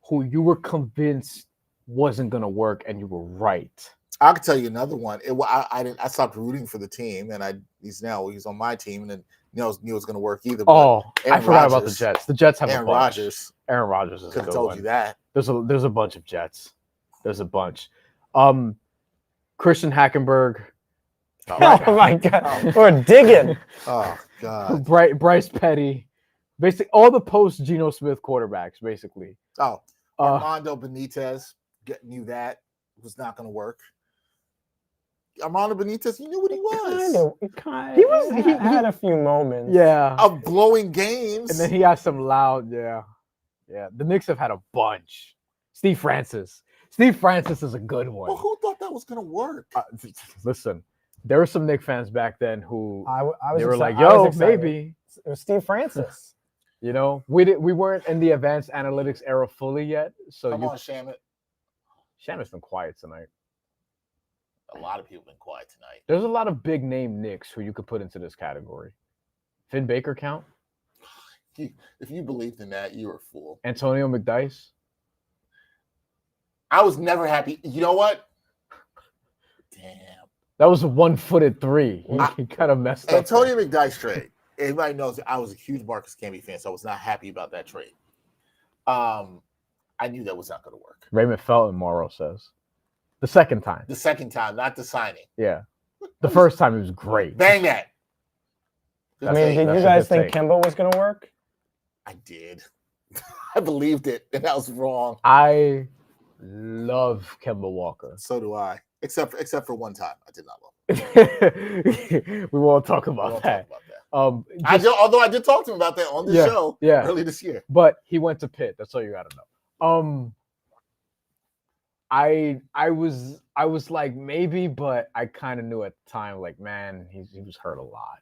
who you were convinced wasn't going to work, and you were right. I could tell you another one. I stopped rooting for the team, and he's on my team, and then knew it was going to work either. I forgot about the Jets. The Jets have Aaron a bunch. Rodgers. Aaron Rodgers is could have told you that. There's a bunch of Jets. There's a bunch. Christian Hackenberg. Oh my God, we're digging. Oh God. Bryce Petty. Basically, all the post Geno Smith quarterbacks, basically. Armando Benitez knew that was not going to work. Armando Benitez, you knew what he was. He had a few moments. Yeah. Of blowing games. And then he had some loud, yeah. The Knicks have had a bunch. Steve Francis. Steve Francis is a good one. Well, who thought that was going to work? Listen, there were some Knicks fans back then who they were like, yo, maybe. It was Steve Francis. You know, we weren't in the advanced analytics era fully yet. So Come on, Shamit. Shamit's been quiet tonight. A lot of people have been quiet tonight. There's a lot of big name Knicks who you could put into this category. Finn Baker count? If you believed in that, you were a fool. Antonio McDyess? I was never happy. You know what? Damn. That was a one-footed 3. He kind of messed up. Antonio McDyess trade. Everybody knows I was a huge Marcus Camby fan, so I was not happy about that trade. I knew that was not going to work. Raymond Felton, Morrow says. The second time. The second time, not the signing. Yeah. The first time, it was great. Bang that. I mean, did you guys think Kemba was going to work? I did. I believed it, and I was wrong. I love Kemba Walker. So do I. Except for one time, I did not love him. We won't talk about that. Although I did talk to him about that on the show early this year. But he went to Pitt. That's all you got to know. I was like maybe, but I kind of knew at the time, like, man, he was hurt a lot.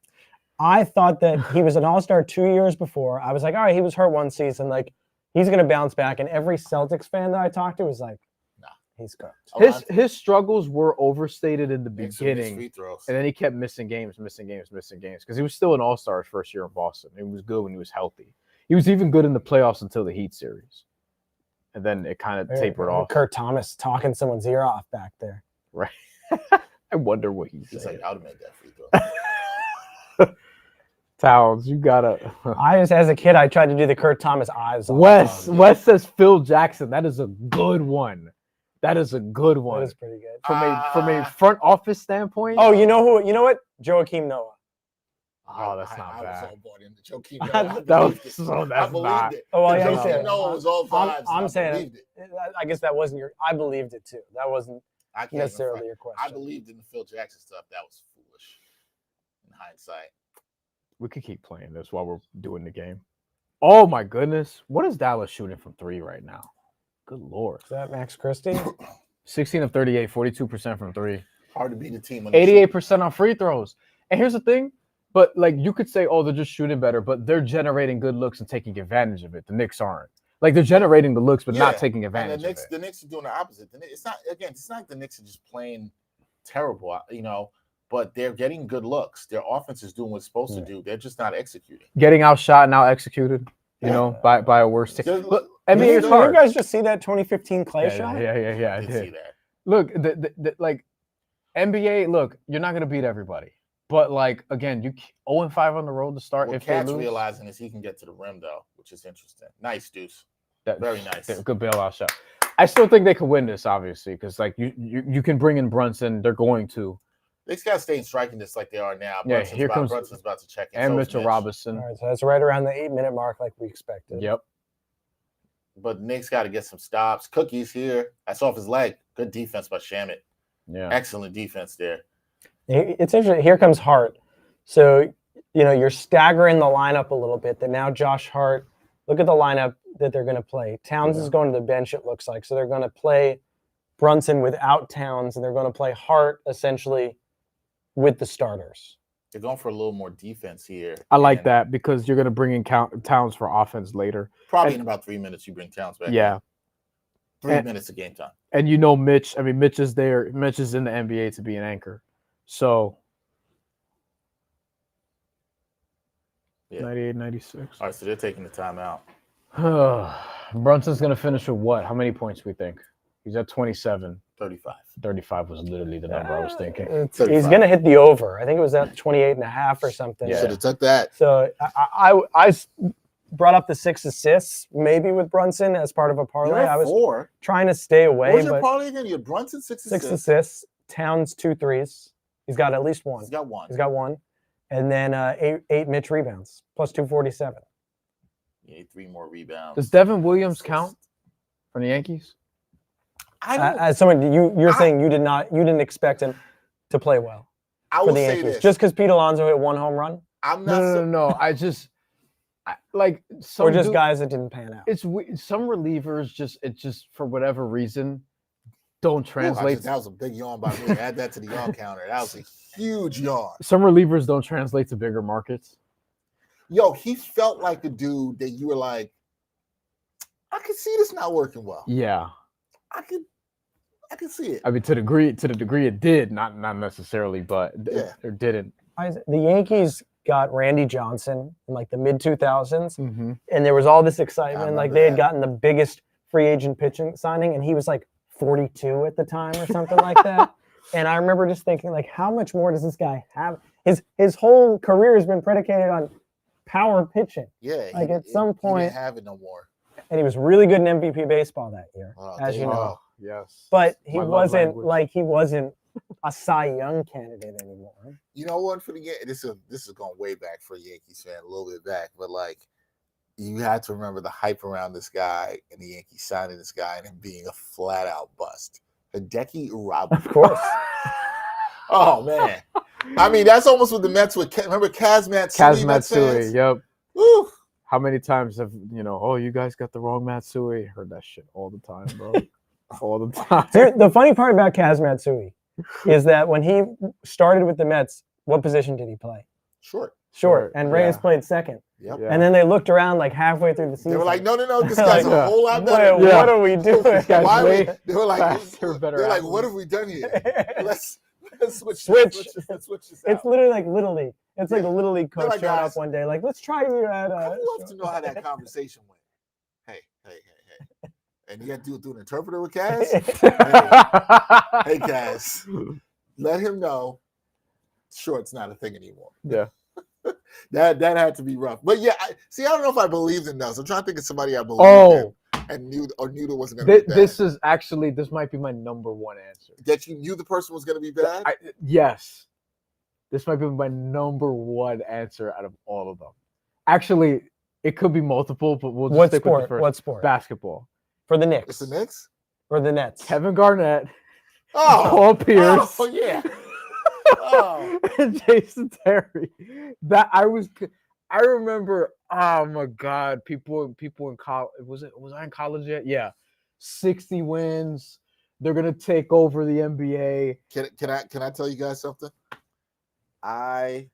I thought that he was an all-star 2 years before. I was like, all right, he was hurt one season. Like, he's going to bounce back. And every Celtics fan that I talked to was like, nah, he's cooked. His struggles were overstated in the beginning. And then he kept missing games because he was still an all-star his first year in Boston. He was good when he was healthy. He was even good in the playoffs until the Heat series. And then it kind of tapered off. Kurt Thomas talking someone's ear off back there. Right. I wonder what he's like, I would have made that free throw. Towns, you gotta. As a kid, I tried to do the Kurt Thomas eyes. Wes says Phil Jackson. That is a good one. That is pretty good. From a front office standpoint. Oh, you know who? You know what? Joakim Noah. Oh, that's not bad. I was all bought into Joakim Noah. That's not. Oh, well, yeah, Joakim Noah was all vibes. I'm saying it. I guess that wasn't I believed it too. That wasn't necessarily your question. I believed in the Phil Jackson stuff. That was foolish in hindsight. We could keep playing this while we're doing the game. Oh my goodness. What is Dallas shooting from 3 right now? Good Lord. Is that Max Christie? 16 of 38, 42% from 3. Hard to beat a team. When they shoot. 88% on free throws. And here's the thing, but like you could say, oh, they're just shooting better, but they're generating good looks and taking advantage of it. The Knicks aren't. Like they're generating the looks, but not taking advantage and of it. The Knicks are doing the opposite. It's not like the Knicks are just playing terrible, but they're getting good looks. Their offense is doing what it's supposed to do. They're just not executing. Getting outshot and out executed, by a worse team. Look, NBA is hard. Did you guys just see that 2015 Clay shot? I did see that. Look, like NBA. Look, you're not gonna beat everybody, but like again, you 0-5 on the road to start. What if they lose, realizing is he can get to the rim though, which is interesting. Nice, Deuce. Very nice. Good bailout shot. I still think they could win this, obviously, because like you can bring in Brunson. They're going to. They just got to stay in striking this like they are now. Brunson's about to check in. And Mitchell Robinson. All right, so that's right around the 8-minute mark like we expected. Yep. But Knicks got to get some stops. Cookie's here. That's off his leg. Good defense by Shamet. Yeah. Excellent defense there. It's interesting. Here comes Hart. So, you're staggering the lineup a little bit. That now Josh Hart, look at the lineup that they're going to play. Towns is going to the bench, it looks like. So they're going to play Brunson without Towns, and they're going to play Hart essentially with the starters. They're going for a little more defense here. I like that because you're going to bring in Towns for offense later. Probably in about 3 minutes you bring Towns back. Yeah. 3 minutes of game time. And Mitch. I mean, Mitch is there. Mitch is in the NBA to be an anchor. So 98, 96. All right, so they're taking the timeout. Brunson's going to finish with what? How many points we think? He's at 27. 35. 35 was literally the number I was thinking. He's going to hit the over. I think it was at 28.5 or something. Yeah. Should have took that. So I brought up the 6 assists maybe with Brunson as part of a parlay. I was 4. trying to stay away. What was your parlay again? You had Brunson 6 assists. 6 assists. Towns 2 threes. He's got at least one. He's got one. And then 8 Mitch rebounds plus 247. Yeah, 3 more rebounds. Does Devin Williams count for the Yankees? As someone you're saying you didn't expect him to play well for the Yankees this. Just because Pete Alonso hit 1 home run. I'm not. No. Or just guys that didn't pan out. It's some relievers just for whatever reason don't translate. That was a big yawn by me. Add that to the yawn counter. That was a huge yawn. Some relievers don't translate to bigger markets. Yo, he felt like a dude that you were like, I could see this not working well. Yeah, I could see it. I mean, to the degree it did, not necessarily, but it didn't. The Yankees got Randy Johnson in like the mid 2000s, mm-hmm. and there was all this excitement. Like they had gotten the biggest free agent pitching signing, and he was like 42 at the time or something like that. And I remember just thinking, like, how much more does this guy have? His whole career has been predicated on power pitching. Yeah. Like at some point, he didn't have it no more. And he was really good in MVP baseball that year, as you know. Yes. But he wasn't a Cy Young candidate anymore. You know what? For the this is going way back for a Yankees fan, a little bit back, but like you had to remember the hype around this guy and the Yankees signing this guy and him being a flat out bust. Hideki Irabu. Of course. Oh man. I mean, that's almost what the Mets would. Remember Kaz Matsui? Yep. Woo. How many times have you guys got the wrong Matsui? Heard that shit all the time, bro. All the time. The funny part about Kaz Matsui is that when he started with the Mets, what position did he play? Short. And Reyes played second. Yep. Yeah. And then they looked around like halfway through the season. They were like, no, this guy's a whole lot better. What are we doing? They were like, faster, better. Like, what have we done here? Let's switch. It's literally like Little League. It's like a Little League coach showed up one day, like, let's try you at. I'd love to know how that conversation went. Hey. And you got to do an interpreter with Kaz? Hey, Kaz. Let him know short's not a thing anymore. Yeah. That had to be rough. But yeah, I don't know if I believed in those. I'm trying to think of somebody I believed in and knew that wasn't going to be bad. This might be my number one answer. That you knew the person was going to be bad? Yes. This might be my number one answer out of all of them. Actually, it could be multiple, but we'll just stick with the first. What sport? Basketball. For the Knicks. It's the Knicks? Or the Nets. Kevin Garnett. Paul Pierce. Oh, yeah. And Jason Terry. I remember, oh my God, people in college, was I in college yet? Yeah. 60 wins. They're gonna take over the NBA. Can I tell you guys something? I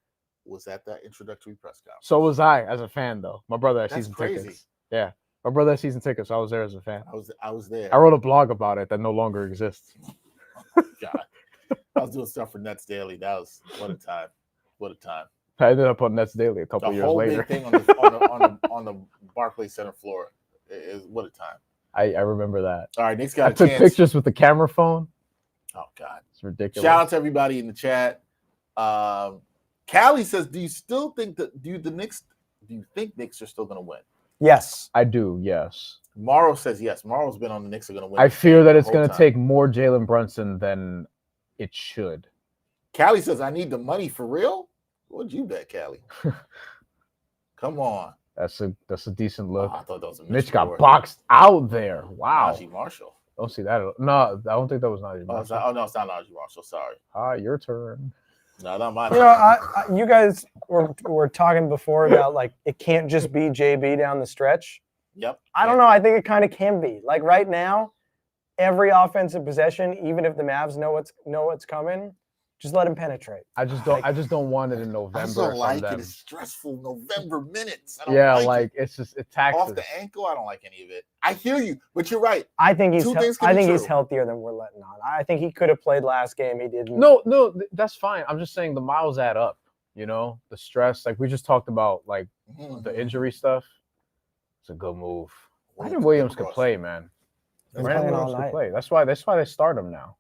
was at that introductory press conference. So was I as a fan, though. My brother had That's season crazy. tickets. Yeah, my brother had season tickets. So I was there as a fan. I was there. I wrote a blog about it that no longer exists. God, I was doing stuff for Nets Daily. That was what a time. What a time. I ended up on Nets Daily a couple The years whole later. big thing on the Barclays Center floor is what a time. I remember that. All right, Knicks I got a took chance. pictures with the camera phone. Oh God, It's ridiculous. shout out to everybody in the chat. Callie says, do you think Knicks are still going to win? Yes. I do, yes. Morrow says yes. Morrow's been on the Knicks are going to win. I fear that it's the going whole to time. take more Jalen Brunson than it should. Callie says, I need the money for real. What'd you bet, Callie? Come on. That's a decent Oh, look. I thought that was a Mitch got Gordon. boxed out there. Wow. Najee Marshall. Don't see that. No, I don't think that was Najee Oh, it's Marshall. not, no, it's not Najee Marshall. Sorry. Your turn. No, not mine. You know, you guys were talking before about like it can't just be JB down the stretch. Yep. I don't know. I think it kind of can be. Like right now, every offensive possession, even if the Mavs know what's coming, just let him penetrate. I just don't want it in November. I just don't from like it. them. It's stressful November minutes. I don't Yeah, like it. it's just it taxes. Off the ankle, I don't like any of it. I hear you, but you're right. I think he's Two things can be he's true. healthier than we're letting on. I think he could have played last game. He didn't. No, that's fine. I'm just saying the miles add up. You know, the stress. Like we just talked about, like Mhm. the injury stuff. It's a good move. Well, Brandon Williams could across. play, man. He's Brandon playing all Williams could night. play. That's why they start him now.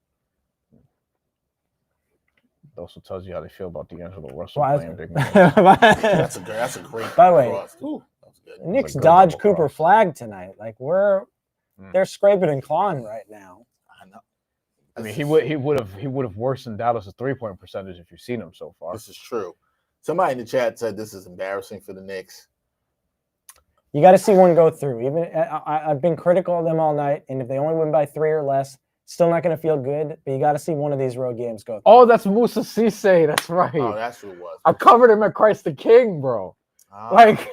It also tells you how they feel about D'Angelo Russell Well, playing big minutes. That's a great. By the way, cross. Ooh, that was good. Knicks good dodge double Cooper cross. flag tonight. Like they're scraping and clawing right now. I know. I mean, he would have worsened Dallas' 3-point percentage if you've seen him so far. This is true. Somebody in the chat said this is embarrassing for the Knicks. You got to see one go through. Even I've been critical of them all night, and if they only win by 3 or less, still not going to feel good. But you got to see one of these road games go through. Oh, that's Musa Cisse. That's right. Oh, that's who it was. I covered him at Christ the King, bro. Ah. Like,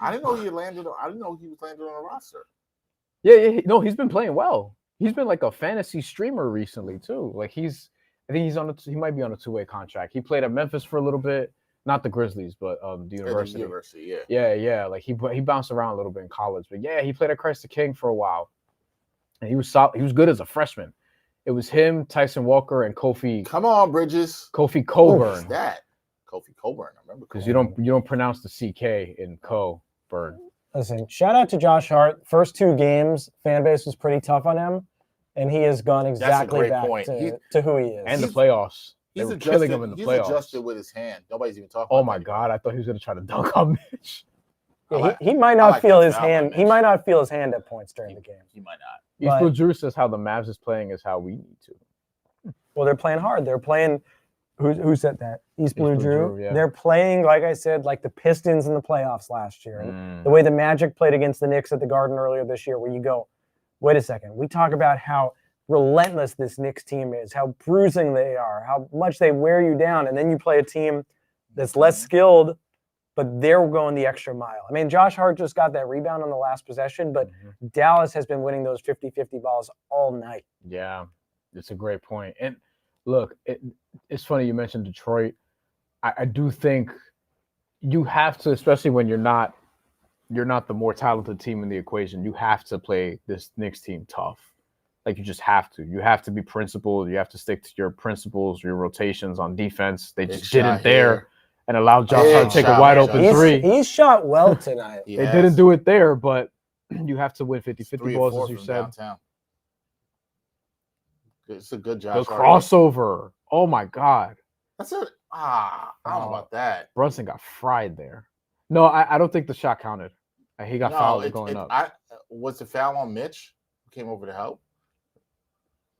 I didn't know he landed. I didn't know he was landed on a roster. no, he's been playing well. He's been like a fantasy streamer recently too. Like I think he might be on a 2-way contract. He played at Memphis for a little bit, not the Grizzlies, but the university. University, yeah. Yeah. Like he bounced around a little bit in college, but yeah, he played at Christ the King for a while, and he was solid. He was good as a freshman. It was him, Tyson Walker, and Kofi Come on, Bridges. Coburn. Who's that? Kofi Coburn. I remember. Because you don't pronounce the CK in Coburn. Listen, shout out to Josh Hart. First 2 games, fan base was pretty tough on him, and he has gone exactly great back point. to who he is. And the playoffs. They He's were adjusted. killing him in the He's playoffs. adjusted with his hand. Nobody's even talking. Oh about my that God! I thought he was gonna try to dunk on Mitch. Yeah, he might not like feel that his foul by hand. He Mitch. might not feel his hand at points during the game. He might not. East But- Blue Drew says how the Mavs is playing is how we need to. Well, they're playing hard. They're playing. Who said that? East Blue Drew. yeah. They're playing, like I said, like the Pistons in the playoffs last year. Mm. The way the Magic played against the Knicks at the Garden earlier this year, where you go, wait a second. We talk about how relentless this Knicks team is, how bruising they are, how much they wear you down, and then you play a team that's less skilled, but they're going the extra mile. I mean, Josh Hart just got that rebound on the last possession, but Dallas has been winning those 50-50 balls all night. Yeah, it's a great point. And look, it's funny you mentioned Detroit. I do think you have to, especially when you're not the more talented team in the equation, you have to play this Knicks team tough. Like you just have to. You have to be principled. You have to stick to your principles, your rotations on defense. They just didn't there and allowed Josh Hart to take a wide open three. He's shot well tonight. They didn't do it there, but you have to win 50-50 balls, as you said. Downtown. It's a good job. The crossover. Oh my God. That's it. I don't know about that. Brunson got fried there. No, I don't think the shot counted. He got fouled going up. Was the foul on Mitch? Who came over to help?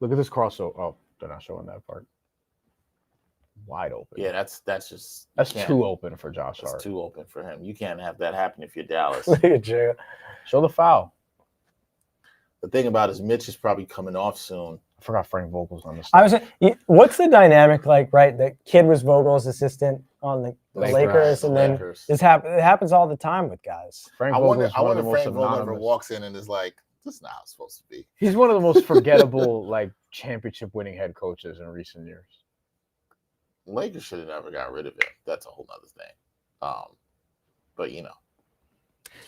Look at this crossover. Oh, they're not showing that part. Wide open. Yeah, that's too open for Josh Hart. That's too open for him. You can't have that happen if you're Dallas. Look at you. Show the foul. The thing about it is Mitch is probably coming off soon. I forgot Frank Vogel's on this. What's the dynamic like, right? The kid was Vogel's assistant on the Lakers, and then it happens all the time with guys. I wonder if Frank Vogel ever walks in and is like, This is not how it's supposed to be. He's one of the most forgettable, like, championship-winning head coaches in recent years. Lakers should have never got rid of him. That's a whole nother thing. But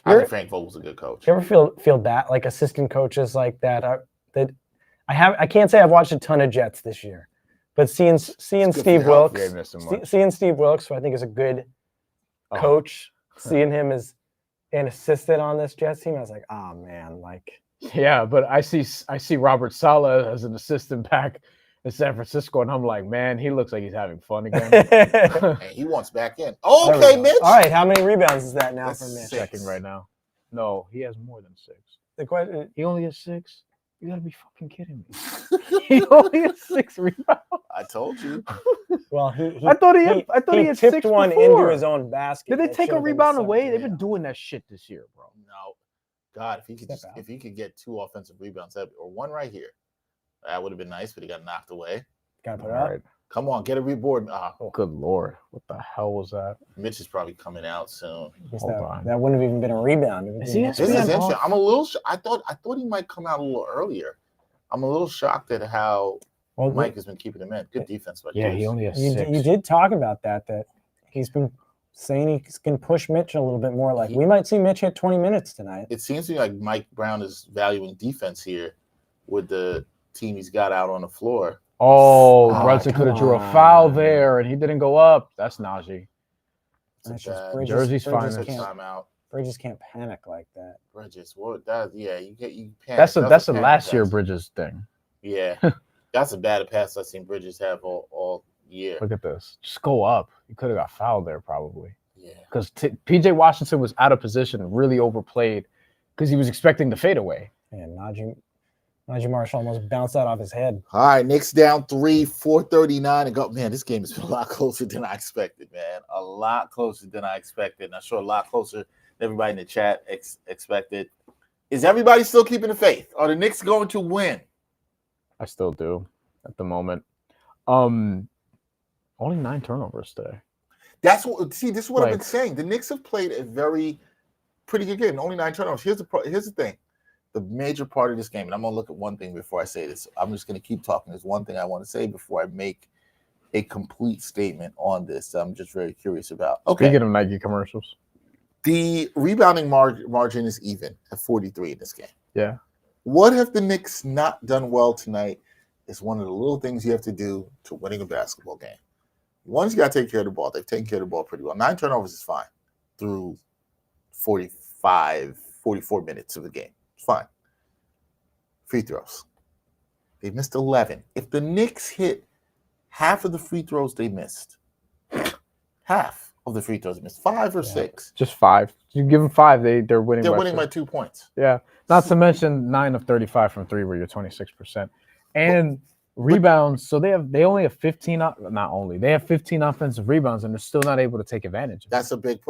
I think Frank Vogel's a good coach. You ever feel bad, like assistant coaches like that? I can't say I've watched a ton of Jets this year, but seeing Steve Wilkes, seeing Steve Wilkes, who I think is a good coach, seeing him as an assistant on this Jets team, I was like, oh man, like. Yeah, but I see Robert Saleh as an assistant back in San Francisco, and I'm like, man, he looks like he's having fun again. And he wants back in. Okay, Mitch. All right, how many rebounds is that now for Mitch? Checking right now. No, he has more than 6. The question, he only has 6. You gotta be fucking kidding me. He only has 6 rebounds. I told you. Well, I thought he had tipped 6 one before. into his own basket. Did they take a rebound away? They've been doing that shit this year, bro. No. God, if he could get 2 offensive rebounds, or one right here, that would have been nice, but he got knocked away. Got put out. Come on, get a reboard. Good Lord. What the hell was that? Mitch is probably coming out soon. That wouldn't have even been a rebound. This is interesting. I'm a little I thought he might come out a little earlier. I'm a little shocked at how Mike has been keeping him in. Good defense by Deuce. He only has 6. You did talk about that he's been saying he can push Mitch a little bit more. Like, we might see Mitch hit 20 minutes tonight. It seems to me like Mike Brown is valuing defense here with the team he's got out on the floor. Oh, Brunson could have drew a foul there, and he didn't go up. That's Najee. Jersey's fine. Bridges can't panic like that. Bridges, what? You panic. That's a last year Bridges thing. Yeah, that's a bad pass I've seen Bridges have all year. Look at this. Just go up. You could have got fouled there probably. Yeah. Because P.J. Washington was out of position and really overplayed because he was expecting the fadeaway. And Najee Marshall almost bounced out off his head. All right, Knicks down 3, 4:39 and go. Man, this game has been a lot closer than I expected, man. A lot closer than I expected. And I'm sure a lot closer than everybody in the chat expected. Is everybody still keeping the faith? Are the Knicks going to win? I still do at the moment. Only 9 turnovers today. This is what I've been saying. The Knicks have played a pretty good game. Only 9 turnovers. Here's the thing. The major part of this game, and I'm going to look at one thing before I say this. I'm just going to keep talking. There's one thing I want to say before I make a complete statement on this. I'm just very curious about. Okay. Speaking of Nike commercials. The rebounding margin is even at 43 in this game. Yeah. What have the Knicks not done well tonight is one of the little things you have to do to winning a basketball game. One is you got to take care of the ball. They've taken care of the ball pretty well. 9 turnovers is fine through 44 minutes of the game. It's fine. Free throws. They missed 11. If the Knicks hit half of the free throws they missed, half of the free throws they missed, 5 or 6. Just 5. You give them 5, they're winning. They're winning by 2 points. Yeah. Not to mention 9 of 35 from 3, where you're 26%. And rebounds. So they only have 15. They have 15 offensive rebounds, and they're still not able to take advantage of it. That's a big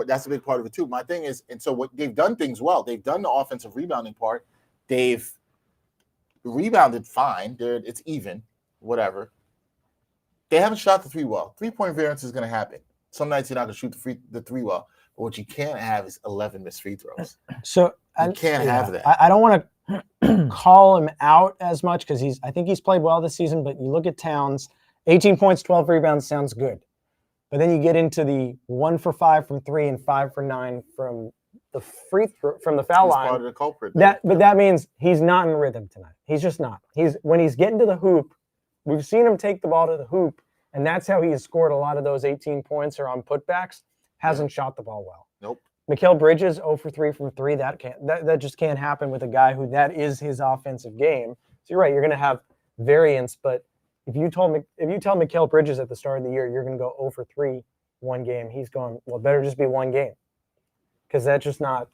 part of it too. My thing is, and so what they've done things well. They've done the offensive rebounding part. They've rebounded fine. It's even, whatever. They haven't shot the 3 well. 3-point variance is going to happen. Some nights you're not going to shoot the 3 well. But what you can't have is 11 missed free throws. So you can't have that. I don't want to call him out as much because I think he's played well this season. But you look at Towns, 18 points, 12 rebounds sounds good. But then you get into the 1 for 5 from 3 and 5 for 9 from the from the foul line. Part of the culprit. But that means he's not in rhythm tonight. He's just not. When he's getting to the hoop, we've seen him take the ball to the hoop, and that's how he has scored a lot of those 18 points or on putbacks. Hasn't shot the ball well. Nope. Mikal Bridges 0 for 3 from 3. That just can't happen with a guy who that is his offensive game. So you're right. You're going to have variance, but if you tell Mikal Bridges at the start of the year you're going to go 0 for 3 one game, he's going, well, it better just be one game, because that's just not.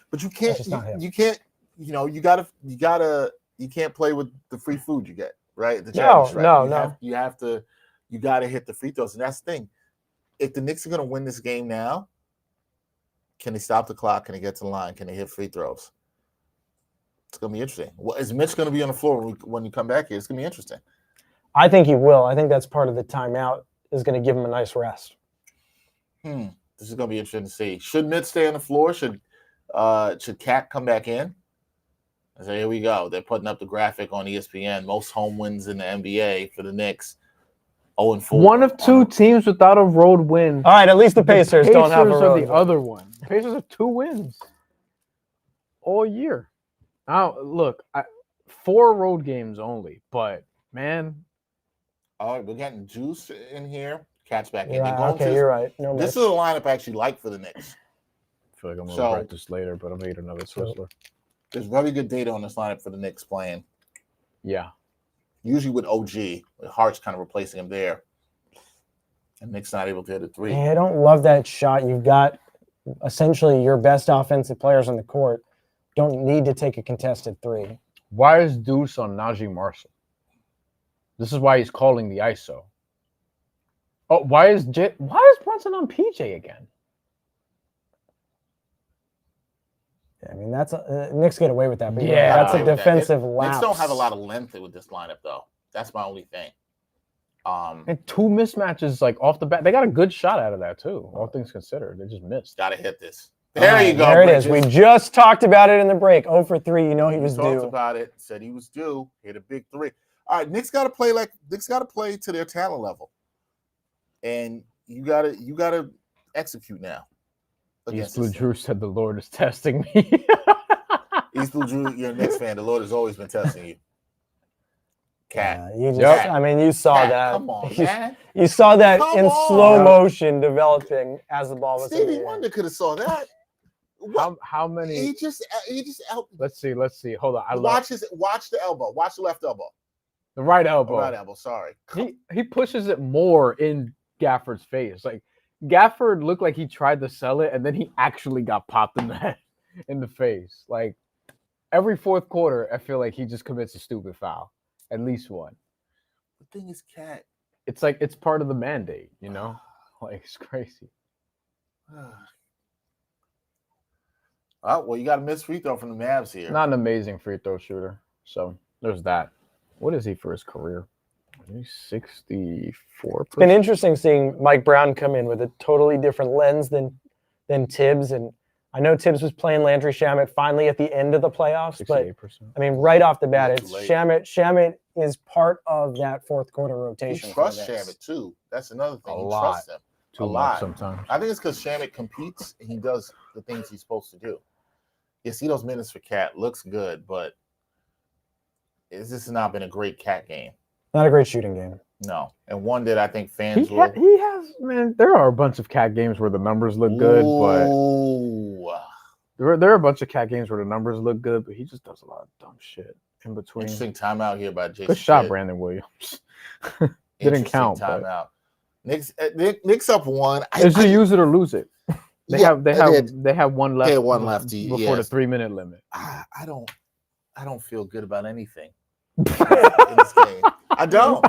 But you can't. You can't. You can't play with the free food you get, right? No. You got to hit the free throws, and that's the thing. If the Knicks are going to win this game now, can they stop the clock? Can they get to the line? Can they hit free throws? It's going to be interesting. Well, is Mitch going to be on the floor when you come back here? It's going to be interesting. I think he will. I think that's part of the timeout is going to give him a nice rest. This is going to be interesting to see. Should Mitch stay on the floor? Should Cat come back in? So here we go. They're putting up the graphic on ESPN. Most home wins in the NBA for the Knicks. 0-4. One of two teams without a road win. All right, at least the Pacers don't have a Pacers road are the win. other one. The Pacers have 2 wins all year. Now, look, 4 road games only, but man. All right, we're getting Juice in here. Catch back in. Right, okay, you're right. No this is a lineup I actually like for the Knicks. I feel like I'm going to regret this later, but I'm going to eat another Twizzler. There's very good data on this lineup for the Knicks playing. Yeah. Usually with OG, with Hart's kind of replacing him there. And Knicks not able to hit a 3. I don't love that shot. You've got essentially your best offensive players on the court. Don't need to take a contested 3. Why is Deuce on Najee Marshall? This is why he's calling the ISO. Oh, why is Brunson on PJ again? I mean, that's Knicks get away with that. But Yeah, that's a defensive lapse. Knicks don't have a lot of length with this lineup, though. That's my only thing. And 2 mismatches like off the bat. They got a good shot out of that too. All things considered, they just missed. Got to hit this. There you go. There it Bridges. is. We just talked about it in the break. 0 for 3. You know he was talked due. about it. Said he was due. Hit a big 3. All right, Knicks got to play to their talent level, and you gotta execute now. East Blue Drew said the Lord is testing me. East Blue Drew, you're a Knicks fan. The Lord has always been testing you. Cat. You just, I mean, you saw Cat, that. come on, man. You saw that Come in on. slow motion developing as the ball was in Stevie the air. Wonder could have saw that. How many? He just out. Let's see. Hold on. Watch the elbow. Watch the left elbow. The right elbow. Right elbow. Sorry. He pushes it more in Gafford's face. Like Gafford looked like he tried to sell it, and then he actually got popped in the head, in the face. Like every fourth quarter, I feel like he just commits a stupid foul, at least one. The thing is, Cat. It's like it's part of the mandate, you know. Like it's crazy. Oh, well, you got a missed free throw from the Mavs here. Not an amazing free throw shooter. So there's that. What is he for his career? He's 64%. It's been interesting seeing Mike Brown come in with a totally different lens than Tibbs. And I know Tibbs was playing Landry Shamet finally at the end of the playoffs. 68%. But, I mean, right off the bat, it's Shamet. Shamet is part of that fourth quarter rotation. He trusts Shamet, too. That's another thing. He trusts him. A lot sometimes. I think it's because Shamet competes and he does the things he's supposed to do. You see those minutes for Cat. Looks good, but this has not been a great Cat game. Not a great shooting game. No. And one that I think fans he has, man, there are a bunch of Cat games where the numbers look good, but there are a bunch of Cat games where the numbers look good, but he just does a lot of dumb shit in between. Interesting timeout here by Jason. Good shot, Brandon Williams. Didn't count. Timeout. Knicks up 1. It's a use it or lose it. They have one left. They had one left before the 3-minute limit. I don't feel good about anything in this game. I don't.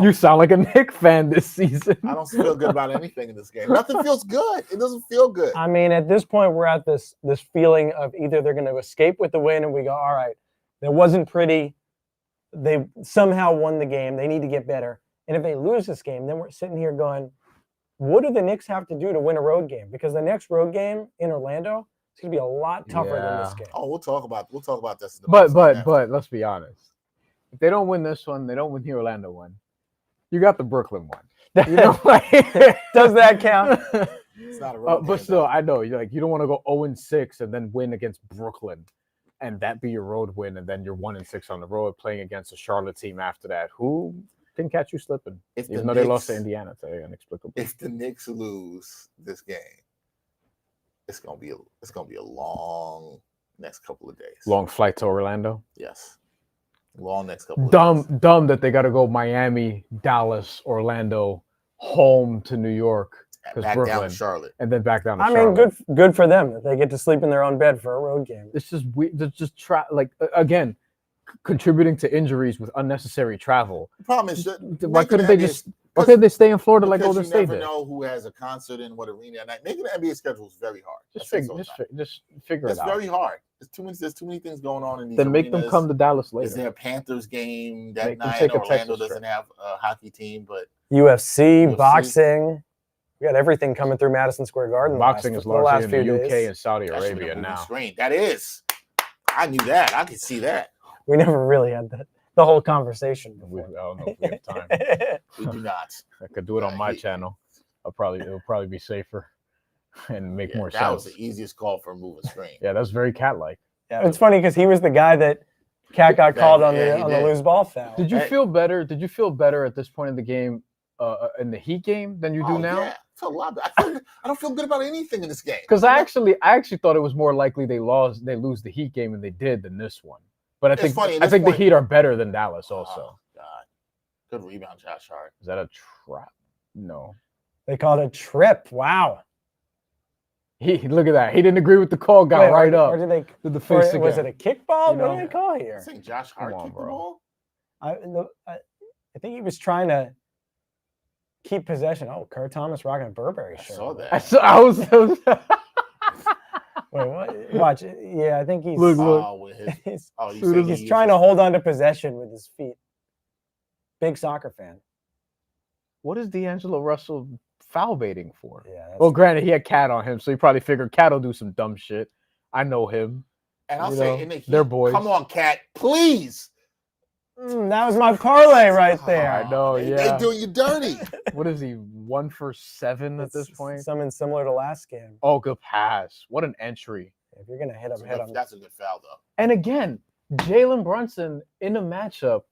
You sound like a Knicks fan this season. I don't feel good about anything in this game. Nothing feels good. It doesn't feel good. I mean, at this point, we're at this feeling of either they're going to escape with the win and we go, all right, that wasn't pretty. They somehow won the game. They need to get better. And if they lose this game, then we're sitting here going, what do the Knicks have to do to win a road game? Because the next road game in Orlando is going to be a lot tougher than this game. Oh, we'll talk about this. But let's be honest. If they don't win this one, they don't win the Orlando one. You got the Brooklyn one. You know, like, does that count? It's not a road game, but still, I know you're like you don't want to go 0-6 and then win against Brooklyn, and that be your road win, and then you're 1-6 on the road playing against a Charlotte team after that. Who can catch you slipping? Even though they lost to Indiana today, inexplicably. If the Knicks lose this game, it's gonna be a long next couple of days. Long flight to Orlando. Yes. Long next couple of days. Dumb that they got to go Miami, Dallas, Orlando, home to New York, back Brooklyn, down to Charlotte, and then back down to Charlotte. Charlotte. Good for them that they get to sleep in their own bed for a road game. It's just again contributing to injuries with unnecessary travel. The problem is why couldn't they stay in Florida like Golden State did? You never know who has a concert in what arena at night. Making the NBA schedule is very hard. Just figure it out. It's very hard. There's too many things going on in these Then arenas. make them come to Dallas later. Is there a Panthers game that night? Orlando doesn't have a hockey team, but UFC, boxing. We got everything coming through Madison Square Garden. Boxing is largely in the UK and Saudi Arabia now. That is. I knew that. I could see that. We never really had the whole conversation I before. don't know if we have time. We do not. I could do it on my channel. It'll probably be safer and make more sense. That was the easiest call for a moving screen. Yeah, that's very cat-like. Yeah, it's funny because he was the guy that Cat got called on the loose ball foul. Did you feel better? Did you feel better at this point in the game, in the Heat game, than you do now? Yeah, I feel a lot better. I don't feel good about anything in this game. Because I actually thought it was more likely they lose the Heat game than they did than this one. But I think the Heat are better than Dallas also. Oh, God. Good rebound, Josh Hart. Is that a trap? No. They called it a trip. Wow. Look at that. He didn't agree with the call. Got right up. Or did the face again. Was it a kickball? What did they call here? I think Josh Hart kicked the ball. I think he was trying to keep possession. Oh, Kurt Thomas rocking a Burberry shirt. I saw that. I was Wait, what? Watch. Yeah, I think he's. Look. He's trying to hold on to possession with his feet. Big soccer fan. What is D'Angelo Russell foul baiting for? Yeah. Well, granted, he had Cat on him, so he probably figured Cat will do some dumb shit. I know him. And I'll say, they're boys. Come on, Cat, please. That was my parlay right there. I know, They doing you dirty. What is he, 1 for 7 at this point? Something similar to last game. Oh, good pass. What an entry. If you're going to hit him. That's a good foul, though. And again, Jalen Brunson in a matchup,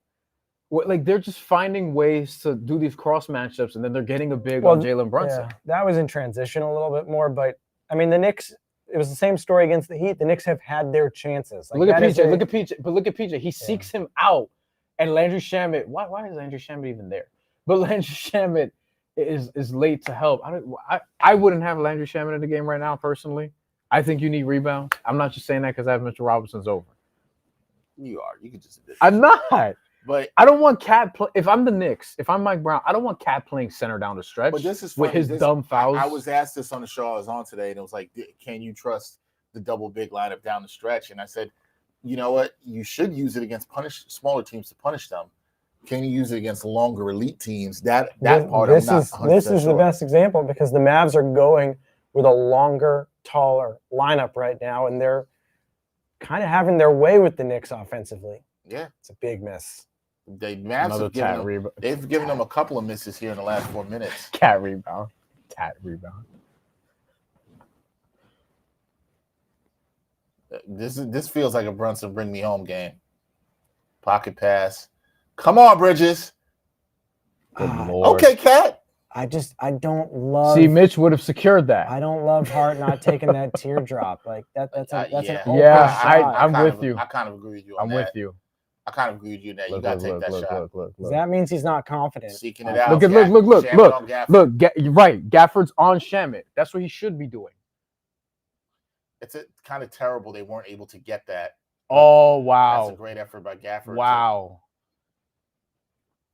they're just finding ways to do these cross matchups, and then they're getting a big on Jalen Brunson. Yeah, that was in transition a little bit more, but I mean, the Knicks, it was the same story against the Heat. The Knicks have had their chances. Look at PJ. He seeks him out, and Landry Shamet. Why is Landry Shamet even there? But Landry Shamet is late to help. I wouldn't have Landry Shamet in the game right now personally. I think you need rebound. I'm not just saying that because I have Mitchell Robinson's over. You are. You can just. I'm not. But I don't want Cat. If I'm the Knicks, if I'm Mike Brown, I don't want Cat playing center down the stretch. But this is funny. With his dumb fouls. I was asked this on the show I was on today, and it was like, can you trust the double big lineup down the stretch? And I said, you know what? You should use it against smaller teams to punish them. Can you use it against longer elite teams? This is the best example because the Mavs are going with a longer, taller lineup right now, and they're kind of having their way with the Knicks offensively. Yeah, it's a big miss. The Mavs they've given them a couple of misses here in the last 4 minutes. Cat rebound. This feels like a Brunson bring me home game. Pocket pass. Come on, Bridges. Good Lord. Okay, Cat. I don't love. See, Mitch would have secured that. I don't love Hart not taking that teardrop. Like that's an I'm with you. I kind of agree with you on I'm that. with you. I kind of agree with you that you got to take that shot. Look. That means he's not confident. Seeking it out. Look. You're right. Gafford's on Shamet. That's what he should be doing. It's kind of terrible they weren't able to get that. Oh, wow. That's a great effort by Gafford. Wow.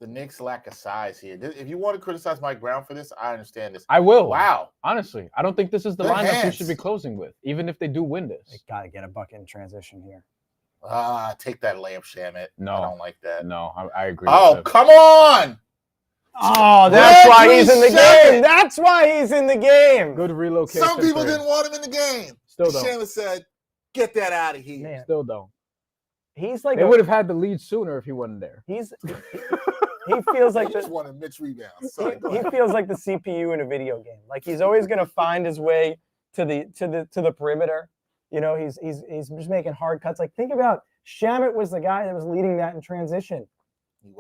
The Knicks lack a size here. If you want to criticize Mike Brown for this, I understand this. I will. Wow. Honestly, I don't think this is the lineup you should be closing with, even if they do win this. They got to get a bucket in transition here. Take that layup, Shamet. No. I don't like that. No, I agree. Oh, come on. Oh, that's why he's in the game. That's why he's in the game. Good relocation. Some people didn't want him in the game. Still don't. Shamet said, get that out of here. Man. Still don't. He's like they would have had the lead sooner if he wasn't there. He feels like just wanted Mitch rebounds. He feels like the CPU in a video game. Like he's always going to find his way to the perimeter. You know, he's just making hard cuts. Like think about Shamet was the guy that was leading that in transition,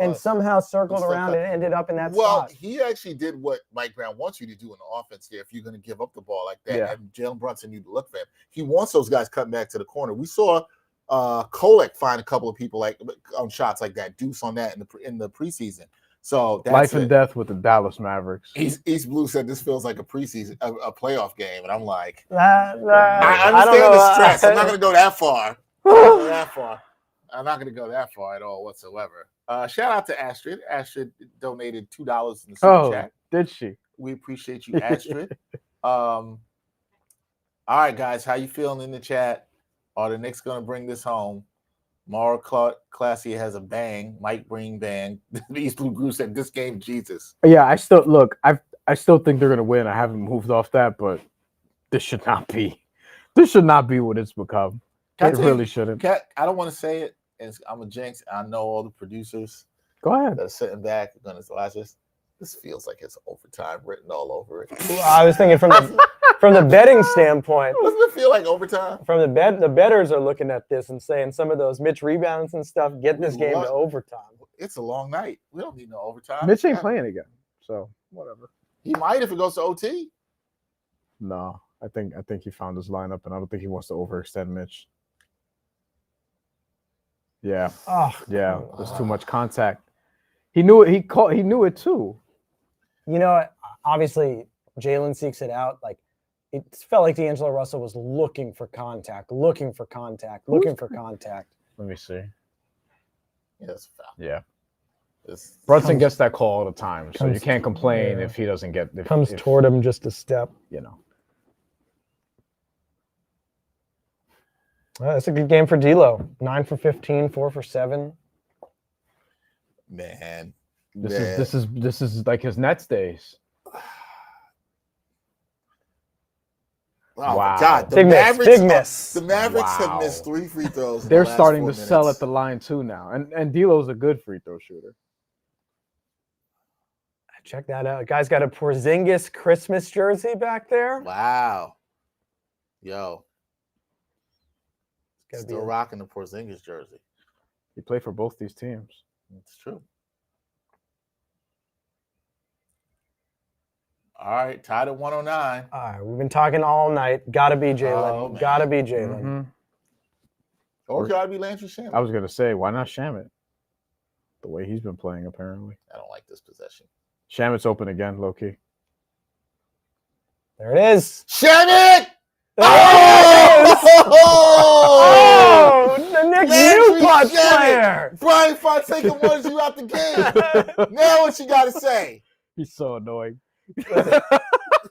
and somehow circled around and ended up in that spot. Well, he actually did what Mike Brown wants you to do in the offense there. If you're going to give up the ball like that, yeah. And Jalen Brunson, you look for him. He wants those guys cutting back to the corner. We saw Kolek find a couple of people like on shots like that, deuce on that in the preseason. So that's life and death with the Dallas Mavericks. East Blue said this feels like a preseason, a playoff game, and I'm like, I understand the stress. I'm not going to go that far. I'm not going to go that far at all whatsoever. Shout out to Astrid. Astrid donated $2 in the super chat. Did she? We appreciate you, Astrid. All right, guys, how you feeling in the chat? Are the Knicks going to bring this home? Mara Classy has a bang. Mike bring bang. The East Blue Group said this game, Jesus. Yeah, I still think they're gonna win. I haven't moved off that, but this should not be what it's become. It really shouldn't. I don't want to say it. I'm a jinx. I know all the producers Go ahead. that are sitting back are going to watch this. This feels like it's overtime written all over it. I was thinking from the betting standpoint. Doesn't it feel like overtime? From the bettors are looking at this and saying some of those Mitch rebounds and stuff get this game to overtime. It's a long night. We don't need no overtime. Mitch ain't playing again, so whatever. He might if it goes to OT. No, I think he found his lineup, and I don't think he wants to overextend Mitch. Yeah, yeah, there's too much contact. He knew it. He knew it too. You know, obviously Jalen seeks it out. Like it felt like D'Angelo Russell was looking for contact. Let me see. Yeah, that's a foul. Yeah. Brunson gets that call all the time, so you can't complain if he doesn't get. Comes toward him just a step. You know. That's a good game for D'Lo. 9 for 15, 4 for 7. Man. This is like his Nets days. Oh wow. my God. Big miss. The Mavericks have missed 3 free throws. They're starting to sell at the line too now. And D'Lo's a good free throw shooter. Check that out. Guy's got a Porzingis Christmas jersey back there. Wow. Yo. Still rocking the Porzingis jersey. He played for both these teams. It's true. All right, tied at 109. All right, we've been talking all night. Gotta be Jalen. Gotta be Jalen. Mm-hmm. Or gotta be Landry Shamet. I was gonna say, why not Shamet? The way he's been playing, apparently. I don't like this possession. Shamet's open again, low key. There it is. Shamet! Oh! The Knicks new pot player. Bryan Fonseca wants you out the game. Now what you gotta say? He's so annoying.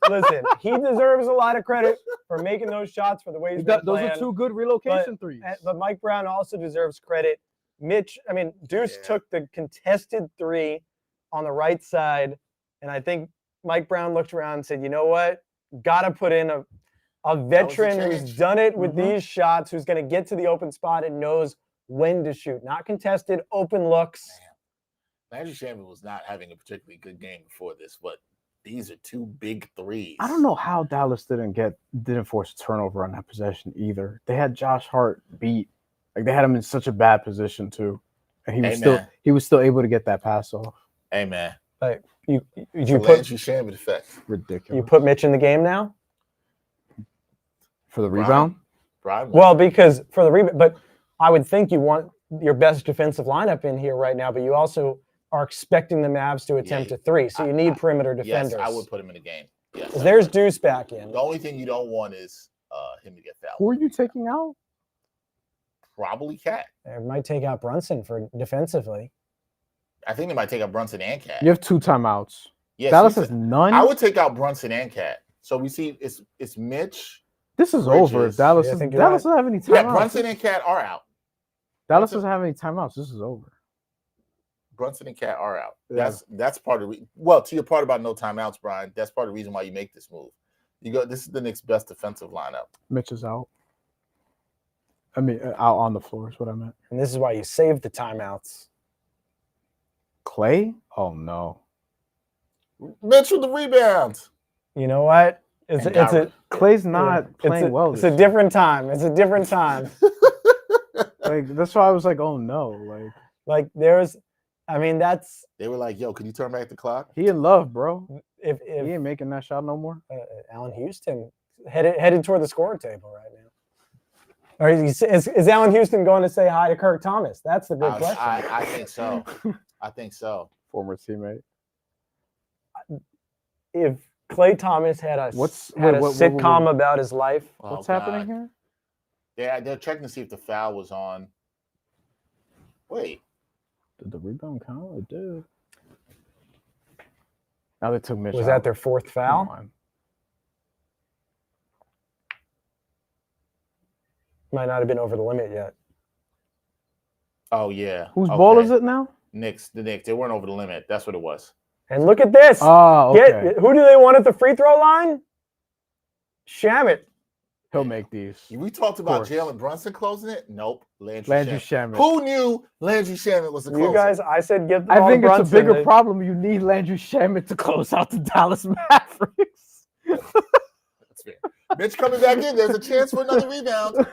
Listen, he deserves a lot of credit for making those shots for the way he's been Those playing. are 2 good relocation threes. But Mike Brown also deserves credit. Deuce took the contested 3 on the right side, and I think Mike Brown looked around and said, you know what? Got to put in a veteran who's done it with these shots, who's going to get to the open spot and knows when to shoot. Not contested, open looks. Landry Shamet was not having a particularly good game before this, but these are 2 big threes. I don't know how Dallas didn't force a turnover on that possession either. They had Josh Hart beat. Like they had him in such a bad position too. And he was still able to get that pass off. Hey man. Like you put Landry Shamet effect. Ridiculous. You put Mitch in the game now? For the rebound? Bryan. Well, because for the rebound, but I would think you want your best defensive lineup in here right now, but you also are expecting the Mavs to attempt a 3, so you need perimeter defenders. Yes, I would put him in the game. Yes, there's Deuce back in. The only thing you don't want is him to get fouled. Who are you taking out? Probably Cat. They might take out Brunson for defensively. I think they might take out Brunson and Cat. You have 2 timeouts. Yes, Dallas has none. I would take out Brunson and Cat. So we see it's Mitch. This is Bridges. over. Dallas doesn't have any timeouts. Yeah, Brunson and Cat are out. Dallas doesn't have any timeouts. This is over. Brunson and Cat are out. Yeah. That's part of to your part about no timeouts, Bryan. That's part of the reason why you make this move. This is the Knicks' best defensive lineup. Mitch is out. I mean, out on the floor is what I meant. And this is why you save the timeouts. Clay? Oh no. Mitch with the rebounds. You know what? Clay's not playing well. It's a different time. It's a different time. Like that's why I was like, oh no. They were like, yo, can you turn back the clock? He in love, bro. If he ain't making that shot no more. Allen Houston headed toward the score table right now. Or is Allen Houston going to say hi to Kirk Thomas? That's the big question. I think so. I think so. Former teammate. If Klay Thomas had a sitcom about his life, what's happening here? Yeah, they're checking to see if the foul was on. Wait. Did the rebound count? It did. Now they took Mitch. Was that their 4th foul? Might not have been over the limit yet. Oh yeah. Whose ball is it now? Knicks. The Knicks. They weren't over the limit. That's what it was. And look at this. Oh, okay. Who do they want at the free throw line? Shamet. He'll make these. We talked about course. Jalen Brunson closing it. Nope. Landry Shamet. Who knew Landry Shamet was the closer? You guys, I said give the I ball think to it's a Brunson. bigger problem. You need Landry Shamet to close out the Dallas Mavericks. That's fair. Mitch coming back in. There's a chance for another rebound.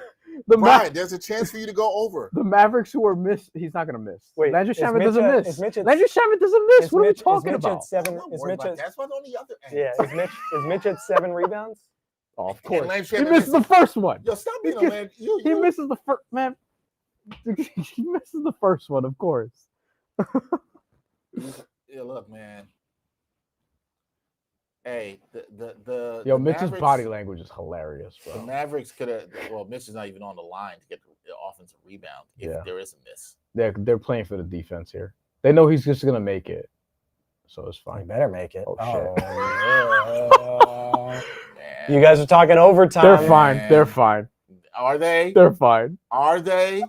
Bryan, there's a chance for you to go over. The Mavericks who are missed, he's not going to miss. Wait, Landry is Shamet Mitch doesn't at- miss. is Mitch at- Landry Shamet doesn't miss. Is What are we Mitch- talking is Mitch about? At 7, I'm not is worried Mitch about at, that. That's what's on the other end. yeah, is Mitch at 7 rebounds? Oh, of And course. Landry He Shamet misses the first one. Yo, stop being a man. He misses the first, man. He misses the first one, of course. Yeah, look, man. Hey, the Yo, Mitch's Mavericks, body language is hilarious, The bro. Mavericks could have. Well, Mitch is not even on the line to get the offensive rebound if Yeah. there is a miss. They're playing for the defense here. They know he's just gonna make it, so it's I fine. better make it. Oh, shit. Oh, Man. you guys are talking overtime. They're fine. man. They're fine. Are they? They're fine. Are they?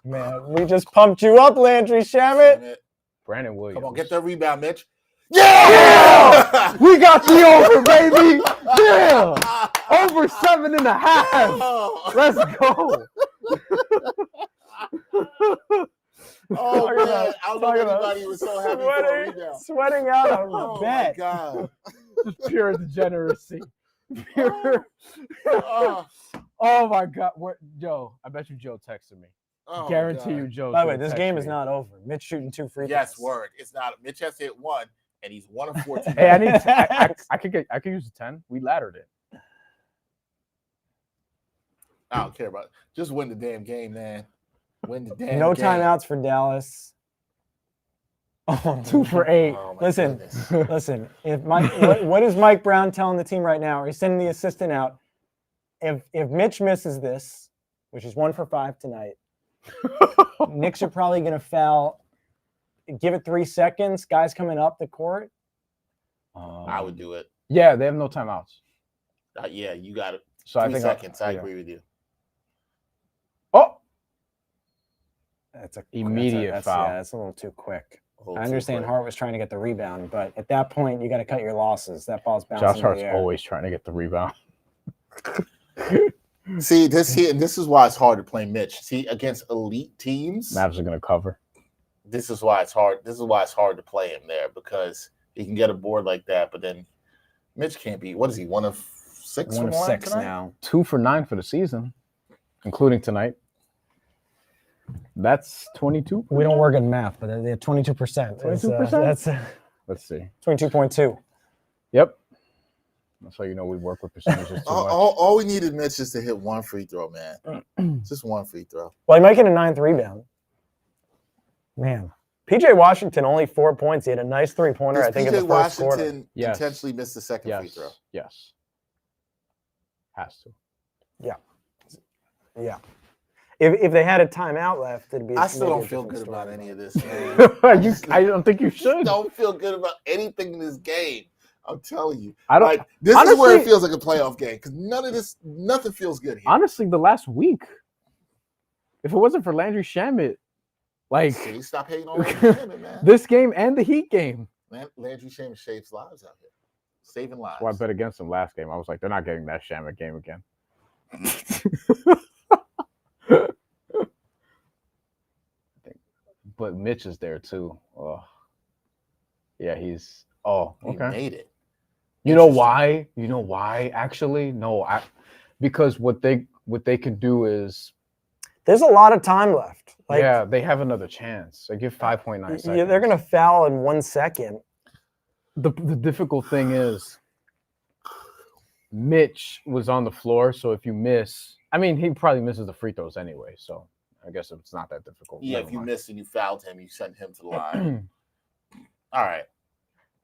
Man, we just pumped you up, Landry Shamet. Damn it. Brandon Williams. Come on, get that rebound, Mitch. Yeah! We got the over, baby. Yeah. Over 7.5. Oh, Let's go. oh Talk man. about- I don't talk know about anybody was so happy for a Sweating, rebound. sweating out a Oh my bet. god. Just pure degeneracy. Pure. Oh, Oh my God. Joe, I bet you Joe texted me. oh, Guarantee God. you Joe. By the way, this game is not over. Mitch shooting 2 free throws. Yes, word. It's not. Mitch has to hit 1, and he's 1 of 14. Hey, I could use a 10. We laddered it. I don't care about it. Just win the damn game, man. Win the damn No game. timeouts for Dallas. Oh, 2 for 8. Oh, my Listen, goodness. listen. If Mike, what is Mike Brown telling the team right now? He's sending the assistant out. If Mitch misses this, which is 1 for 5 tonight, Knicks are probably going to foul. Give it 3 seconds. Guys coming up the court. I would do it. Yeah, they have no timeouts. Yeah, you got it. So 3 I think seconds. I yeah. agree with you. Oh, That's a Immediate that's foul. Yeah, that's a little too quick. A little I too understand quick. Hart was trying to get the rebound, but at that point, you got to cut your losses. That ball's bouncing Josh in Hart's the air. always trying to get the rebound. See, this is why it's hard to play Mitch. See, against elite teams, Mavs are gonna cover. this is why it's hard. This is why it's hard to play him there because he can get a board like that, but then Mitch can't be. What is he? 1 of 6. 1 of from 6 tonight? now. 2 for 9 for the season, including tonight. That's 22. We don't work in math, but they're 22%. 22%? That's Let's see. 22.2. Yep. That's how you know we work with percentages too much. All we needed Mitch is to hit 1 free throw, man. Just 1 free throw. Well, he might get a 9th rebound. Man. PJ Washington, only 4 points. He had a nice 3-pointer, I think, in PJ the first quarter. Washington Yes. intentionally missed the second free Yes. throw. Yes. Has to. Yeah. If they had a timeout left, it'd be. I still maybe don't a feel different good about story, any but- of this, man. I don't think you should. Don't feel good about anything in this game. I'm telling you. I don't. Like this is where it honestly- feels like a playoff game because nothing feels good here. Honestly, the last week, if it wasn't for Landry Shamet, like See, stop hating on Landry Shamet, man. this game and the Heat game. Landry Shamet saves lives out here, saving lives. Well, I bet against them last game. I was like, they're not getting that Shamet game again. But Mitch is there too. Oh. Yeah, he's. Oh, He okay. made it. You know why? You know why? Actually, no. Because what they can do is, There's a lot of time left. Like, yeah, they have another chance. They give 5.9 seconds. yeah, they're going to foul in 1 second. The difficult thing is, Mitch was on the floor, so if you miss, I mean, he probably misses the free throws anyway. So I guess it's not that difficult. Yeah, Never if you mind. missed and you fouled him, you sent him to the line. All right.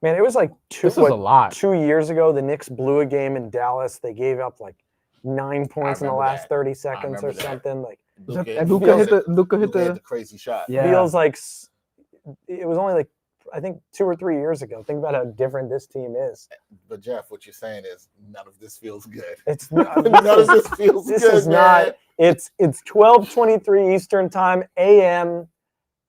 Man, it was like This is a lot. 2 years ago. The Knicks blew a game in Dallas. They gave up like 9 points in the remember last that. 30 seconds remember or that. something. Like, And Luka hit the Luka hit the crazy shot. yeah. feels like it was only like, I think 2 or 3 years ago. Think about how different this team is. But Jeff, what you're saying is none of this feels good. It's None of this feels this good. is man. not. It's 12:23 Eastern time, a.m.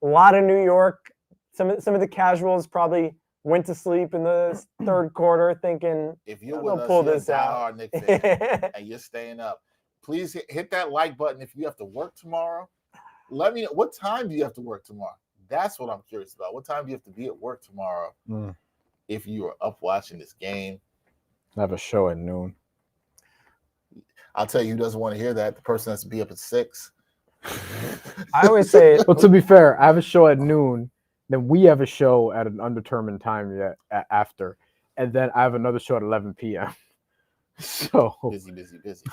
A lot of New York. Some of the casuals probably went to sleep in the third quarter thinking, If you're they'll with us, pull you're a this out. diehard Knicks fan, and you're staying up, please hit that like button if you have to work tomorrow. Let me know, what time do you have to work tomorrow? That's what I'm curious about. What time do you have to be at work tomorrow if you are up watching this game? I have a show at noon. I'll tell you who doesn't want to hear that. The person has to be up at 6. I always say, But to be fair, I have a show at noon. Then we have a show at an undetermined time yet after. And then I have another show at 11 p.m. So busy.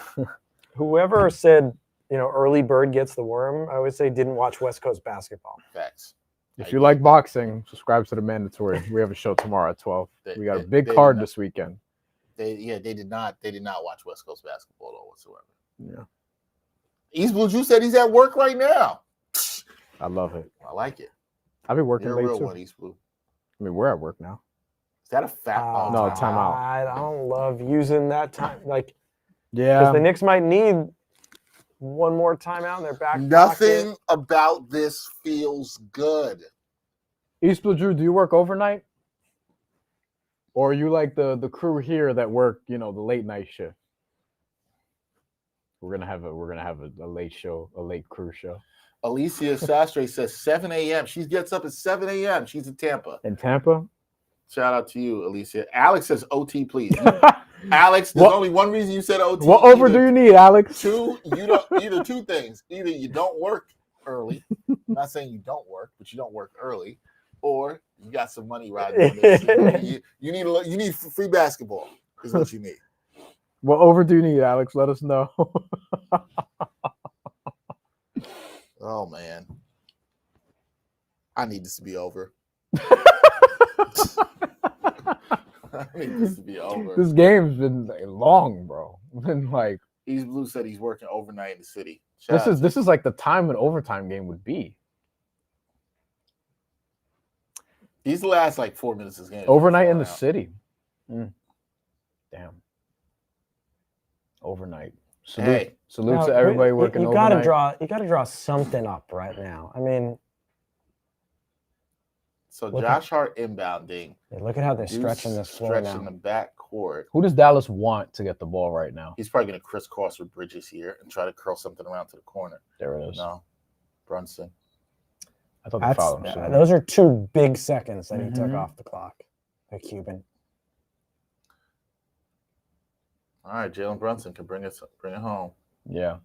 whoever said, early bird gets the worm, I always say didn't watch West Coast basketball. Facts. If you like boxing, subscribe to the mandatory. We have a show tomorrow at 12. We got a big card this weekend. They did not watch West Coast basketball at all whatsoever. Yeah. East Blue Juice said he's at work right now. I love it. I like it. I've been working You're late a real too. one, East Blue. I mean, we're at work now. Is that a fat No, time out. I don't love using that time. Like, Yeah. because the Knicks might need one more timeout in their back Nothing pocket. about this feels good. East Blue Drew, do you work overnight? Or are you like the crew here that work, the late night shift? We're gonna have a late show, a late crew show. Alicia Sastre says 7 a.m. She gets up at 7 a.m. She's in Tampa. In Tampa? Shout out to you, Alicia. Alex says OT, please. Alex, there's only one reason you said OT. What over do you need, Alex? Either two things. Either you don't work early. I'm not saying you don't work, but you don't work early, or you got some money riding on this. You need free basketball is what you need. What over do you need, Alex? Let us know. Oh man, I need this to be over. I need this to be over. This game's been long, bro. Been like East Blue said he's working overnight in the city. This is like the time an overtime game would be. These last like 4 minutes of this game. Overnight in the city. Damn. Overnight. Salute to everybody working you overnight. You gotta draw something up right now. I mean, so Josh Hart inbounding. Look at how they're stretching this floor now. Stretching the back court. Who does Dallas want to get the ball right now? He's probably going to crisscross with Bridges here and try to curl something around to the corner. There it is. No, Brunson. I thought they fouled him. Those are 2 big seconds that he took off the clock. The Cuban. All right, Jalen Brunson can bring it home. Yeah.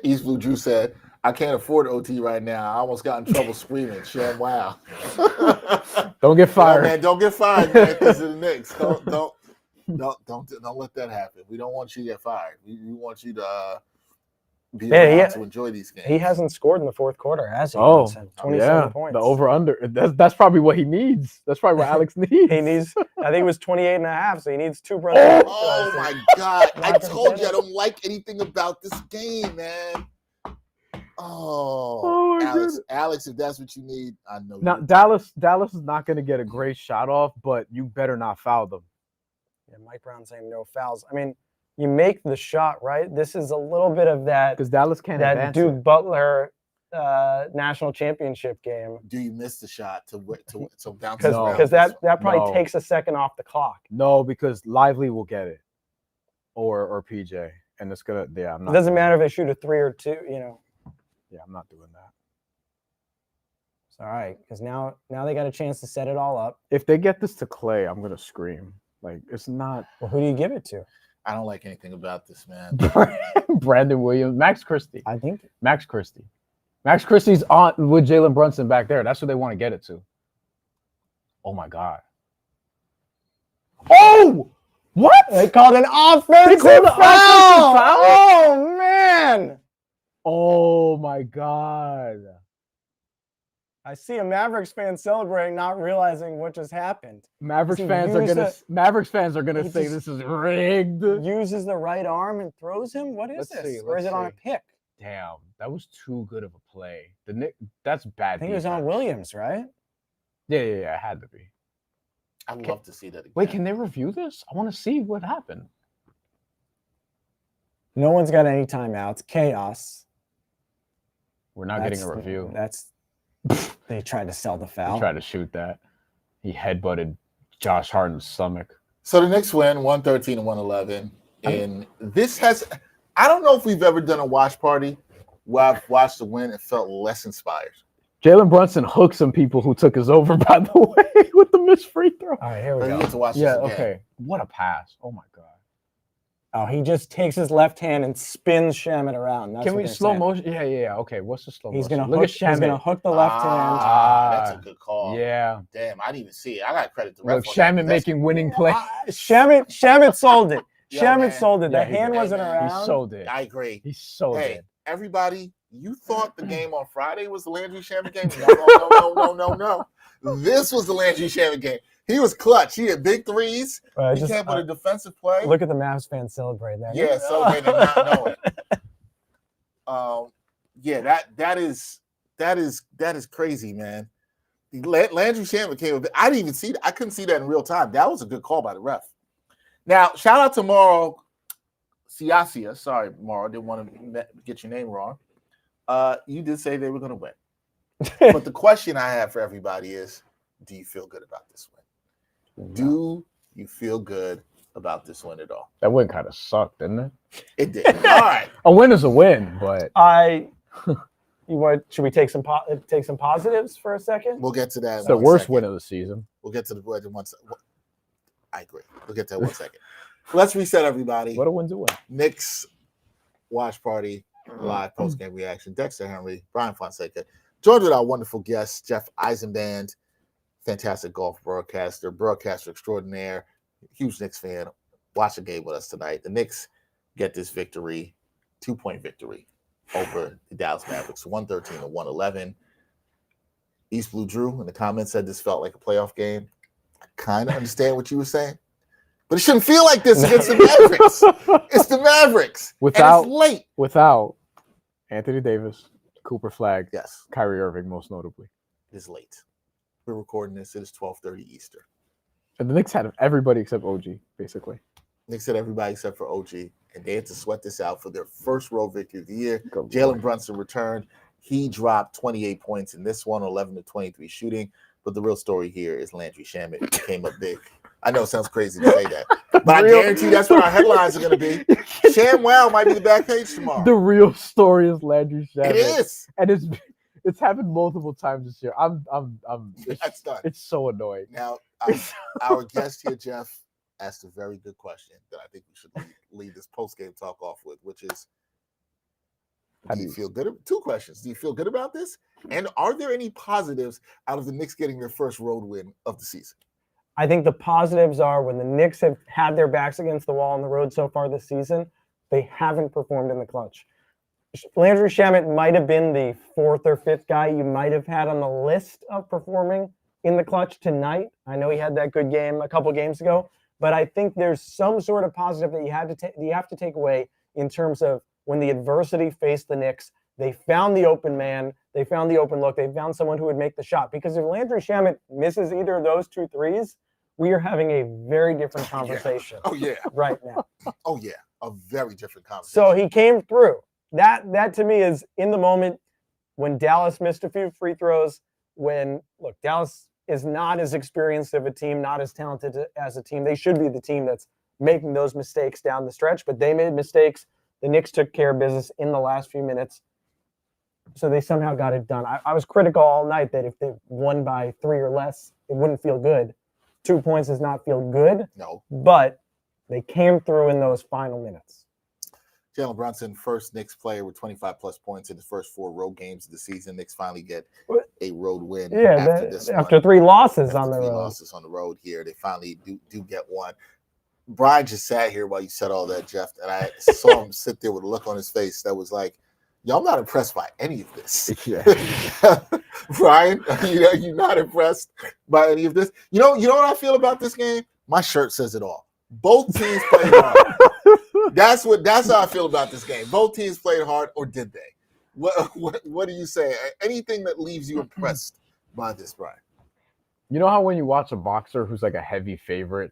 East Blue Drew said, "I can't afford OT right now. I almost got in trouble screaming. Sham wow. Don't get fired, man. Don't get fired, man. Because of the Knicks. Don't let that happen. We don't want you to get fired. We want you to be able to enjoy these games. He hasn't scored in the fourth quarter, has he? 27 points. The over-under. That's probably what he needs. That's probably what Alex needs. He needs, I think it was 28 and a half, so he needs 2 brothers. Oh, my God. I told you I don't like anything about this game, man. Oh Alex, if that's what you need, I know. Now, Dallas is not going to get a great shot off, but you better not foul them. Yeah, Mike Brown saying no fouls. I mean, you make the shot, right? This is a little bit of that because Dallas can't advance Duke Butler national championship game. Do you miss the shot to bounce? Because that probably takes a second off the clock. No, because Lively will get it, or PJ, and it's gonna. Yeah, I'm not. It doesn't matter if they shoot a 3 or 2. Yeah, I'm not doing that. It's all right because now they got a chance to set it all up. If they get this to Clay, I'm gonna scream. Like it's not. Well, who do you give it to? I don't like anything about this, man. Brandon Williams, Max Christie. I think Max Christie. Max Christie's on with Jalen Brunson back there. That's what they want to get it to. Oh my God. Oh, what? They called an offensive foul. Oh man. Oh my God. I see a Mavericks fan celebrating, not realizing what just happened. Mavericks fans are gonna say this is rigged. Uses the right arm and throws him. What is this? Or is it on a pick? Damn, that was too good of a play. That's bad. I think it was on Williams, right? Yeah, it had to be. I'd love to see that again. Wait, can they review this? I want to see what happened. No one's got any timeouts. Chaos. We're not getting a review. They tried to sell the foul. They tried to shoot that. He headbutted Josh Hart in the stomach. So the Knicks win 113-111. And this has, I don't know if we've ever done a watch party where I've watched the win and felt less inspired. Jalen Brunson hooked some people who took us over, by the way, with the missed free throw. All right, here we But go. you get to watch Yeah, this again. okay. What a pass. Oh, my God. Oh, he just takes his left hand and spins Shamet around. That's Can what we they're slow saying. motion? Yeah. Okay, what's the slow He's motion? gonna he's gonna hook the left hand. That's a good call. Yeah. Damn, I didn't even see it. I got credit to ref. Look, on that. Shaman making winning plays. Shamet sold it. Yo, Shamet man. sold it. Yeah, The he hand did. wasn't Hey, man. around. He sold it. I agree. He sold Hey, it. everybody, you thought the game on Friday was the Landry Shamet game? No. This was the Landry Shamet game. He was clutch. He had big threes. He came with a defensive play. Look at the Mavs fans celebrating that. Yeah, celebrating not knowing. Yeah, that is crazy, man. Landry Shamet came with it. I didn't even see that. I couldn't see that in real time. That was a good call by the ref. Now, shout out to Mauro Siasia. Sorry, Mauro, didn't want to get your name wrong. You did say they were going to win. But the question I have for everybody is, do you feel good about this win? Do you feel good about this win at all? That win kind of sucked, didn't it? It did. All right. A win is a win, but Should we take some positives for a second? We'll get to that. it's the worst win of the season. We'll get to the win in 1 second. I agree. We'll get to that 1 second. Let's reset everybody. What a win's a win. Knicks Watch Party live post-game reaction. Dexter Henry, Bryan Fonseca, joined with our wonderful guest, Jeff Eisenband, fantastic golf broadcaster extraordinaire, huge Knicks fan. Watch the game with us tonight. The Knicks get this victory, 2-point victory over the Dallas Mavericks, 113-111. East Blue Drew in the comments said this felt like a playoff game. I kind of understand what you were saying, but it shouldn't feel like this against the Mavericks. It's the Mavericks. And it's late. Without Anthony Davis, Cooper Flag, Yes, Kyrie Irving, most notably. it's late. We're recording this. It is 12:30 Eastern. And the Knicks had everybody except OG, basically. Knicks had everybody except for OG, and they had to sweat this out for their first road victory of the year. Go Jalen Brunson returned. He dropped 28 points in this one, 11-23 shooting. But the real story here is Landry Shamet, who came up big. I know it sounds crazy to say that, but I guarantee that's what our headlines are going to be. ShamWow might be the back page tomorrow. The real story is Landry Shamet. It is. And it's happened multiple times this year. That's done. It's so annoying. Now, our guest here, Jeff, asked a very good question that I think we should lead this post-game talk off with, which is, do you feel good? Two questions. Do you feel good about this? And are there any positives out of the Knicks getting their first road win of the season? I think the positives are when the Knicks have had their backs against the wall on the road so far this season, they haven't performed in the clutch. Landry Shamet might have been the fourth or fifth guy you might have had on the list of performing in the clutch tonight. I know he had that good game a couple games ago, but I think there's some sort of positive that you have to take away in terms of when the adversity faced the Knicks. They found the open man. They found the open look. They found someone who would make the shot. Because if Landry Shamet misses either of those two threes, we are having a very different conversation right now. Oh, yeah. A very different conversation. So he came through. That to me is in the moment when Dallas missed a few free throws, Dallas is not as experienced of a team, not as talented as a team. They should be the team that's making those mistakes down the stretch, but they made mistakes. The Knicks took care of business in the last few minutes. So they somehow got it done. I was critical all night that if they won by 3 or less, it wouldn't feel good. 2 points does not feel good. No. But they came through in those final minutes. Jalen Brunson, first Knicks player with 25-plus points in his first 4 road games of the season. Knicks finally get a road win after 3 losses on the road. 3 losses on the road here. They finally do get one. Bryan just sat here while you said all that, Jeff, and I saw him sit there with a look on his face that was like, yo, I'm not impressed by any of this. Yeah. Bryan, you're not impressed by any of this? You know what I feel about this game? My shirt says it all. Both teams played hard. That's how I feel about this game. Both teams played hard, or did they? What do you say? Anything that leaves you impressed by this, Bryan? You know how when you watch a boxer who's like a heavy favorite,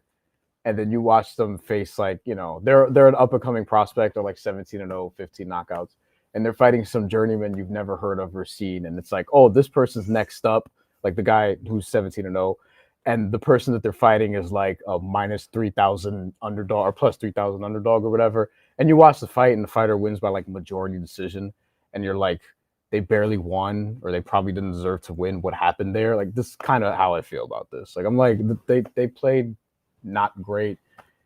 and then you watch them face they're an up-and-coming prospect or like 17-0, 15 knockouts, and they're fighting some journeyman you've never heard of or seen, and it's like, oh, this person's next up, like the guy who's 17-0, and the person that they're fighting is like a minus 3,000 underdog or plus 3,000 underdog or whatever. And you watch the fight and the fighter wins by like majority decision. And you're like, they barely won or they probably didn't deserve to win. What happened there? Like, this is kind of how I feel about this. Like, I'm like, they played not great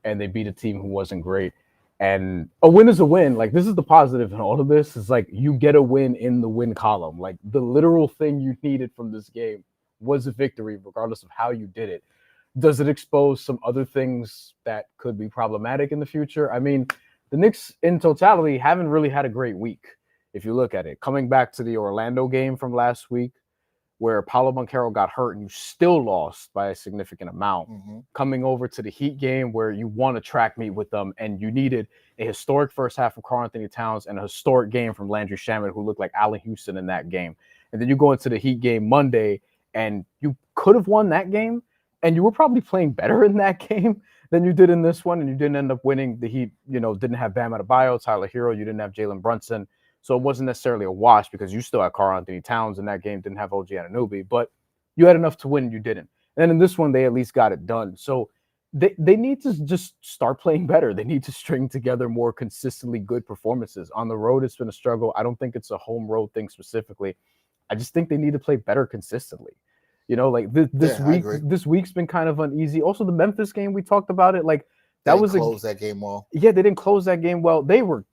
and they beat a team who wasn't great. And a win is a win. Like, this is the positive in all of this is like, you get a win in the win column. Like, the literal thing you needed from this game was a victory, regardless of how you did it. Does it expose some other things that could be problematic in the future? I mean, the Knicks in totality haven't really had a great week. If you look at it, coming back to the Orlando game from last week, where Paolo Banchero got hurt and you still lost by a significant amount. Mm-hmm. Coming over to the Heat game where you won a track meet with them and you needed a historic first half from Karl-Anthony Towns and a historic game from Landry Shamet, who looked like Allen Houston in that game. And then you go into the Heat game Monday and you could have won that game and you were probably playing better in that game than you did in this one, and you didn't end up winning. The Heat, didn't have Bam Adebayo, Tyler Hero, you didn't have Jalen Brunson. So it wasn't necessarily a wash because you still had Karl-Anthony Towns in that game, didn't have OG Anunoby, but you had enough to win and you didn't. And then in this one, they at least got it done. So they need to just start playing better. They need to string together more consistently good performances. On the road, it's been a struggle. I don't think it's a home road thing specifically. I just think they need to play better consistently. This week's been kind of uneasy. Also, the Memphis game, we talked about it. Like, that was that game well. Yeah, they didn't close that game well. They were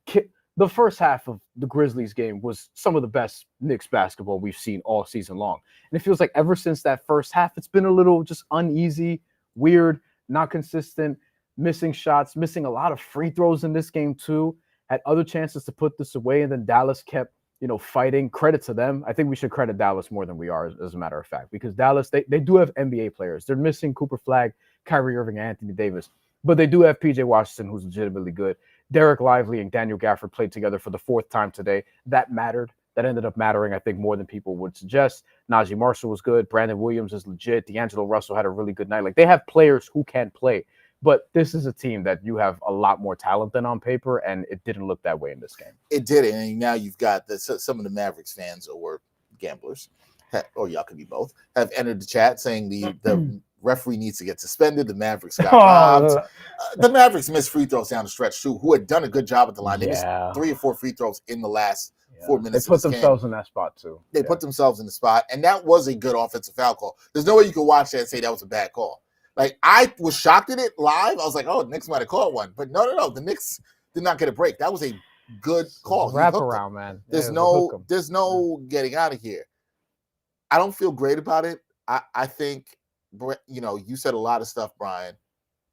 the first half of the Grizzlies game was some of the best Knicks basketball we've seen all season long. And it feels like ever since that first half, it's been a little just uneasy, weird, not consistent, missing shots, missing a lot of free throws in this game too. Had other chances to put this away, and then Dallas kept, fighting. Credit to them. I think we should credit Dallas more than we are, as a matter of fact, because Dallas, they do have NBA players. They're missing Cooper Flagg, Kyrie Irving, and Anthony Davis, but they do have PJ Washington, who's legitimately good. Derek Lively and Daniel Gafford played together for the fourth time today. That mattered. That ended up mattering, I think, more than people would suggest. Najee Marshall was good. Brandon Williams is legit. D'Angelo Russell had a really good night. Like, they have players who can play. But this is a team that you have a lot more talent than on paper, and it didn't look that way in this game. It didn't. And now you've got some of the Mavericks fans or gamblers, or y'all could be both, have entered the chat saying the referee needs to get suspended. The Mavericks got robbed. The Mavericks missed free throws down the stretch too, who had done a good job at the line. They missed 3 or 4 free throws in the last 4 minutes. They put themselves in that spot too. They put themselves in the spot, and that was a good offensive foul call. There's no way you can watch that and say that was a bad call. Like, I was shocked at it live. I was like, oh, the Knicks might have called one. But no. The Knicks did not get a break. That was a good call. Wrap around, man. There's no getting out of here. I don't feel great about it. I think, you said a lot of stuff, Bryan.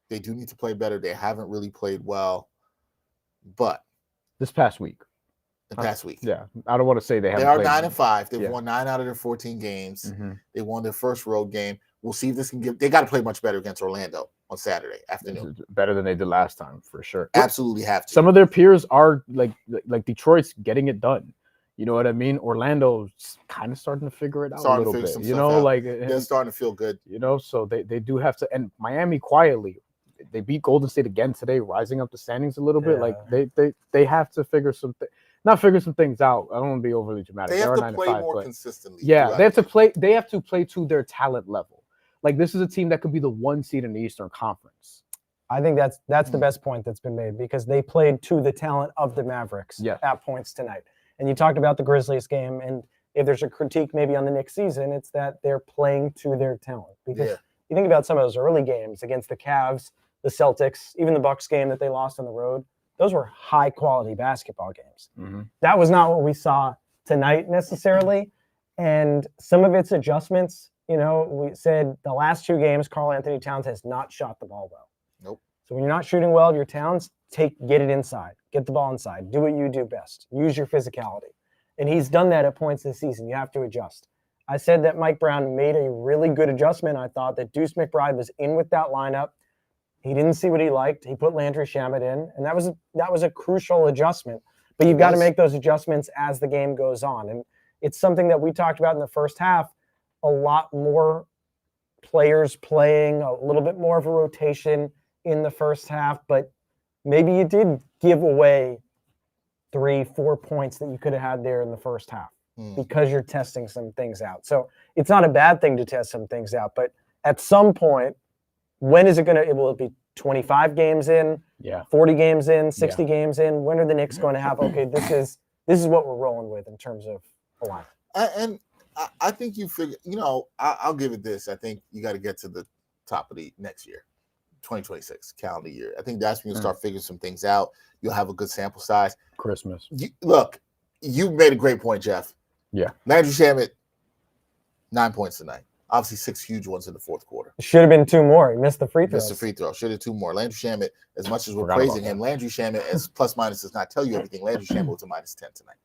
They do need to play better. They haven't really played well. But this past week. Yeah. I don't want to say they haven't. They are played 9-5. They've won 9 out of their 14 games. Mm-hmm. They won their first road game. We'll see if this can they got to play much better against Orlando on Saturday afternoon. Better than they did last time, for sure. Absolutely have to. Some of their peers are like Detroit's getting it done. You know what I mean? Orlando's kind of starting to figure it out a little bit. They're starting to feel good. So they do have to. And Miami quietly, they beat Golden State again today, rising up the standings a little bit. Like they have to figure some things out. I don't want to be overly dramatic. They have to play more consistently. Yeah, they have to play. They have to play to their talent level. Like, this is a team that could be the 1 seed in the Eastern Conference. I think that's the best point that's been made, because they played to the talent of the Mavericks at points tonight. And you talked about the Grizzlies game, and if there's a critique maybe on the Knicks season, it's that they're playing to their talent. Because you think about some of those early games against the Cavs, the Celtics, even the Bucks game that they lost on the road, those were high-quality basketball games. Mm-hmm. That was not what we saw tonight necessarily. And some of its adjustments, we said the last 2 games, Karl-Anthony Towns has not shot the ball well. Nope. So when you're not shooting well, your Towns, get it inside. Get the ball inside. Do what you do best. Use your physicality. And he's done that at points this season. You have to adjust. I said that Mike Brown made a really good adjustment. I thought that Deuce McBride was in with that lineup. He didn't see what he liked. He put Landry Shamet in, and that was a crucial adjustment. But you've got to make those adjustments as the game goes on. And it's something that we talked about in the first half. A lot more players playing, a little bit more of a rotation in the first half, but maybe you did give away 3-4 points that you could have had there in the first half because you're testing some things out. So it's not a bad thing to test some things out, but at some point, when is it going to, will it be 25 games in, 40 games in, 60 games in? When are the Knicks going to have, okay, this is what we're rolling with in terms of a line? And I think you figure, I'll give it this. I think you got to get to the top of the next year, 2026 calendar year. I think that's when you start figuring some things out. You'll have a good sample size. Christmas. Look, you made a great point, Jeff. Yeah. Landry Shamet, 9 points tonight. Obviously, 6 huge ones in the fourth quarter. Should have been 2 more. He missed the free throw. Missed the free throw. Should have 2 more. Landry Shamet, as much as we're praising him, Landry Shamet as plus minus does not tell you everything. Landry Shamet was a -10 tonight.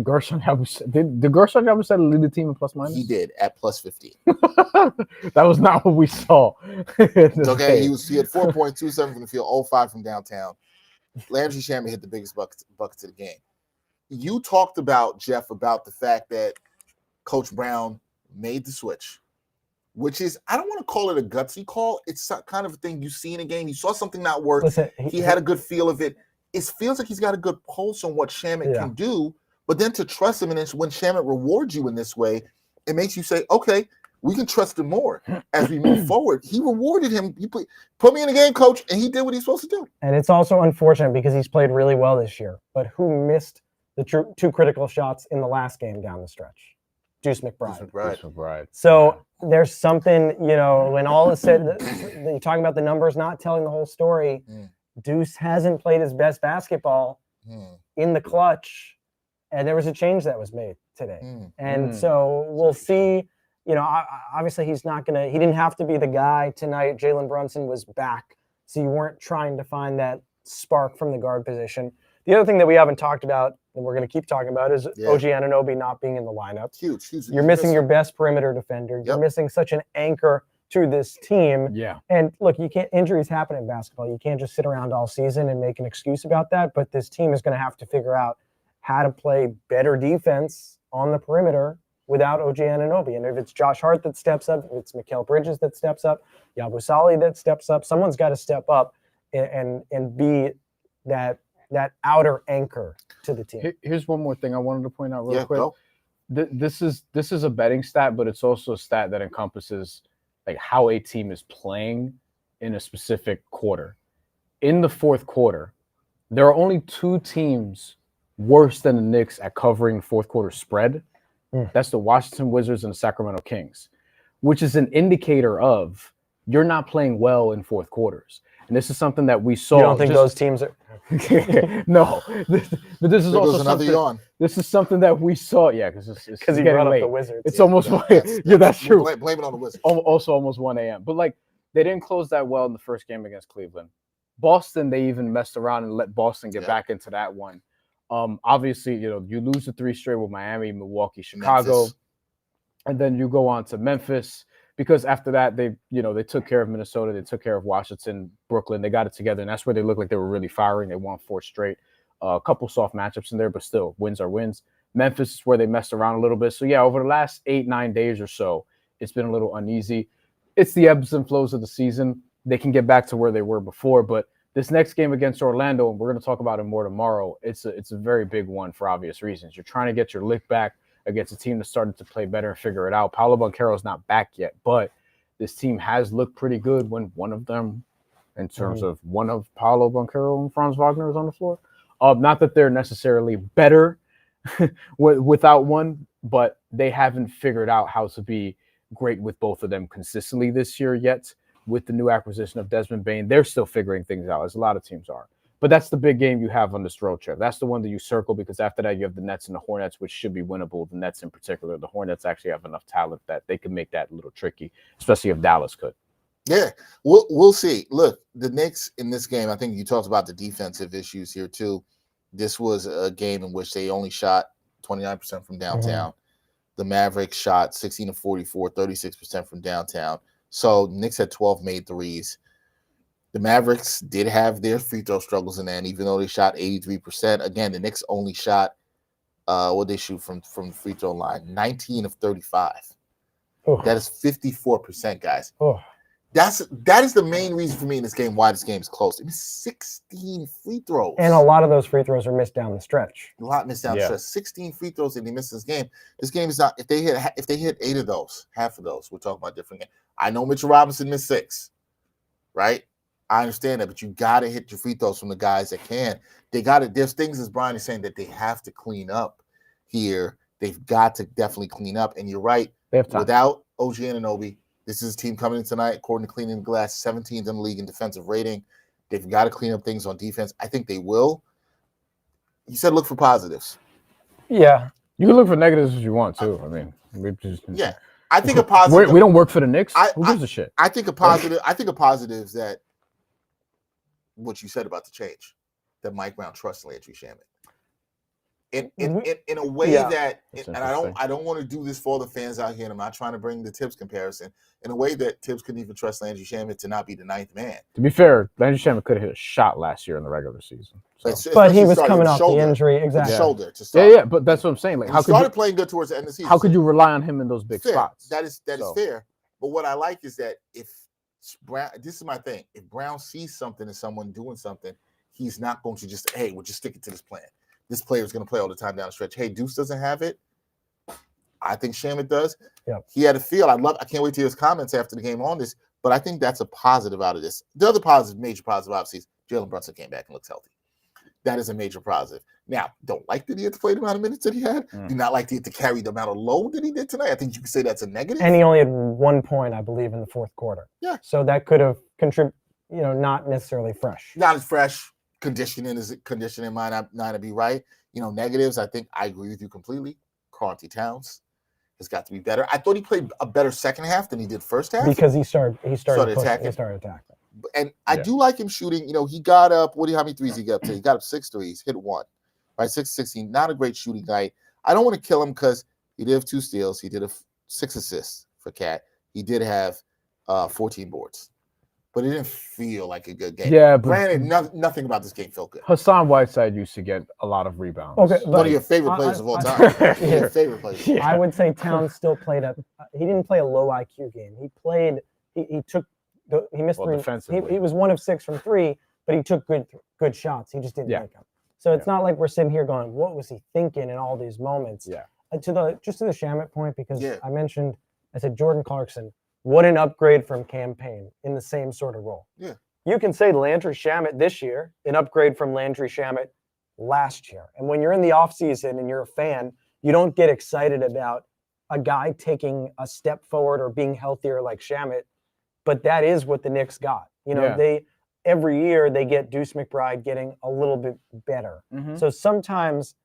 Gershon Yabusele, did Gershon Yabusele lead the team in plus minus? He did at plus 15. That was not what we saw. Okay, he had 4.27 from the field, 0.5 from downtown. Landry Shamet hit the biggest buckets of the game. You talked about, Jeff, about the fact that Coach Brown made the switch, which is, I don't want to call it a gutsy call. It's kind of a thing you see in a game. You saw something not work. Listen, he had a good feel of it. It feels like he's got a good pulse on what Shamet can do, but then to trust him, and when Shamet rewards you in this way, it makes you say, okay, we can trust him more as we move forward. He rewarded him. He put me in the game, coach, and he did what he's supposed to do. And it's also unfortunate because he's played really well this year, but who missed the 2 critical shots in the last game down the stretch? Deuce McBride. So there's something, when all is said, you're talking about the numbers not telling the whole story. Deuce hasn't played his best basketball in the clutch, and there was a change that was made today. And so we'll see, obviously he didn't have to be the guy tonight. Jalen Brunson was back, so you weren't trying to find that spark from the guard position. The other thing that we haven't talked about, and we're going to keep talking about, is OG Anunoby not being in the lineup. Huge. You're missing your best perimeter defender. You're missing such an anchor to this team. Yeah. And look, injuries happen in basketball. You can't just sit around all season and make an excuse about that. But this team is going to have to figure out how to play better defense on the perimeter without OG Anunoby. And if it's Josh Hart that steps up, if it's Mikal Bridges that steps up, Yabusele that steps up, someone's got to step up and be that outer anchor to the team. Here's one more thing I wanted to point out real quick. This is a betting stat, but it's also a stat that encompasses like how a team is playing in a specific quarter. In the fourth quarter, there are only 2 teams worse than the Knicks at covering fourth quarter spread. That's the Washington Wizards and the Sacramento Kings, which is an indicator of you're not playing well in fourth quarters. And this is something that we saw. You don't think those teams are? No, but this is also something. This is something that we saw. Yeah, because he brought up the Wizards. It's almost that's true. Blame it on the Wizards. Also, almost 1 a.m. But like they didn't close that well in the first game against Cleveland. Boston, they even messed around and let Boston get back into that one. Obviously, you lose the 3 straight with Miami, Milwaukee, Chicago, Memphis. And then you go on to Memphis. Because after that, they took care of Minnesota, they took care of Washington, Brooklyn, they got it together, and that's where they looked like they were really firing. They won 4 straight, a couple soft matchups in there, but still, wins are wins. Memphis is where they messed around a little bit. So yeah, over the last 8-9 days or so, it's been a little uneasy. It's the ebbs and flows of the season. They can get back to where they were before, but this next game against Orlando, and we're going to talk about it more tomorrow, it's a very big one for obvious reasons. You're trying to get your lick back against a team that started to play better and figure it out. Paolo Banchero's not back yet, but this team has looked pretty good when one of them, in terms of one of Paolo Banchero and Franz Wagner is on the floor. Not that they're necessarily better without one, but they haven't figured out how to be great with both of them consistently this year yet. With the new acquisition of Desmond Bane, they're still figuring things out, as a lot of teams are. But that's the big game you have on this road trip. That's the one that you circle because after that you have the Nets and the Hornets, which should be winnable. The Nets in particular, the Hornets actually have enough talent that they can make that a little tricky, especially if Dallas could. Yeah, we'll see. Look, the Knicks in this game, I think you talked about the defensive issues here too. This was a game in which they only shot 29% from downtown. The Mavericks shot 16 of 44, 36% from downtown. So Knicks had 12 made threes. The Mavericks did have their free throw struggles in the end, even though they shot 83%. Again, the Knicks only shot what they shoot from the free throw line, 19 of 35. Oh. That is 54%, guys. Oh. That is the main reason for me in this game why this game is close. It was 16 free throws. And a lot of those free throws are missed down the stretch. A lot missed down the stretch. 16 free throws and they missed this game. This game is not, if they hit 8 of those, half of those, we're talking about a different game. I know Mitchell Robinson missed 6, right? I understand that, but you got to hit your free throws from the guys that can. They got to. There's things, as Bryan is saying, that they have to clean up here. They've got to definitely clean up. And you're right. They have time. Without OG Anunoby, this is a team coming in tonight, according to Cleaning the Glass, 17th in the league in defensive rating. They've got to clean up things on defense. I think they will. You said look for positives. Yeah. You can look for negatives if you want too. I mean, yeah. I think a positive. We don't work for the Knicks. Who gives a shit? I think a positive. I think a positive is that what you said about the change, that Mike Brown trusts Landry Shamet. In a way that, and I don't want to do this for all the fans out here, and I'm not trying to bring the Tibbs comparison, in a way that Tibbs couldn't even trust Landry Shamet to not be the 9th man. To be fair, Landry Shamet could have hit a shot last year in the regular season. So. But he was coming off the injury, exactly. Shoulder to start. Yeah, but that's what I'm saying. Like, how could started playing good towards the end of the season. How could you rely on him in those big spots? That is fair. But what I like is that if Brown, this is my thing. If Brown sees something in someone doing something, he's not going to just, hey, we'll just stick it to this plan. This player is going to play all the time down the stretch. Hey, Deuce doesn't have it. I think Shamet does. Yep. He had a feel. I can't wait to hear his comments after the game on this, but I think that's a positive out of this. The other major positive, obviously, is Jalen Brunson came back and looks healthy. That is a major positive. Now, don't like that he had to play the amount of minutes that he had. Do not like that he had to carry the amount of load that he did tonight. I think you could say that's a negative. And he only had 1 point, I believe, in the fourth quarter. Yeah. So that could have contributed, not necessarily fresh. Not as fresh. Conditioning might not be right. Negatives, I think I agree with you completely. Karl-Anthony Towns has got to be better. I thought he played a better second half than he did first half. Because he started attacking. He started attacking. And I do like him shooting. He got up. How many threes he got up to? He got up 6 threes, hit 1. Right, 6-16. Not a great shooting night. I don't want to kill him because he did have 2 steals. He did 6 assists for Cat. He did have 14 boards. But it didn't feel like a good game. Yeah, but granted, nothing about this game felt good. Hassan Whiteside used to get a lot of rebounds. Okay, one of your favorite players of all time. Your favorite players. Yeah. I would say Towns still played he didn't play a low IQ game. He played. He missed 3. He was 1 of 6 from 3, but he took good shots. He just didn't make them. So it's not like we're sitting here going, "What was he thinking?" in all these moments. Yeah. To the Shamet point, because I said Jordan Clarkson. What an upgrade from Campaign in the same sort of role. Yeah. You can say Landry Shamet this year, an upgrade from Landry Shamet last year. And when you're in the offseason and you're a fan, you don't get excited about a guy taking a step forward or being healthier like Shamet. But that is what the Knicks got. Every year they get Deuce McBride getting a little bit better. Mm-hmm. So sometimes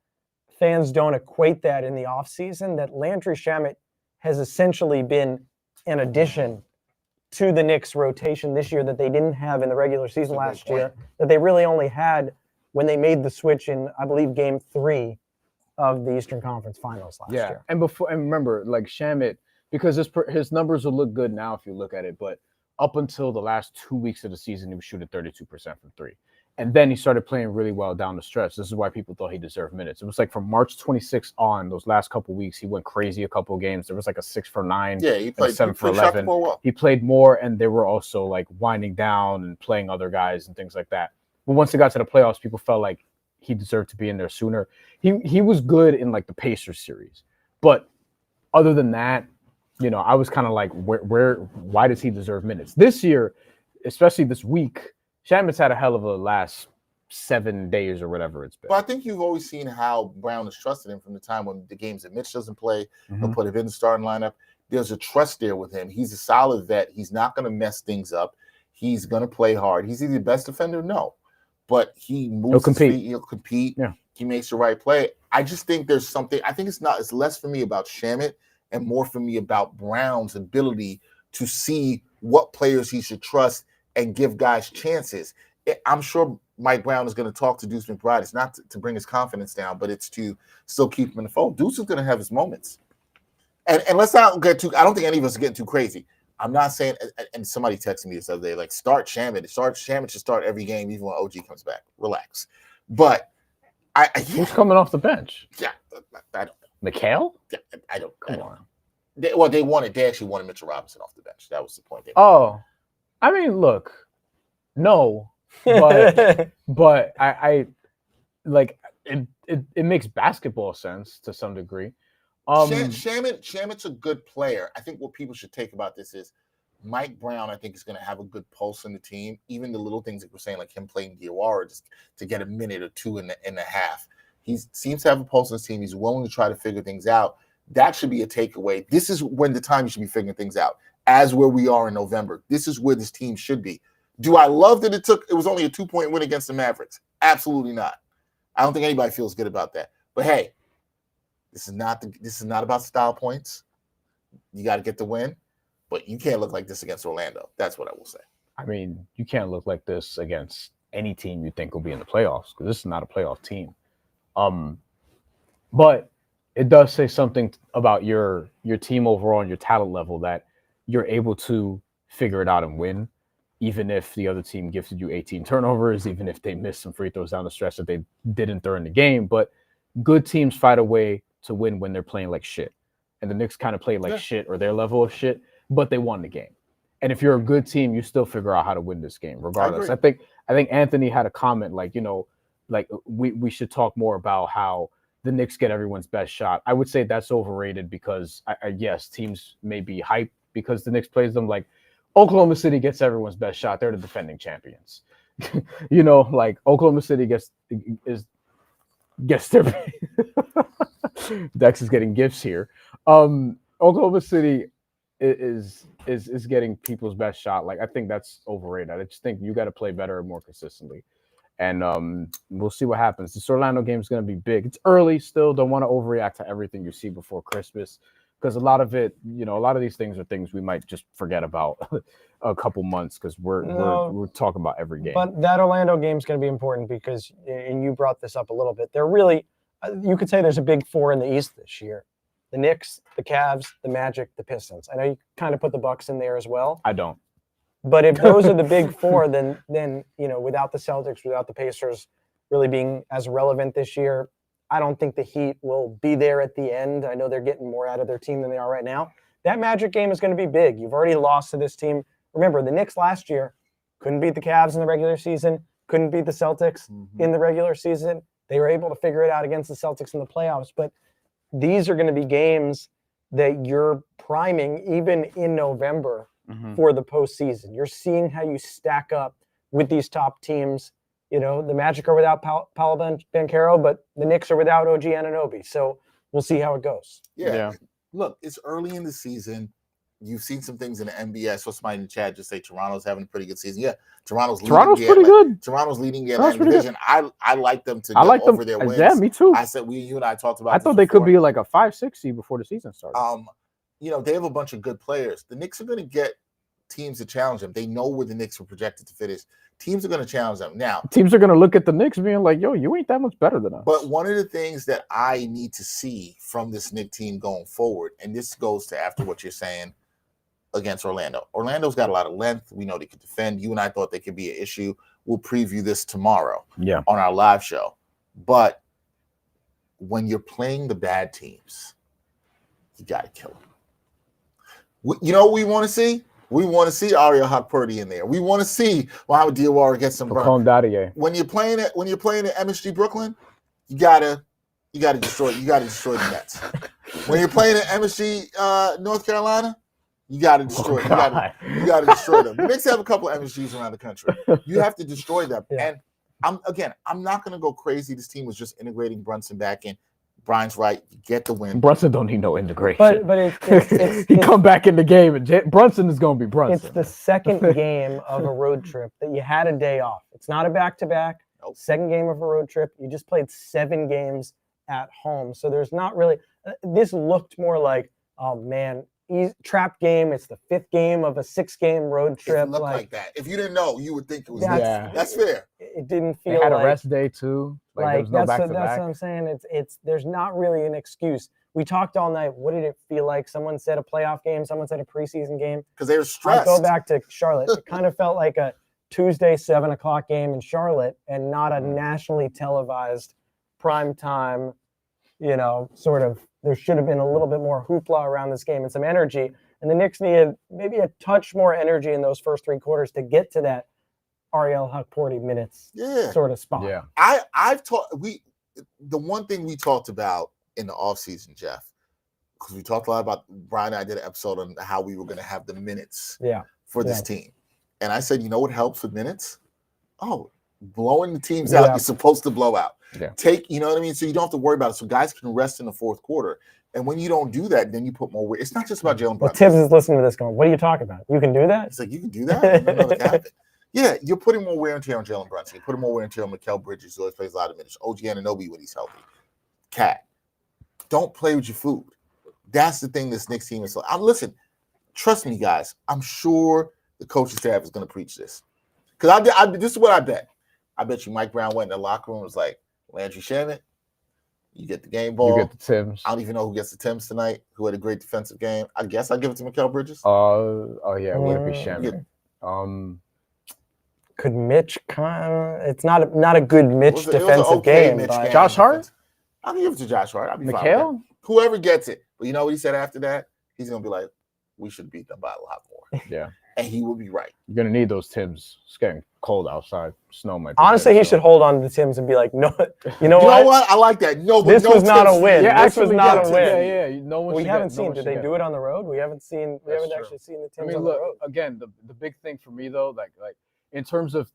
fans don't equate that in the offseason, that Landry Shamet has essentially been an addition to the Knicks rotation this year that they didn't have in the regular season last year, that they really only had when they made the switch in, I believe, Game 3 of the Eastern Conference Finals last year. And remember, like Shamet, because his numbers will look good now if you look at it, but up until the last 2 weeks of the season, he was shooting 32% from 3. And then he started playing really well down the stretch. This is why people thought he deserved minutes. It was like from March 26th on, those last couple of weeks, he went crazy a couple of games. There was like a 6 for 9. Yeah, he played 7 for 11. Well. He played more, and they were also like winding down and playing other guys and things like that. But once they got to the playoffs, people felt like he deserved to be in there sooner. He was good in like the Pacers series. But other than that, I was kind of like, why does he deserve minutes? This year, especially this week, Shamet's had a hell of a last 7 days or whatever it's been. But I think you've always seen how Brown has trusted him from the time when the games that Mitch doesn't play, he'll put him in the starting lineup. There's a trust there with him. He's a solid vet. He's not going to mess things up. He's going to play hard. He's either the best defender? No. But he moves his feet. He'll compete. Yeah. He makes the right play. I just think there's something. I think it's less for me about Shamet and more for me about Brown's ability to see what players he should trust and give guys chances. I'm sure Mike Brown is going to talk to Deuce McBride. It's not to bring his confidence down, but it's to still keep him in the fold. Deuce is going to have his moments. And let's not get too – I don't think any of us are getting too crazy. I'm not saying – and somebody texted me this other day, like, start Shamet. Shamet should start every game even when OG comes back. Relax. But who's coming off the bench? Yeah, I don't know. Mikhail? Yeah, I don't – Come on. They actually wanted Mitchell Robinson off the bench. That was the point. I mean, look, no, but I like it. It makes basketball sense to some degree. Shamet's a good player. I think what people should take about this is Mike Brown, I think, is going to have a good pulse in the team. Even the little things that we're saying, like him playing Diawara just to get a minute or two in the half. He seems to have a pulse in his team. He's willing to try to figure things out. That should be a takeaway. This is when the time you should be figuring things out, as where we are in November. This is where this team should be. Do I love that it was only a 2-point win against the Mavericks? Absolutely not. I don't think anybody feels good about that. But hey, this is not about style points. You got to get the win, but you can't look like this against Orlando. That's what I will say. I mean, you can't look like this against any team you think will be in the playoffs, because this is not a playoff team. But it does say something about your team overall and your talent level, that you're able to figure it out and win, even if the other team gifted you 18 turnovers, even if they missed some free throws down the stretch that they didn't during the game. But good teams find a way to win when they're playing like shit. And the Knicks kind of played like shit, or their level of shit, but they won the game. And if you're a good team, you still figure out how to win this game regardless. I think Anthony had a comment like, we should talk more about how the Knicks get everyone's best shot. I would say that's overrated, because yes, teams may be hyped because the Knicks plays them. Like Oklahoma City gets everyone's best shot. They're the defending champions. Like Oklahoma City gets their Dex is getting gifts here. Oklahoma City is getting people's best shot. Like, I think that's overrated. I just think you got to play better and more consistently. And we'll see what happens. This Orlando game is going to be big. It's early still. Don't want to overreact to everything you see before Christmas, because a lot of it, a lot of these things are things we might just forget about a couple months, because we're talking about every game. But that Orlando game is going to be important because, and you brought this up a little bit, they're really, you could say there's a big four in the East this year. The Knicks, the Cavs, the Magic, the Pistons. I know you kind of put the Bucks in there as well. I don't. But if those are the big four, then without the Celtics, without the Pacers really being as relevant this year, I don't think the Heat will be there at the end. I know they're getting more out of their team than they are right now. That Magic game is going to be big. You've already lost to this team. Remember, the Knicks last year couldn't beat the Cavs in the regular season, couldn't beat the Celtics in the regular season. They were able to figure it out against the Celtics in the playoffs. But these are going to be games that you're priming even in November for the postseason. You're seeing how you stack up with these top teams. The Magic are without Paolo Banchero, but the Knicks are without OG Anunoby. So we'll see how it goes. Yeah. Look, it's early in the season. You've seen some things in the NBA. I saw somebody in the chat just say Toronto's having a pretty good season. Yeah, Toronto's pretty good. Toronto's leading the Atlantic Division. I like them to go over their wins. Yeah, me too. I said you and I talked about. I thought they could be like a 5-6 seed before the season started. They have a bunch of good players. The Knicks are going to get teams to challenge them. They know where the Knicks were projected to finish. Teams are going to challenge them. Now, teams are going to look at the Knicks being like, yo, you ain't that much better than us. But one of the things that I need to see from this Knicks team going forward, and this goes to after what you're saying against Orlando. Orlando's got a lot of length. We know they can defend. You and I thought they could be an issue. We'll preview this tomorrow on our live show. But when you're playing the bad teams, you got to kill them. You know what we want to see? We want to see Ariel Party in there. We want to see Mohamed Diawara get some burn. When you're playing at MSG Brooklyn, you gotta destroy the Nets. When you're playing at MSG North Carolina, you gotta destroy. You gotta destroy them. The Knicks have a couple of MSGs around the country. You have to destroy them. And I'm not gonna go crazy. This team was just integrating Brunson back in. Brian's right. You get the win. Brunson don't need no integration. But it's he come back in the game, and Brunson is going to be Brunson. It's the second game of a road trip that you had a day off. It's not a back-to-back. Nope. Second game of a road trip. You just played 7 games at home. So there's not really this looked more like, oh, man, trap game. It's the 5th game of a 6-game road trip. It looked like that. If you didn't know, you would think it was. That's fair. It didn't feel they had like a rest day too. Like that's what I'm saying. It's there's not really an excuse. We talked all night. What did it feel like? Someone said a playoff game. Someone said a preseason game. Because they were stressed. I'll go back to Charlotte. It kind of felt like a Tuesday 7:00 game in Charlotte, and not a nationally televised prime time. Sort of. There should have been a little bit more hoopla around this game and some energy. And the Knicks needed maybe a touch more energy in those first 3 quarters to get to that Ariel Hukporti minutes sort of spot. Yeah. The one thing we talked about in the offseason, Jeff, because we talked a lot about Bryan and I did an episode on how we were going to have the minutes for this team. And I said, you know what helps with minutes? Oh, blowing the teams out you're supposed to blow out. Yeah. You know what I mean? So you don't have to worry about it. So guys can rest in the fourth quarter. And when you don't do that, then you put more weight. It's not just about Jalen Brunson. Well, Tibbs is listening to this going, what are you talking about? You can do that? It's like, you can do that? I didn't know that happened. Yeah, you're putting more wear and tear on Jalen Brunson. You're putting more wear and tear on Mikal Bridges, who always plays a lot of minutes. OG Anunoby when he's healthy. Cat. Don't play with your food. That's the thing this Knicks team is. Listen, trust me, guys. I'm sure the coaching staff is going to preach this. Because this is what I bet. I bet you Mike Brown went in the locker room and was like, Landry Shamet, you get the game ball. You get the Tims. I don't even know who gets the Tims tonight, who had a great defensive game. I guess I'll give it to Mikal Bridges. Oh, yeah, it wouldn't be Shamet. Could Mitch it's not a good Mitch defensive game. Mitch but Josh Hart? I'll give it to Josh Hart. I'll be fine with Mikal? that. Whoever gets it. But you know what he said after that? He's going to be like, we should beat them by a lot more. Yeah. And he will be right. You're going to need those Tims. It's getting cold outside. Snow might be honestly, there, he should hold on to the Tims and be like, no, you know You know what? what? I like that. No, but This no was not Tims. a win. Yeah, This was not a win. Yeah. No one We should haven't get- no seen. one Did should they get- do it on the road? We haven't seen. We That's haven't true. actually seen the I Tims mean, on look, the road. again, the big thing for me, though, like in terms of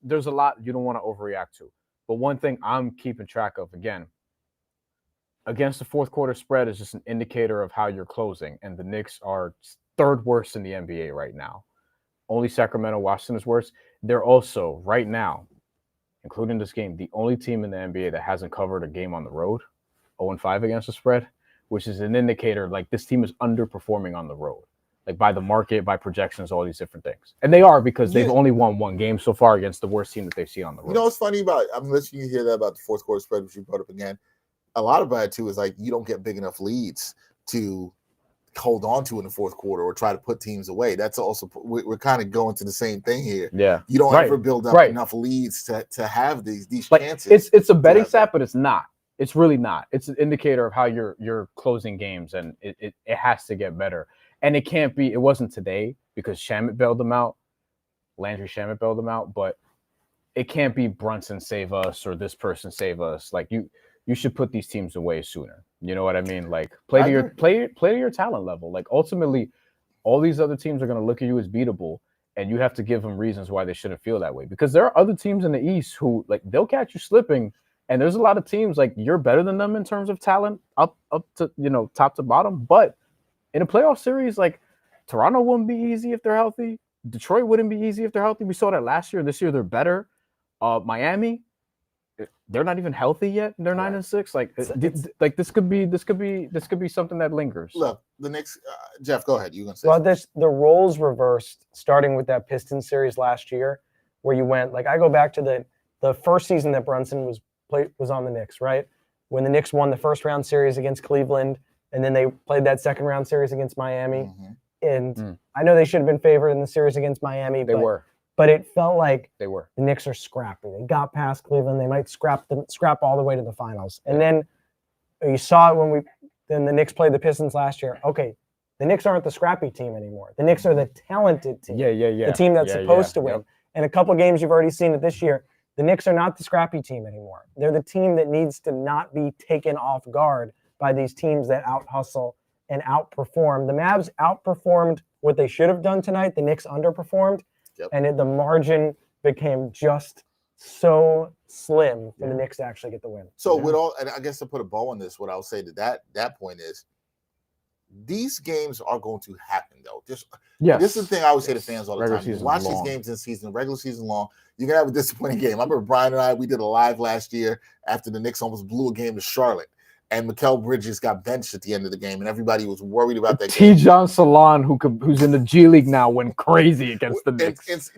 there's a lot you don't want to overreact to. But one thing I'm keeping track of, again, against the fourth quarter spread is just an indicator of how you're closing. And the Knicks are third worst in the NBA right now. Only Sacramento, Washington is worse. They're also, right now, including this game, the only team in the NBA that hasn't covered a game on the road, 0-5 against the spread, which is an indicator like this team is underperforming on the road. Like by the market, by projections, all these different things. And they are because they've only won one game so far against the worst team that they've seen on the road. You know what's funny about I'm listening to you hear that about the fourth quarter spread, which you brought up again. A lot about it too is like you don't get big enough leads to hold on to in the fourth quarter or try to put teams away. That's also we're kind of going to the same thing here. Yeah, you don't ever build up enough leads to have these like, chances. It's a betting stat, but it's not. It's really not. It's an indicator of how you're closing games, and it has to get better. And it can't be. It wasn't today because Shamet bailed them out. Landry Shamet bailed them out, but it can't be Brunson save us or this person save us. Like you should put these teams away sooner. You know what I mean? Like play to your talent level. Like ultimately, all these other teams are going to look at you as beatable, and you have to give them reasons why they shouldn't feel that way. Because there are other teams in the East who like they'll catch you slipping, and there's a lot of teams like you're better than them in terms of talent, up to top to bottom. But in a playoff series, like Toronto wouldn't be easy if they're healthy. Detroit wouldn't be easy if they're healthy. We saw that last year. This year they're better. Miami, they're not even healthy yet. They're 9-6. Like this could be something that lingers. Look, the Knicks. Jeff, go ahead. You gonna say? Well, the roles reversed starting with that Pistons series last year, where you went like I go back to the first season that Brunson was on the Knicks, right? When the Knicks won the first round series against Cleveland, and then they played that second round series against Miami. Mm-hmm. And I know they should have been favored in the series against Miami. But it felt like they were. The Knicks are scrappy. They got past Cleveland. They might scrap all the way to the finals. And then you saw it when the Knicks played the Pistons last year. Okay, the Knicks aren't the scrappy team anymore. The Knicks are the talented team. Yeah. The team that's supposed to win. And a couple of games you've already seen it this year. The Knicks are not the scrappy team anymore. They're the team that needs to not be taken off guard by these teams that out-hustle and outperform. The Mavs outperformed what they should have done tonight. The Knicks underperformed. Yep. And the margin became just so slim for the Knicks to actually get the win. So with all, and I guess to put a bow on this, what I'll say to that point is, these games are going to happen though. This is the thing I always say to fans all the time. You watch these games in season, regular season long. You're gonna have a disappointing game. I remember Bryan and I, we did a live last year after the Knicks almost blew a game to Charlotte. And Mikal Bridges got benched at the end of the game, and everybody was worried about that game. John Salon, who's in the G League now, went crazy against the Knicks.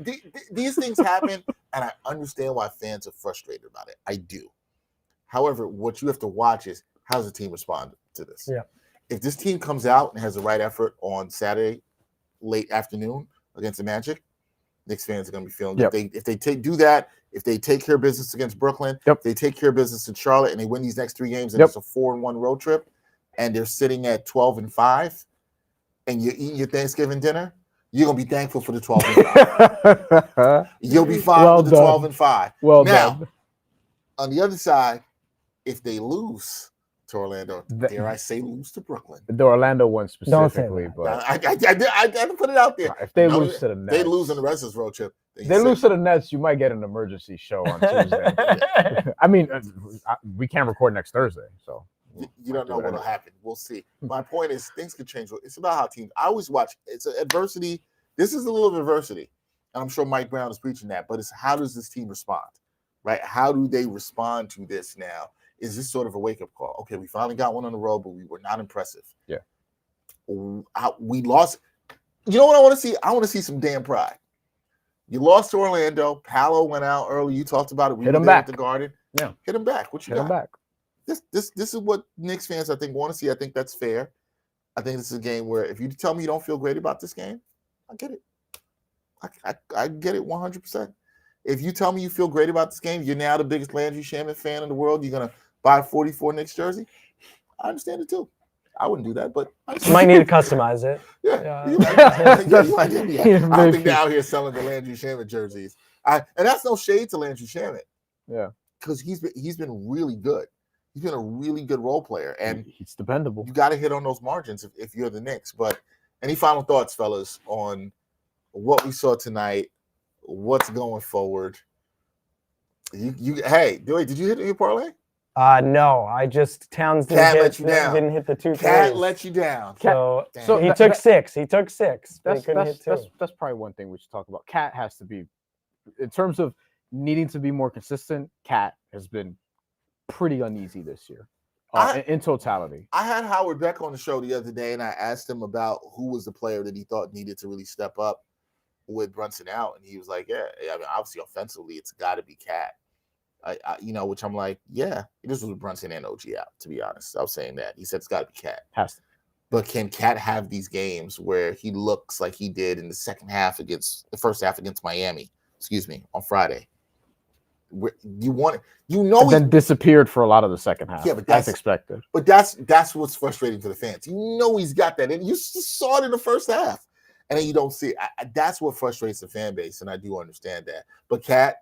These things happen, and I understand why fans are frustrated about it. I do. However, what you have to watch is how's the team respond to this. Yeah. If this team comes out and has the right effort on Saturday, late afternoon against the Magic, Knicks fans are going to be feeling good. If they do that, if they take care of business against Brooklyn, if they take care of business in Charlotte, and they win these next 3 games, and it's a 4-1 road trip, and they're sitting at 12-5, and you're eating your Thanksgiving dinner, you're gonna be thankful for the 12-5. You'll be fine with the 12-5. Well now, done. On the other side, if they lose to Orlando. Dare I say lose to Brooklyn? The Orlando one specifically, that. but I had to put it out there. if they lose to the Nets, they lose on the rest of this road trip. They lose to the Nets, you might get an emergency show on Tuesday. I mean, we can't record next Thursday, so you don't know what'll happen. We'll see. My point is, things could change. It's about how teams. I always watch. It's adversity. This is a little adversity, and I'm sure Mike Brown is preaching that. But it's how does this team respond, right? How do they respond to this now? Is this sort of a wake up call? Okay, we finally got one on the road, but we were not impressive. Yeah, we lost. You know what I want to see? I want to see some damn pride. You lost to Orlando. Paolo went out early. You talked about it. We hit him there back at the Garden. Yeah, hit him back. What you hit got? him back. This is what Knicks fans I think want to see. I think that's fair. I think this is a game where if you tell me you don't feel great about this game, I get it. I get it 100%. If you tell me you feel great about this game, you're now the biggest Landry Shamet fan in the world. You're gonna buy a 44 Knicks jersey. I understand it too. I wouldn't do that, but you might need to customize it. Yeah. I think they're out here selling the Landry Shamet jerseys. And that's no shade to Landry Shamet. Yeah, because he's been really good. He's been a really good role player, and he's dependable. You got to hit on those margins if you're the Knicks. But any final thoughts, fellas, on what we saw tonight? What's going forward? Hey, did you hit your parlay? No, I just Towns didn't hit the 2 Cat let you down. So he took 6. He took 6. That's probably one thing we should talk about. Cat has to be, in terms of needing to be more consistent. Cat has been pretty uneasy this year, in totality. I had Howard Beck on the show the other day, and I asked him about who was the player that he thought needed to really step up with Brunson out, and he was like, "Yeah, I mean, obviously offensively, it's got to be Cat." Which I'm like, yeah, this was Brunson and OG out. To be honest, I was saying that. He said it's got to be Cat. Has to. But can Cat have these games where he looks like he did in the first half against Miami? On Friday. Where then disappeared for a lot of the second half. Yeah, but that's expected. But that's what's frustrating for the fans. He's got that, and you saw it in the first half, and then you don't see it. That's what frustrates the fan base, and I do understand that. But Cat,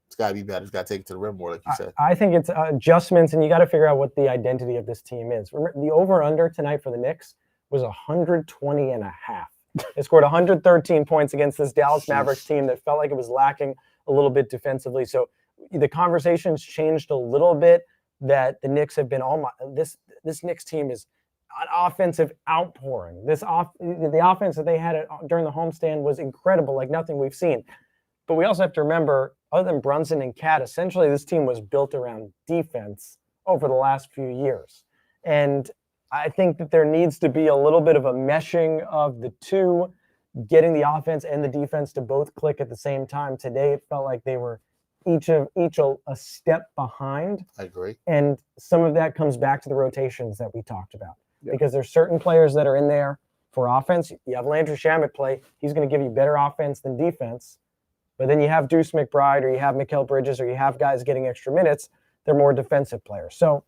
it's got to be better. It's got to take it to the rim more, like you said. I think it's adjustments, and you got to figure out what the identity of this team is. Remember, the over-under tonight for the Knicks was 120 and a half. They scored 113 points against this Dallas Mavericks team that felt like it was lacking a little bit defensively. So the conversations changed a little bit that the Knicks have been this Knicks team is an offensive outpouring. The offense that they had during the homestand was incredible, like nothing we've seen. But we also have to remember, other than Brunson and Cat, essentially this team was built around defense over the last few years. And I think that there needs to be a little bit of a meshing of the two, getting the offense and the defense to both click at the same time. Today, it felt like they were each a step behind. I agree. And some of that comes back to the rotations that we talked about. Yeah. Because there's certain players that are in there for offense. You have Landry Shamet play. He's going to give you better offense than defense. But then you have Deuce McBride or you have Mikal Bridges or you have guys getting extra minutes. They're more defensive players. So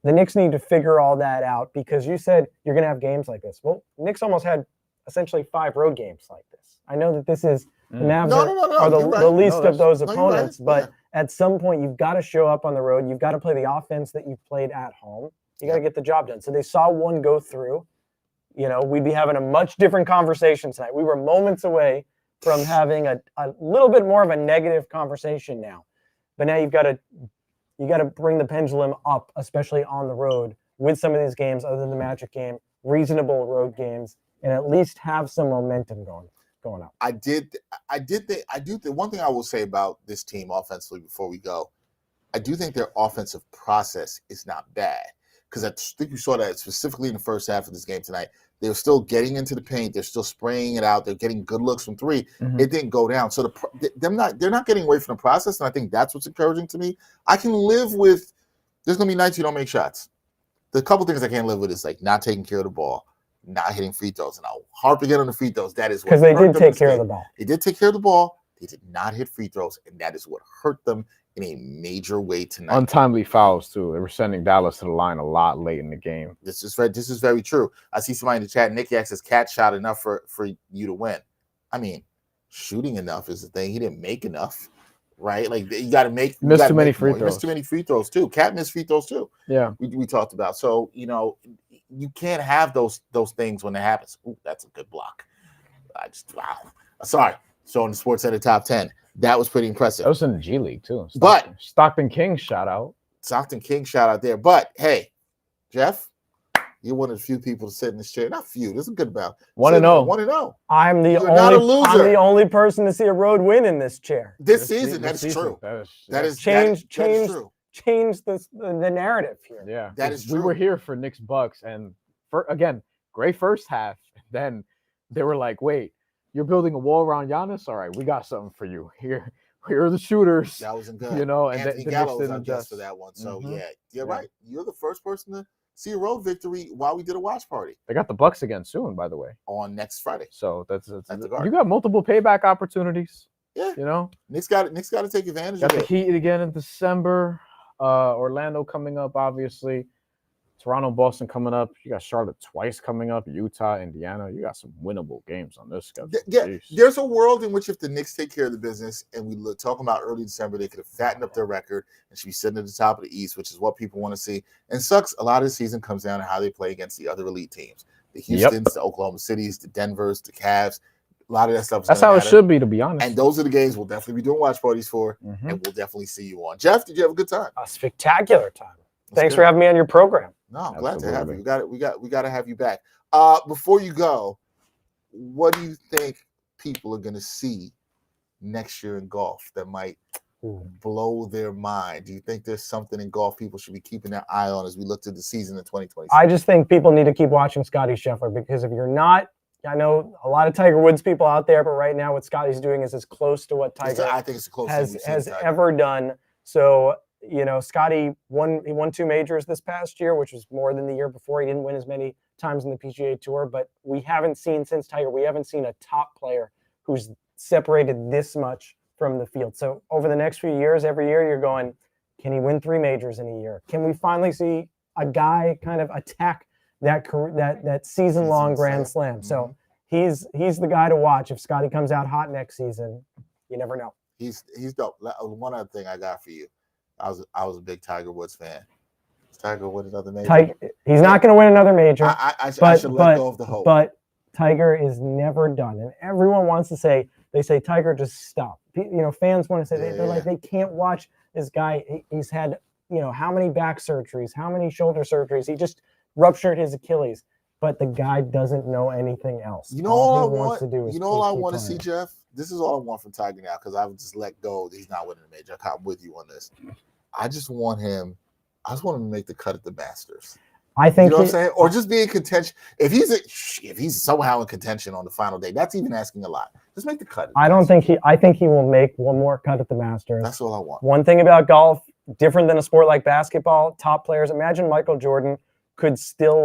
the Knicks need to figure all that out because you said you're going to have games like this. Well, Knicks almost had essentially 5 road games like this. I know that this is the Mavs are the least of those opponents, but at some point you've got to show up on the road. You've got to play the offense that you've played at home. You got to get the job done. So they saw one go through. We'd be having a much different conversation tonight. We were moments away from having a little bit more of a negative conversation now. But now you got to bring the pendulum up, especially on the road with some of these games other than the Magic game, reasonable road games, and at least have some momentum going up. I do think one thing I will say about this team offensively before we go, I do think their offensive process is not bad. Because I think you saw that specifically in the first half of this game tonight. They were still getting into the paint. They're still spraying it out. They're getting good looks from 3. Mm-hmm. It didn't go down. So they're not getting away from the process, and I think that's what's encouraging to me. I can live with there's going to be nights you don't make shots. The couple things I can't live with is like not taking care of the ball, not hitting free throws. And I'll harp again on the free throws. That is what because they did take care of the ball. They did take care of the ball. They did not hit free throws, and that is what hurt them in a major way tonight. Untimely fouls too. They were sending Dallas to the line a lot late in the game. This is very true. I see somebody in the chat. Nick Yak says Cat shot enough for you to win. I mean, shooting enough is the thing. He didn't make enough. right? Like you got to make Missed too many free more. You missed too many free throws too. Cat missed free throws too. Yeah, we talked about. So you can't have those things when it happens. Ooh, that's a good block. Wow. Sorry. So in the Sports Center top 10, that was pretty impressive. that was in the G League too. Stockton King shout out. Stockton King shout out there. But hey, Jeff, you're one of the few people to sit in this chair. Not few. This is a good amount. 1-0. 1-0. I'm You're not a loser. I'm the only person to see a road win in this chair. This season. That is true. That is true. Change the narrative here. Yeah, that is true. We were here for Knicks Bucks, and again, great first half. Then they were like, "Wait, you're building a wall around Giannis? All right, we got something for you. Here are the shooters." That wasn't good. And Anthony the Gallo Knicks was didn't just for that one. So you're right. You're the first person to see a road victory while we did a watch party. They got the Bucks again soon, by the way, on next Friday. So that's at the Garden. You got multiple payback opportunities. Yeah, Knicks got to take advantage. Got of the Heat again in December. Orlando coming up, obviously. Toronto, Boston coming up. You got Charlotte twice coming up. Utah, Indiana. You got some winnable games on this schedule. Yeah, there's a world in which if the Knicks take care of the business, and we talking about early December, they could have fattened up their record and should be sitting at the top of the East, which is what people want to see. And sucks. A lot of the season comes down to how they play against the other elite teams, the Houstons, the Oklahoma Cities, the Denvers, the Cavs. A lot of that stuff. That's how it should be, to be honest. And those are the games we'll definitely be doing watch parties for, and we'll definitely see you on. Jeff, did you have a good time? A spectacular time. Thanks for having me on your program. No, I'm glad to have you. We got to have you back. Before you go, what do you think people are going to see next year in golf that might blow their mind? Do you think there's something in golf people should be keeping their eye on as we look to the season in 2026? I just think people need to keep watching Scottie Scheffler, because if you're not, I know a lot of Tiger Woods people out there, but right now what Scotty's doing is as close to what Tiger has ever done. So, Scotty won 2 majors this past year, which was more than the year before. He didn't win as many times in the PGA Tour, but we haven't seen a top player who's separated this much from the field. So over the next few years, every year you're going, can he win 3 majors in a year? Can we finally see a guy kind of attack that season-long Grand Slam? Mm-hmm. So he's the guy to watch. If Scotty comes out hot next season, you never know. He's dope. One other thing I got for you. I was a big Tiger Woods fan. Does Tiger win another major? He's not going to win another major. I should let go of the hope. But Tiger is never done, and everyone wants to say, they say Tiger just stop. Fans want to say they're like, they can't watch this guy. He's had how many back surgeries, how many shoulder surgeries. He just ruptured his Achilles, but the guy doesn't know anything else. All he wants to do is all I want to see, Jeff. This is all I want from Tiger now, because I would just let go that he's not winning a major. I'm with you on this. I just want him to make the cut at the Masters. I think, what I'm saying, or just be in contention. If he's somehow in contention on the final day, that's even asking a lot. Just make the cut. I think he will make one more cut at the Masters. That's all I want. One thing about golf, different than a sport like basketball, top players. Imagine Michael Jordan could still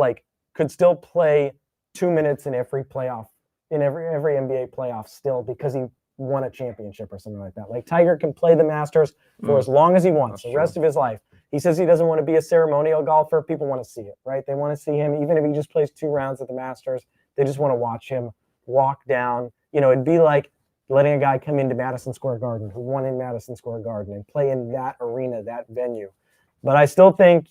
play 2 minutes in every playoff, in every NBA playoff still, because he won a championship or something like that. Like Tiger can play the Masters for as long as he wants, the rest of his life. He says he doesn't want to be a ceremonial golfer. People want to see it, right? They want to see him, even if he just plays 2 rounds at the Masters. They just want to watch him walk down. It'd be like letting a guy come into Madison Square Garden, who won in Madison Square Garden, and play in that arena, that venue. But I still think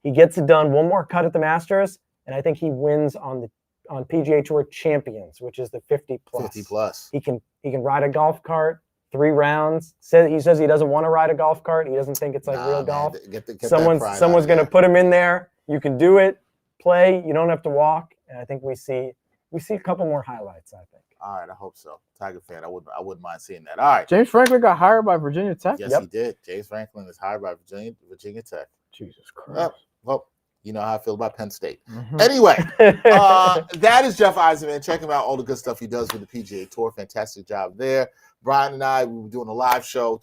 he gets it done. One more cut at the Masters, and I think he wins on PGA Tour Champions, which is the 50 plus. 50 plus. He can ride a golf cart 3 rounds. He says he doesn't want to ride a golf cart. He doesn't think it's like real golf. Someone's going to put him in there. You can do it. Play. You don't have to walk. And I think we see a couple more highlights, I think. All right, I hope so. Tiger fan, I wouldn't mind seeing that. All right. James Franklin got hired by Virginia Tech? Yes, he did. James Franklin is hired by Virginia Tech. Jesus Christ. Well, you know how I feel about Penn State. Mm-hmm. Anyway, that is Jeff Eisenband. Check him out, all the good stuff he does with the PGA Tour. Fantastic job there. Bryan and I, we were doing a live show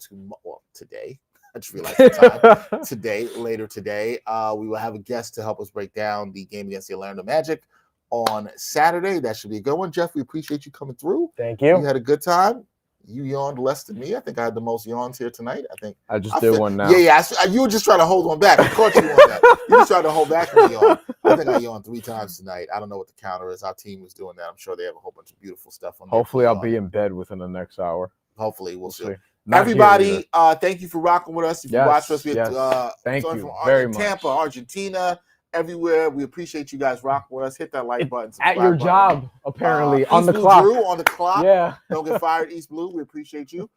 today. I just realized the time. Later today. We will have a guest to help us break down the game against the Orlando Magic on Saturday. That should be a good one. Jeff, we appreciate you coming through. Thank you. You had a good time. You yawned less than me. I think I had the most yawns here tonight. I did one now. Yeah. You were just trying to hold one back. Of course you want that. You just trying to hold back the yawn. I think I yawned 3 times tonight. I don't know what the counter is. Our team was doing that. I'm sure they have a whole bunch of beautiful stuff on there. Hopefully I'll be in bed within the next hour. Hopefully we'll see. Not Everybody, thank you for rocking with us. If you watch us, we yes. Thank from you very much. Tampa, Argentina, everywhere. We appreciate you guys rocking with us. Hit that like button. At your button. job, apparently, on East the Blue clock. Drew on the clock. Yeah. Don't get fired, East Blue. We appreciate you.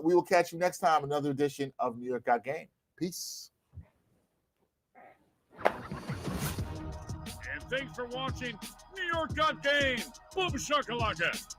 We will catch you next time. Another edition of New York Got Game. Peace. And thanks for watching New York Got Game. Boom shakalaka.